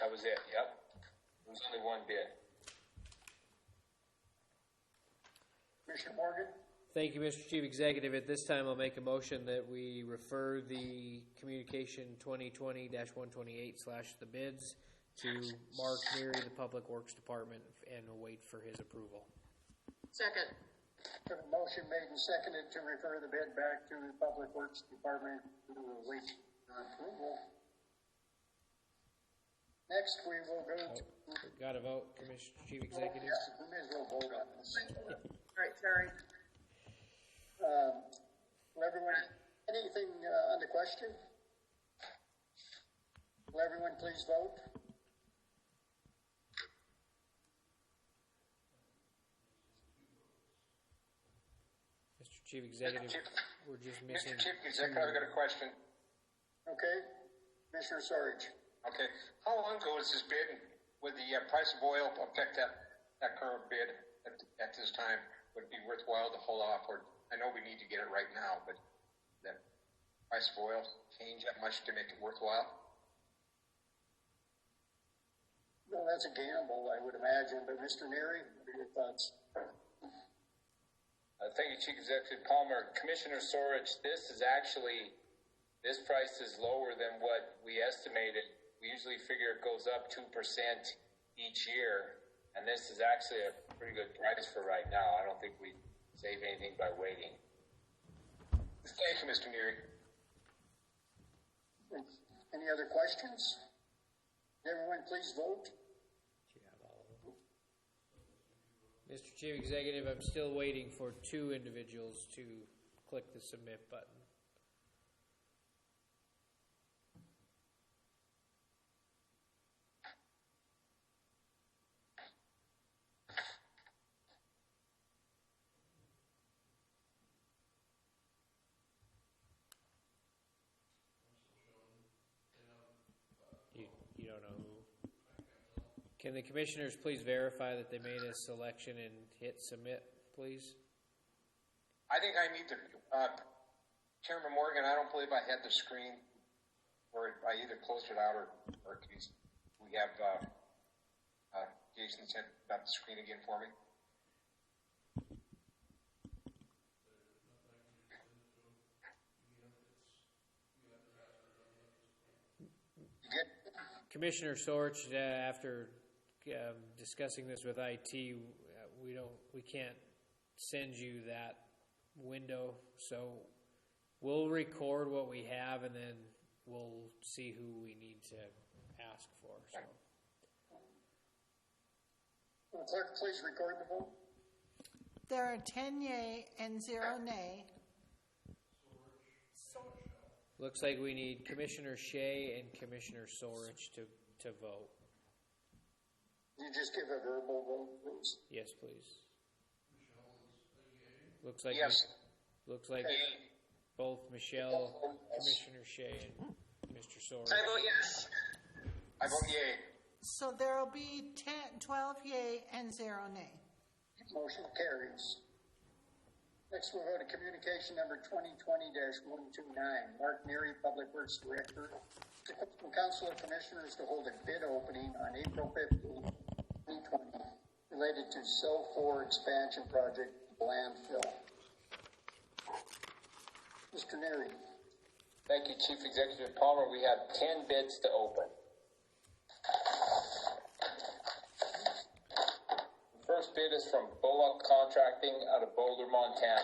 That was it, yep. There was only one bid. Commissioner Morgan? Thank you, Mr. Chief Executive. At this time, I'll make a motion that we refer the communication 2020-128/ the bids to Mark Neary, the Public Works Department, and await for his approval. Second. A motion made and seconded to refer the bid back to the Public Works Department to await approval. Next, we will go to... Got to vote, Commissioner Chief Executive. Yeah, we may as well vote on this. All right, sorry. Will everyone, anything on the question? Will everyone please vote? Mr. Chief Executive, we're just missing... Mr. Chief Executive, I've got a question. Okay. Commissioner Sorge. Okay. How long ago was this bid? Would the price of oil affect that current bid at this time? Would it be worthwhile to hold off? Or I know we need to get it right now, but the price of oil change that much to make it worthwhile? Well, that's a gamble, I would imagine. But Mr. Neary, what are your thoughts? Thank you, Chief Executive Palmer. Commissioner Sorich, this price is lower than what we estimated. We usually figure it goes up 2% each year, and this is actually a pretty good price for right now. I don't think we save anything by waiting. Thank you, Mr. Neary. Any other questions? Everyone please vote. Mr. Chief Executive, I'm still waiting for 2 individuals to click the submit button. You don't know who. Can the commissioners please verify that they made a selection and hit submit, please? I think I need to, Chairman Morgan, I don't believe I had the screen or I either closed it out or we have Jason sent up the screen again for me. Commissioner Sorch, after discussing this with IT, we can't send you that window, so we'll record what we have and then we'll see who we need to ask for. So. Will the clerk please record the vote? There are 10 yea and 0 nay. Looks like we need Commissioner Shea and Commissioner Sorich to vote. You just give a verbal vote, please. Yes, please. Looks like yes. Looks like both Michelle, Commissioner Shea, and Mr. Sorich. I vote yes. I vote yay. So there will be 12 yea and 0 nay. Motion carries. Next, we'll go to communication number 2020-129. Mark Neary, Public Works Director, from Council of Commissioners to hold a bid opening on April 15, 2020, related to Cell 4 expansion project landfill. Mr. Neary. Thank you, Chief Executive Palmer. We have 10 bids to open. First bid is from Bullock Contracting out of Boulder, Montana.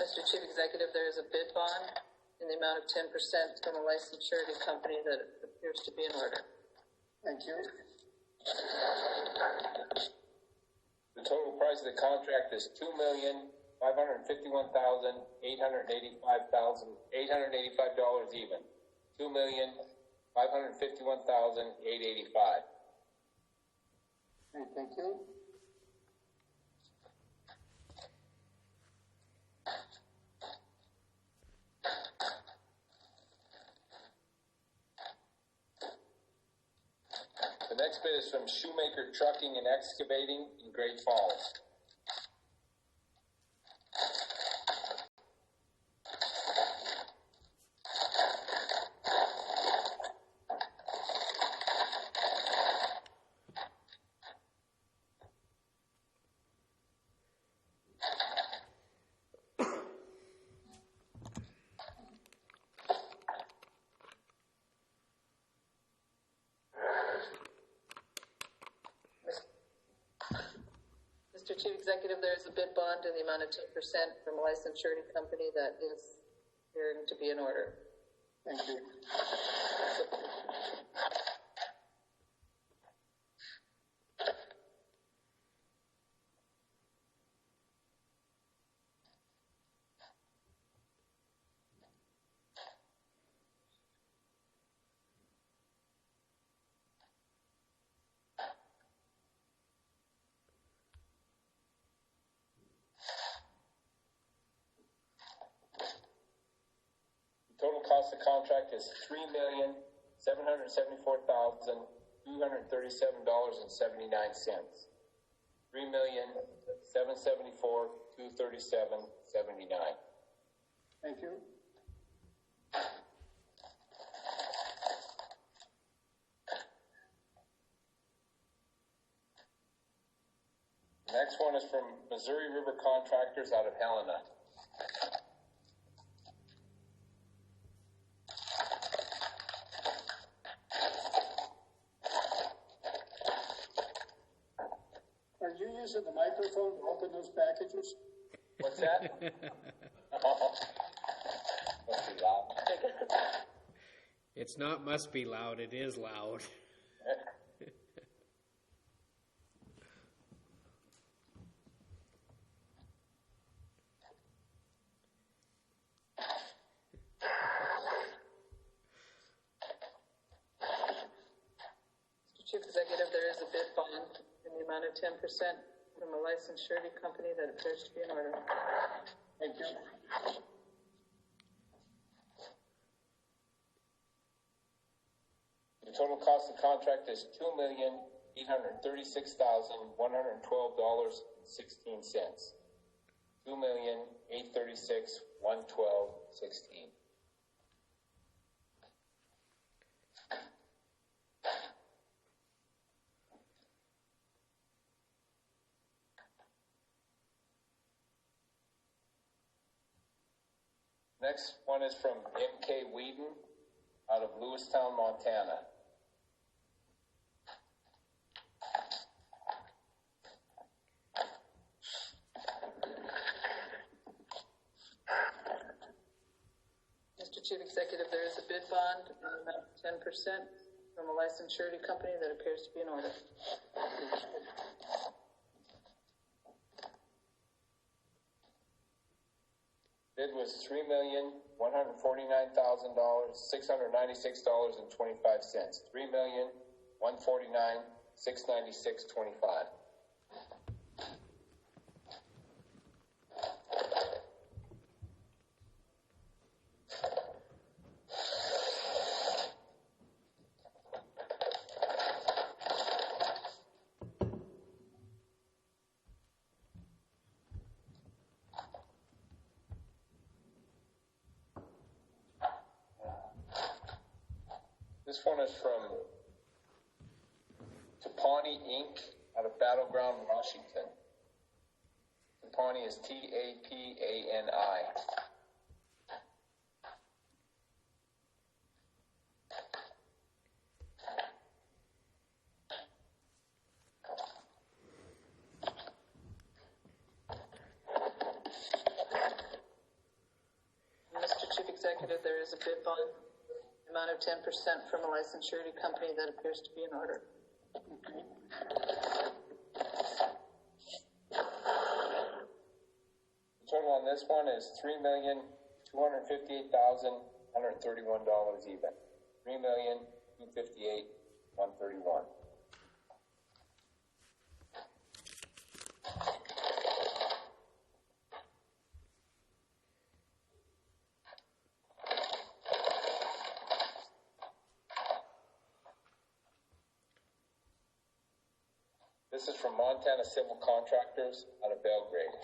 Mr. Chief Executive, there is a bid bond in the amount of 10% from a licensed surety company that appears to be in order. Thank you. The total price of the contract is $2,551,885 even. $2,551,885. Okay, thank you. The next bid is from Shoemaker Trucking and Excavating in Great Falls. Mr. Chief Executive, there is a bid bond in the amount of 10% from a licensed surety company that is appearing to be in order. Thank you. Total cost of contract is $3,774,237.79. $3,774,237.79. Thank you. The next one is from Missouri River Contractors out of Helena. using the microphone to open those packages? What's that? Must be loud. It's not must be loud, it is loud. Chief Executive, there is a bid bond in the amount of 10% from a licensed surety company that appears to be in order. Thank you. The total cost of the contract is $2,836,112.16. $2,836,112.16. Next one is from M.K. Whedon out of Lewistown, Montana. Mr. Chief Executive, there is a bid bond in the amount of 10% from a licensed surety company that appears to be in order. Bid was $3,149,696.25. $3,149,696.25. This one is from Tapani Inc. out of Battleground, Washington. Tapani is T-A-P-A-N-I. Mr. Chief Executive, there is a bid bond amount of 10% from a licensed surety company that appears to be in order. The total on this one is $3,258,131 even. $3,258,131. This is from Montana Civil Contractors out of Belgrade.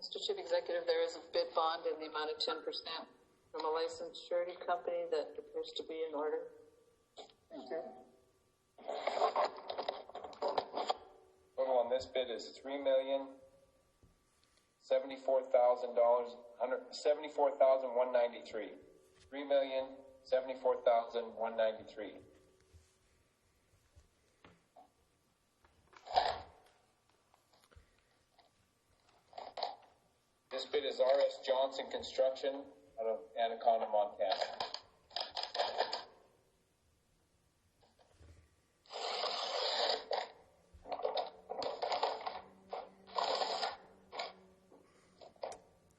Mr. Chief Executive, there is a bid bond in the amount of 10% from a licensed surety company that appears to be in order. Thank you. Total on this bid is $3,074,193. $3,074,193. This bid is R.S. Johnson Construction out of Anaconda, Montana.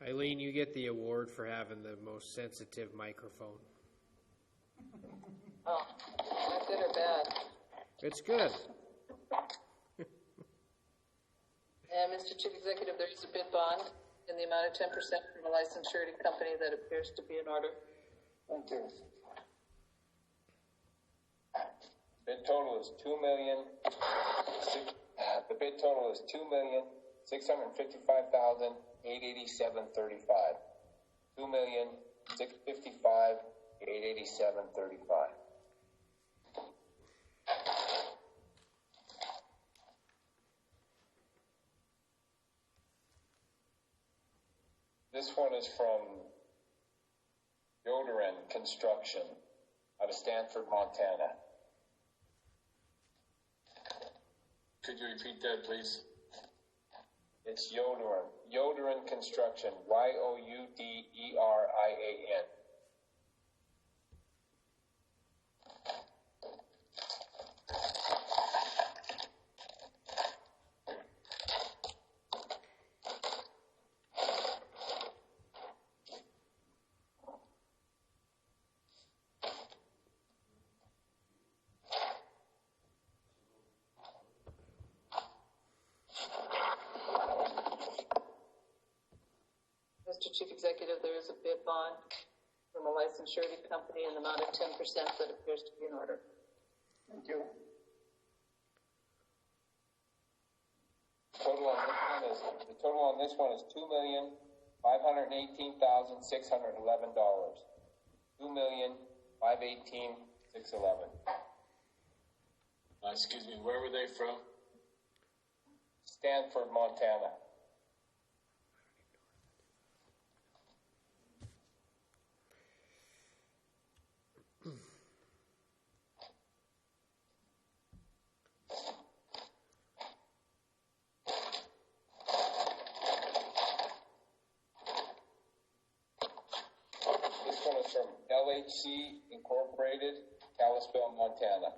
Eileen, you get the award for having the most sensitive microphone. Oh, is that good or bad? It's good. And Mr. Chief Executive, there is a bid bond in the amount of 10% from a licensed surety company that appears to be in order. Thank you. Bid total is the bid total is $2,655,887.35. $2,655,887.35. This one is from Yoderin Construction out of Stanford, Montana. Could you repeat that, please? It's Yoderin Construction, Youderin. Mr. Chief Executive, there is a bid bond from a licensed surety company in the amount of 10% that appears to be in order. Thank you. The total on this one is $2,518,611. $2,518,611. Excuse me, where were they from? Stanford, Montana. This one is from LHC Incorporated, Kalispell, Montana.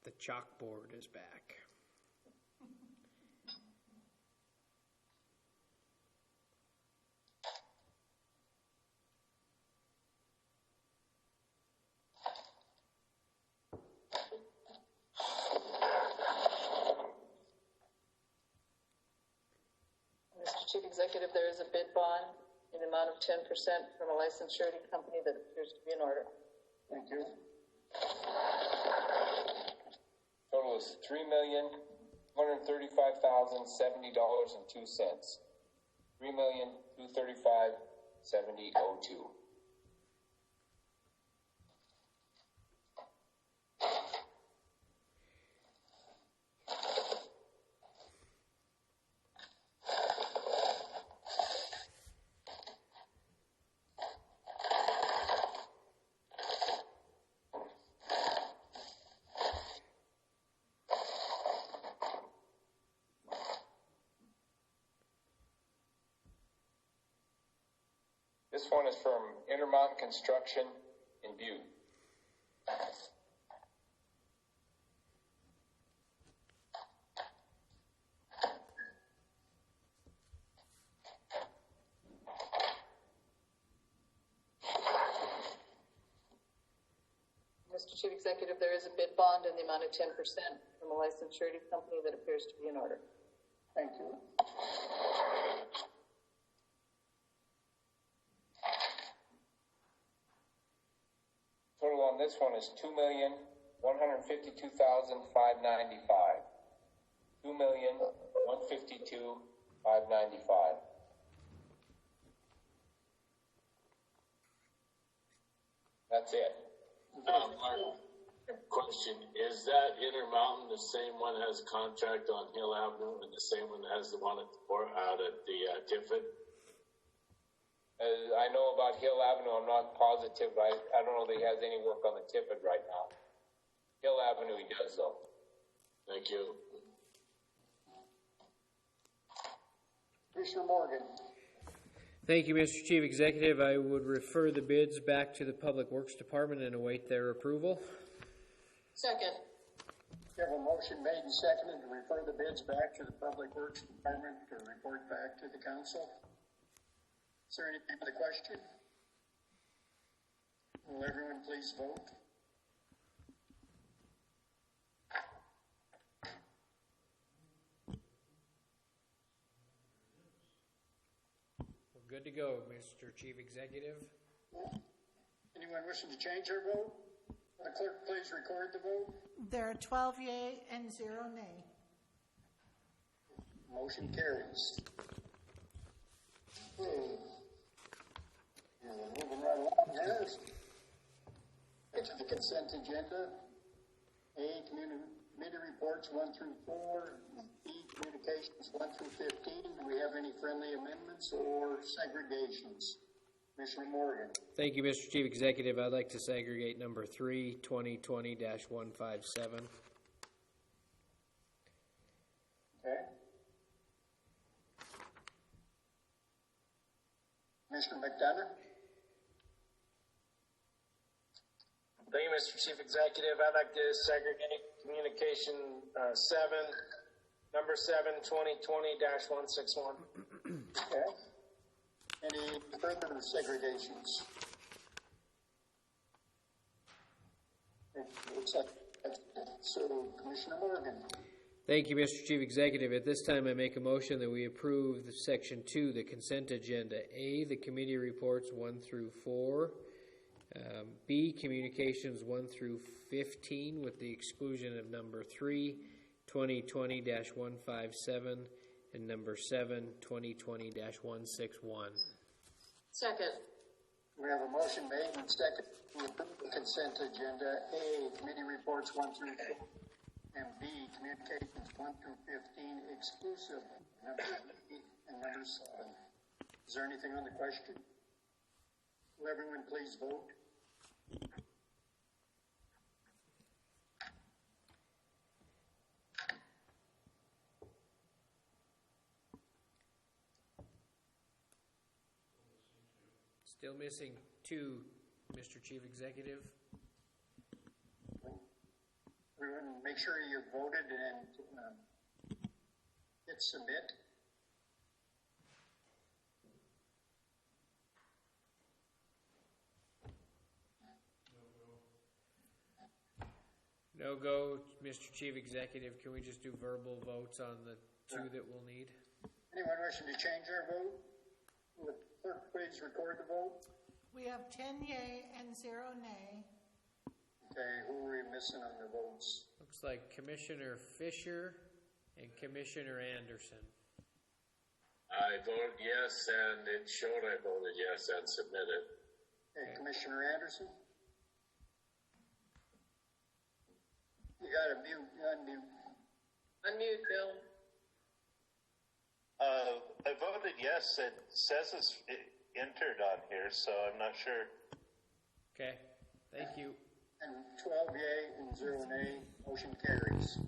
The chalkboard is back. Mr. Chief Executive, there is a bid bond in the amount of 10% from a licensed surety company that appears to be in order. Thank you. Total is $3,235,070.02. $3,235,70.02. This one is from Intermountain Construction in Butte. Mr. Chief Executive, there is a bid bond in the amount of 10% from a licensed surety company that appears to be in order. Thank you. Total on this one is $2,152,595. $2,152,595. That's it. Mark, question, is that Intermountain the same one that has a contract on Hill Avenue and the same one that has the one out at the Tiffin? I know about Hill Avenue. I'm not positive. I don't know that he has any work on the Tiffin right now. Hill Avenue he does, though. Thank you. Commissioner Morgan. Thank you, Mr. Chief Executive. I would refer the bids back to the Public Works Department and await their approval. Second. We have a motion made and seconded to refer the bids back to the Public Works Department to report back to the council. Is there any other question? Will everyone please vote? We're good to go, Mr. Chief Executive. Anyone wishing to change their vote? Will the clerk please record the vote? There are 12 yea and 0 nay. Motion carries. Okay. Moving right along here. Get to the consent agenda. A, committee reports 1 through 4. B, communications 1 through 15. Do we have any friendly amendments or segregations? Commissioner Morgan. Thank you, Mr. Chief Executive. I'd like to segregate number 3, 2020-157. Okay. Commissioner McDonough. Thank you, Mr. Chief Executive. I'd like to segregate communication 7, number 7, 2020-161. Okay. Any further segregations? It looks like so. Commissioner Morgan. Thank you, Mr. Chief Executive. At this time, I make a motion that we approve the Section 2, the consent agenda. A, the committee reports 1 through 4. B, communications 1 through 15 with the exclusion of number 3, 2020-157, and number 7, 2020-161. Second. We have a motion made and second to approve the consent agenda. A, committee reports 1 through 4, and B, communications 1 through 15, exclusive number 8 and number 7. Is there anything on the question? Will everyone please vote? Still missing 2, Mr. Chief Executive. Everyone, make sure you voted and hit submit. No go, Mr. Chief Executive. Can we just do verbal votes on the 2 that we'll need? Anyone wishing to change their vote? Will the clerk please record the vote? We have 10 yea and 0 nay. Okay, who are we missing on the votes? Looks like Commissioner Fisher and Commissioner Anderson. I voted yes, and it showed I voted yes and submitted. Okay, Commissioner Anderson? You got to unmute. Unmute, Bill. I voted yes. It says it's entered on here, so I'm not sure. Okay, thank you. And 12 yea and 0 nay, motion carries.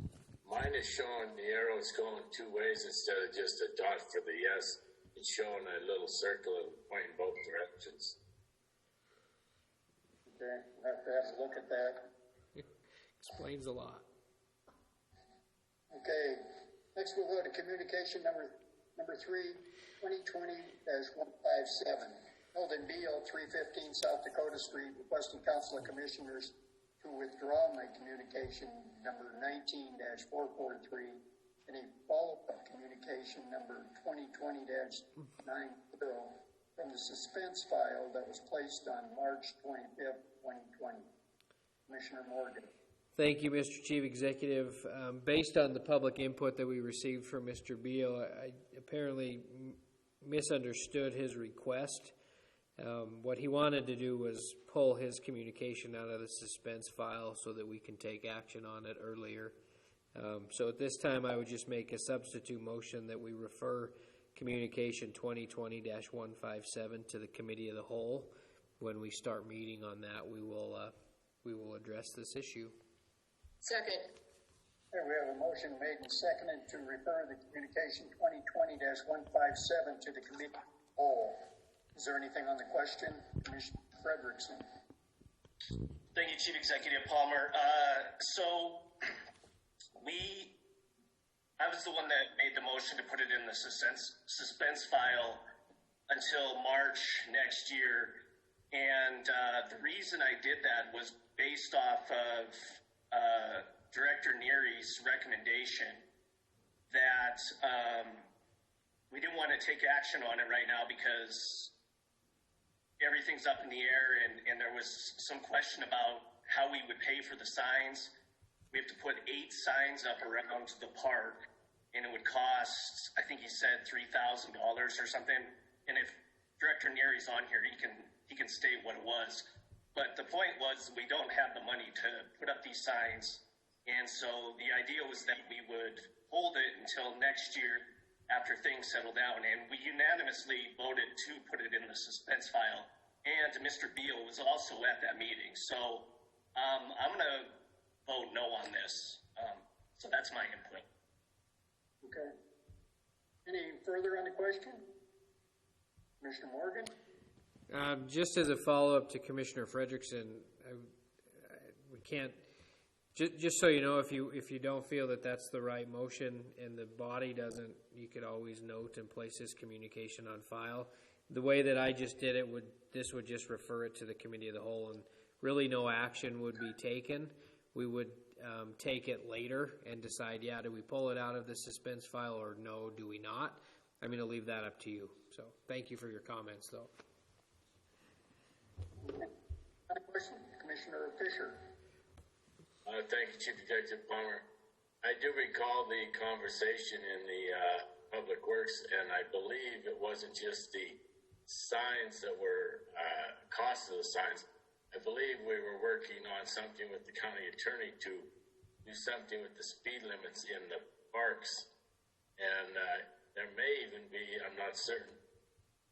Mine is showing the arrows going 2 ways instead of just a dot for the yes. It's showing a little circle and pointing both directions. Okay, we'll have to have a look at that. Explains a lot. Okay, next we'll go to communication number 3, 2020-157. Held in BL 315 South Dakota Street, requesting Council of Commissioners to withdraw my communication number 19-443 and a follow-up communication number 2020-90 from the suspense file that was placed on March 25th, 2020. Commissioner Morgan. Thank you, Mr. Chief Executive. Based on the public input that we received from Mr. Beal, I apparently misunderstood his request. What he wanted to do was pull his communication out of the suspense file so that we can take action on it earlier. So at this time, I would just make a substitute motion that we refer communication 2020-157 to the Committee of the Whole. When we start meeting on that, we will address this issue. Second. Okay, we have a motion made and seconded to refer the communication 2020-157 to the Committee of the Whole. Is there anything on the question? Commissioner Frederickson. Thank you, Chief Executive Palmer. I was the one that made the motion to put it in the suspense file until March next year. And the reason I did that was based off of Director Neary's recommendation that we didn't want to take action on it right now because everyth's up in the air and there was some question about how we would pay for the signs. We have to put 8 signs up around the park. and it would cost, I think he said $3,000 or something. And if Director Neary's on here, he can state what it was. But the point was, we don't have the money to put up these signs. And so the idea was that we would hold it until next year after things settle down. And we unanimously voted to put it in the suspense file. And Mr. Beal was also at that meeting. So I'm going to vote no on this. So that's my input. Okay. Any further on the question? Commissioner Morgan? Just as a follow-up to Commissioner Frederickson, we can't. Just so you know, if you don't feel that that's the right motion and the body doesn't, you could always note and place this communication on file. The way that I just did it this would just refer it to the committee of the whole, and really no action would be taken. We would take it later and decide, yeah, do we pull it out of the suspense file or no, do we not? I'm going to leave that up to you. So thank you for your comments, though. Another question, Commissioner Fisher. Thank you, Chief Executive Palmer. I do recall the conversation in the Public Works, and I believe it wasn't just the signs that were cost of the signs. I believe we were working on something with the county attorney to do something with the speed limits in the parks, and there may even be, I'm not certain,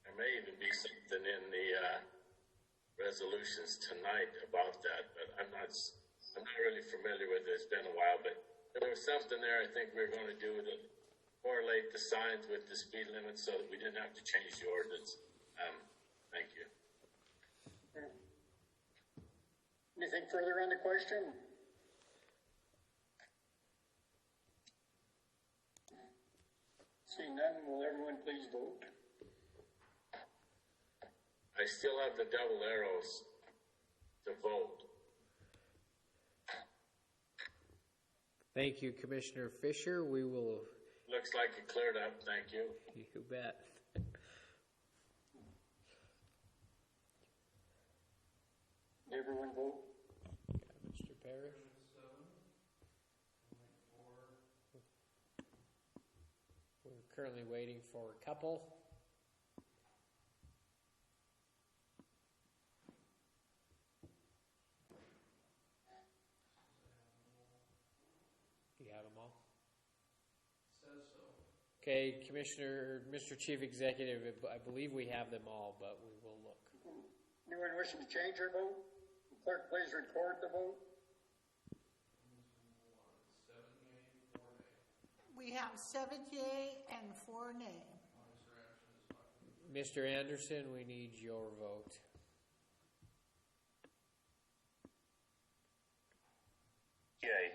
there may even be something in the resolutions tonight about that, but I'm not really familiar with it. It's been a while, but there was something there I think we were going to do to correlate the signs with the speed limits so that we didn't have to change the ordinance. Thank you. Anything further on the question? Seeing none, will everyone please vote? I still have the double arrows to vote. Thank you, Commissioner Fisher. We will. Looks like it cleared up. Thank you. You bet. Everyone vote. Mr. Parrish. We're currently waiting for a couple. Do you have them all? Says so. Okay, Mr. Chief Executive, I believe we have them all, but we will look. Anyone wishing to change their vote? Clerk, please record the vote. We have 7 yea and 4 nay. Mr. Anderson, we need your vote. Yay.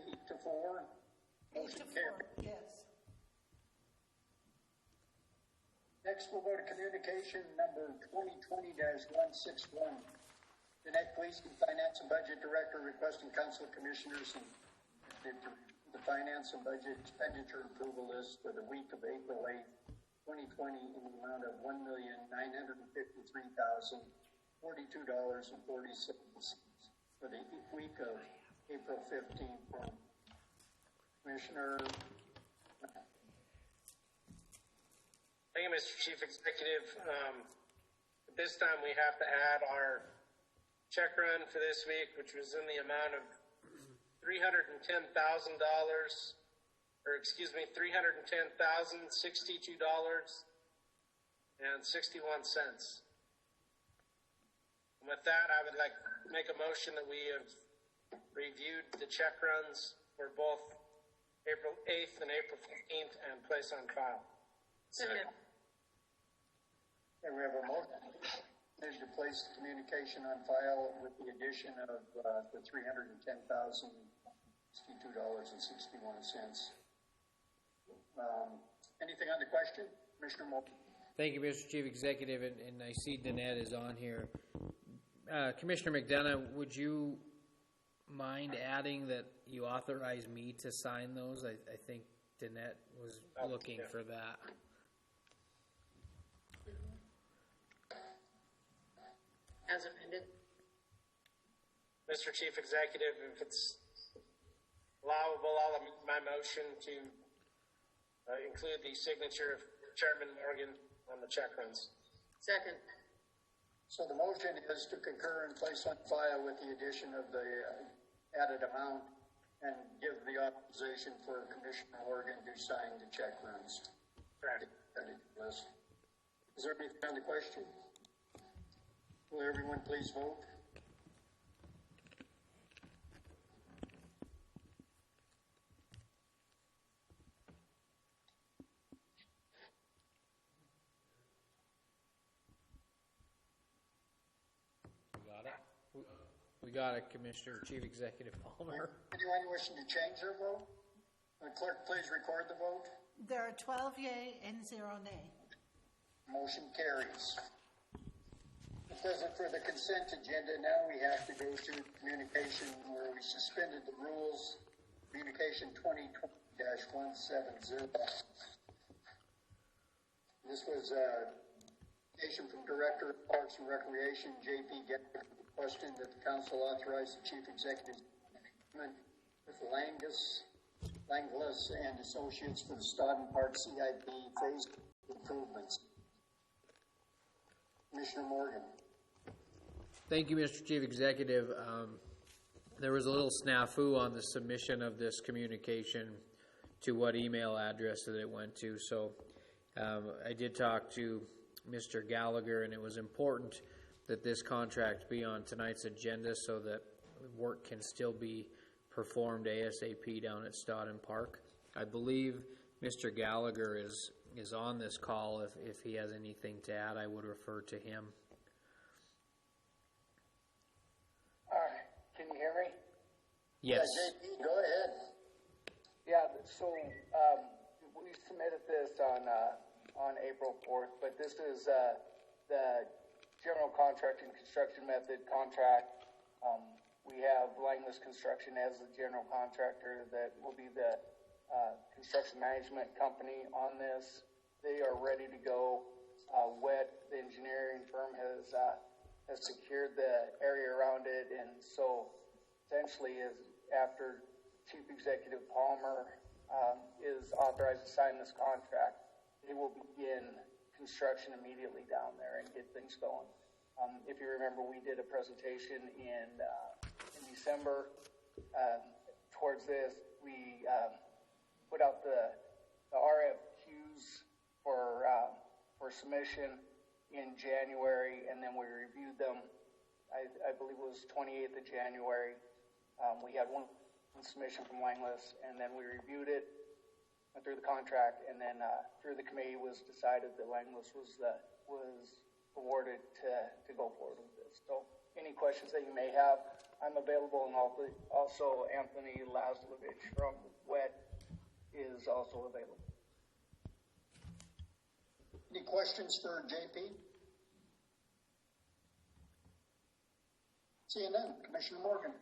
8 to 4. Motion carried. Yes. Next, we'll go to communication number 2020-161. The Net Police and Finance and Budget Director requesting Council Commissioners and the Finance and Budget expenditure approval list for the week of April 8th, 2020 in the amount of $1,953,042.40 for the week of April 15th. Commissioner. Thank you, Mr. Chief Executive. At this time, we have to add our check run for this week, which was in the amount of $310,000, or excuse me, $310,062.61. And with that, I would like to make a motion that we have reviewed the check runs for both April 8th and April 15th and place on file. Second. And we have a motion to place communication on file with the addition of the $310,062.61. Anything on the question, Commissioner Moulton? Thank you, Mr. Chief Executive, and I see Danette is on here. Commissioner McDonough, would you mind adding that you authorize me to sign those? I think Danette was looking for that. As amended. Mr. Chief Executive, if it's allowable, I'll amend my motion to include the signature of Chairman Morgan on the check runs. Second. So the motion is to concur and place on file with the addition of the added amount and give the authorization for Commissioner Morgan to sign the check runs. Correct. Is there anything on the question? Will everyone please vote? We got it, Commissioner, Chief Executive Palmer. Anyone wishing to change their vote? Will the clerk please record the vote? There are 12 yea and 0 nay. Motion carries. It does it for the consent agenda. Now we have to go to communication where we suspended the rules. Communication 2020-170. This was a communication from Director of Parks and Recreation, J.P. Gallagher, requesting that the council authorize the chief executive with Langlis and Associates for the Stodden Park CIP phase improvements. Commissioner Morgan. Thank you, Mr. Chief Executive. There was a little snafu on the submission of this communication to what email address that it went to. So I did talk to Mr. Gallagher, and it was important that this contract be on tonight's agenda so that work can still be performed ASAP down at Stodden Park. I believe Mr. Gallagher is on this call. If he has anything to add, I would refer to him. All right. Can you hear me? Yes. JP, go ahead. Yeah. So we submitted this on April 4th, but this is the general contracting construction method contract. We have Langlis Construction as the general contractor that will be the construction management company on this. They are ready to go. WET, the engineering firm, has secured the area around it, and so essentially, after Chief Executive Palmer is authorized to sign this contract, they will begin construction immediately down there and get things going. If you remember, we did a presentation in December. Towards this, we put out the RFQs for submission in January, and then we reviewed them. I believe it was 28th of January. We had one submission from Langlis, and then we reviewed it, went through the contract, and then through the committee was decided that Langlis was awarded to go forward with this. So any questions that you may have, I'm available, and also Anthony Lazlovich from WET is also available. Any questions for JP? Seeing none. Commissioner Morgan.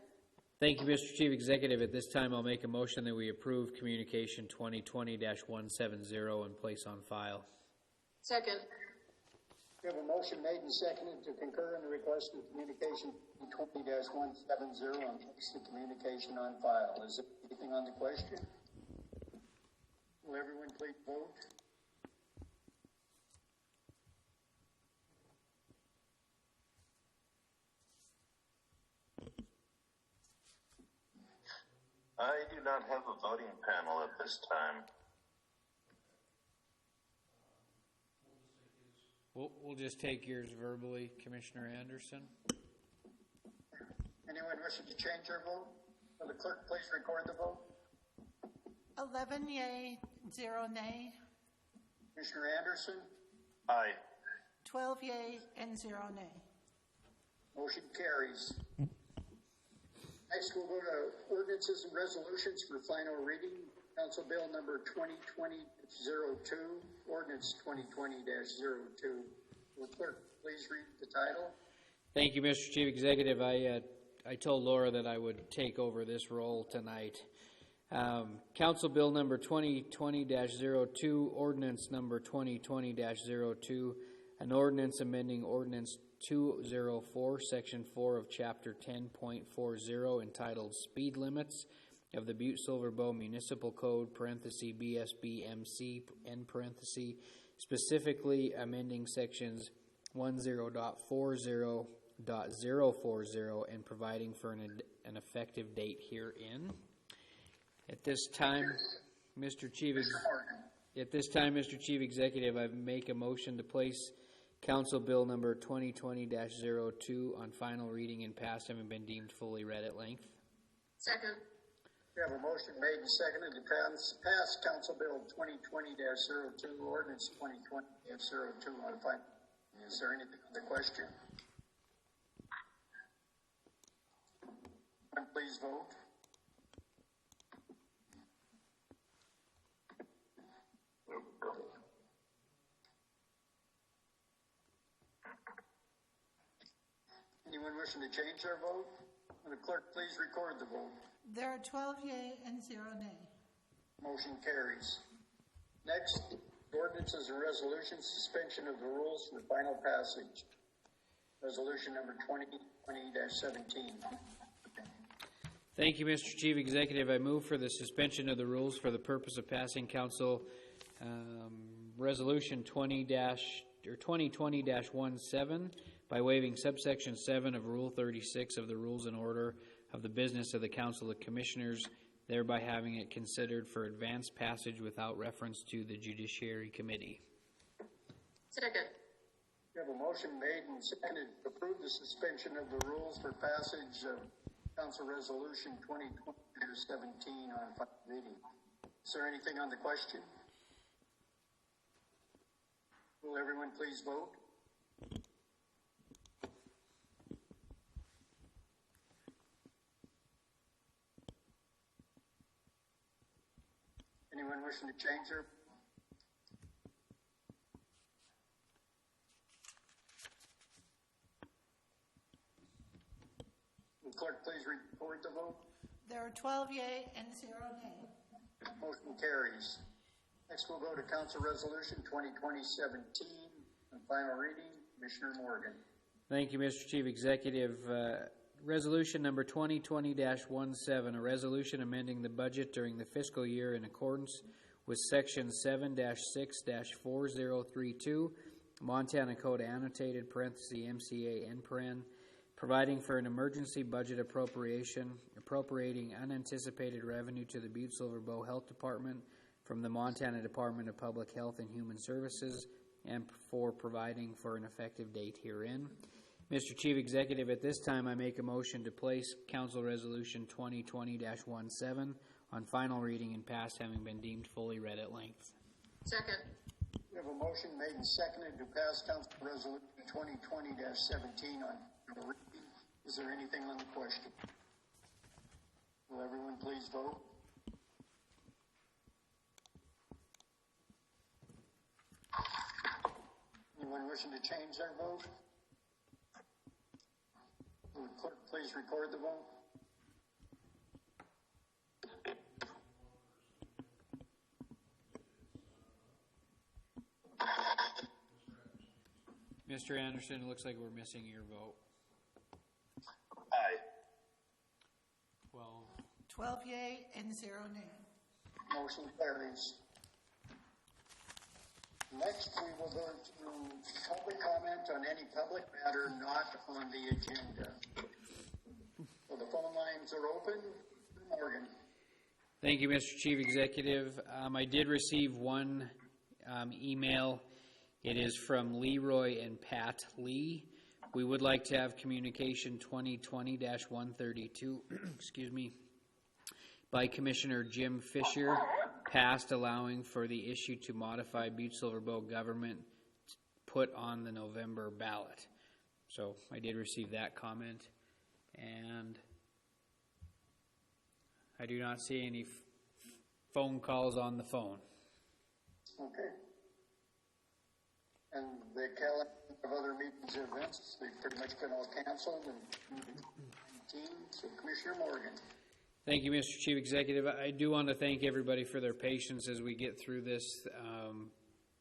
Thank you, Mr. Chief Executive. At this time, I'll make a motion that we approve Communication 2020-170 and place on file. Second. We have a motion made and seconded to concur in the request of Communication 20-170 and place the communication on file. Is there anything on the question? Will everyone please vote? I do not have a voting panel at this time. We'll just take yours verbally, Commissioner Anderson. Anyone wishing to change their vote? Will the clerk please record the vote? 11 yea, 0 nay. Commissioner Anderson? Aye. 12 yea and 0 nay. Motion carries. Next, we'll go to ordinances and resolutions for final reading. Council Bill number 2020-02, ordinance 2020-02. Will clerk please read the title? Thank you, Mr. Chief Executive. I told Laura that I would take over this role tonight. Council Bill number 2020-02, ordinance number 2020-02, an ordinance amending ordinance 204, section 4 of chapter 10.40, entitled Speed Limits, of the Butte-Silver Bow Municipal Code, parenthesis BSBMC, end parenthesis, specifically amending sections 10.40.040 and providing for an effective date herein. At this time, Mr. Chief Executive, I make a motion to place Council Bill number 2020-02 on final reading and passed, having been deemed fully read at length. Second. We have a motion made and seconded to pass Council Bill 2020-02, Ordinance 2020-02 on final. Is there anything on the question? Please vote. Anyone wishing to change their vote? Will the clerk please record the vote? There are 12 yea and 0 nay. Motion carries. Next, ordinances and resolutions, suspension of the rules for final passage. Resolution number 2020-17. Thank you, Mr. Chief Executive. I move for the suspension of the rules for the purpose of passing Council Resolution 2020-17 by waiving subsection 7 of Rule 36 of the Rules and Order of the Business of the Council of Commissioners, thereby having it considered for advanced passage without reference to the Judiciary Committee. Second. We have a motion made and seconded to approve the suspension of the rules for passage of Council Resolution 2020-17 on final reading. Is there anything on the question? Will everyone please vote? Anyone wishing to change their? Will the clerk please report the vote? There are 12 yea and 0 nay. Motion carries. Next we'll go to Council Resolution 2020-17 on final reading. Commissioner Morgan. Thank you, Mr. Chief Executive. Resolution number 2020-17, a resolution amending the budget during the fiscal year in accordance with Section 7-6-4032, Montana Code Annotated, parenthesis MCA end paren, providing for an emergency budget appropriation, appropriating unanticipated revenue to the Butte-Silver Bow Health Department from the Montana Department of Public Health and Human Services, and for providing for an effective date herein. Mr. Chief Executive, at this time I make a motion to place Council Resolution 2020-17 on final reading and passed, having been deemed fully read at length. Second. We have a motion made and seconded to pass Council Resolution 2020-17 on final reading. Is there anything on the question? Will everyone please vote? Anyone wishing to change their vote? Will the clerk please record the vote? Mr. Anderson, it looks like we're missing your vote. Aye. 12 yea and 0 nay. Motion carries. Next, we will go to public comment on any public matter not on the agenda. So the phone lines are open. Morgan. Thank you, Mr. Chief Executive. I did receive one email. It is from Leroy and Pat Lee. We would like to have communication 2020-132, excuse me, by Commissioner Jim Fisher, passed allowing for the issue to modify Butte-Silver Bow government put on the November ballot. So I did receive that comment, and I do not see any phone calls on the phone. Okay. And the calendar of other meetings and events, they've pretty much been all canceled and so Commissioner Morgan. Thank you, Mr. Chief Executive. I do want to thank everybody for their patience as we get through this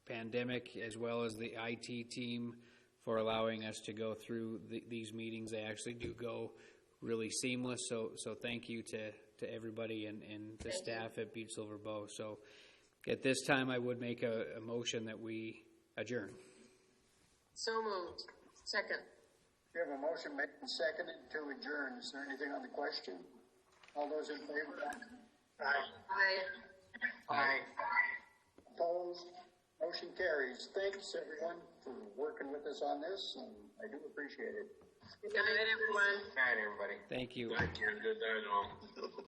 pandemic, as well as the IT team for allowing us to go through these meetings. They actually do go really seamless, so thank you to to everybody and the staff at Butte-Silver Bow. So at this time, I would make a motion that we adjourn. So moved. Second. We have a motion made and seconded to adjourn. Is there anything on the question? All those in favor? Aye. Aye. Opposed? Motion carries. Thanks, everyone, for working with us on this, and I do appreciate it. Good night, everyone. Good night, everybody. Thank you. Thank you. Good night, all.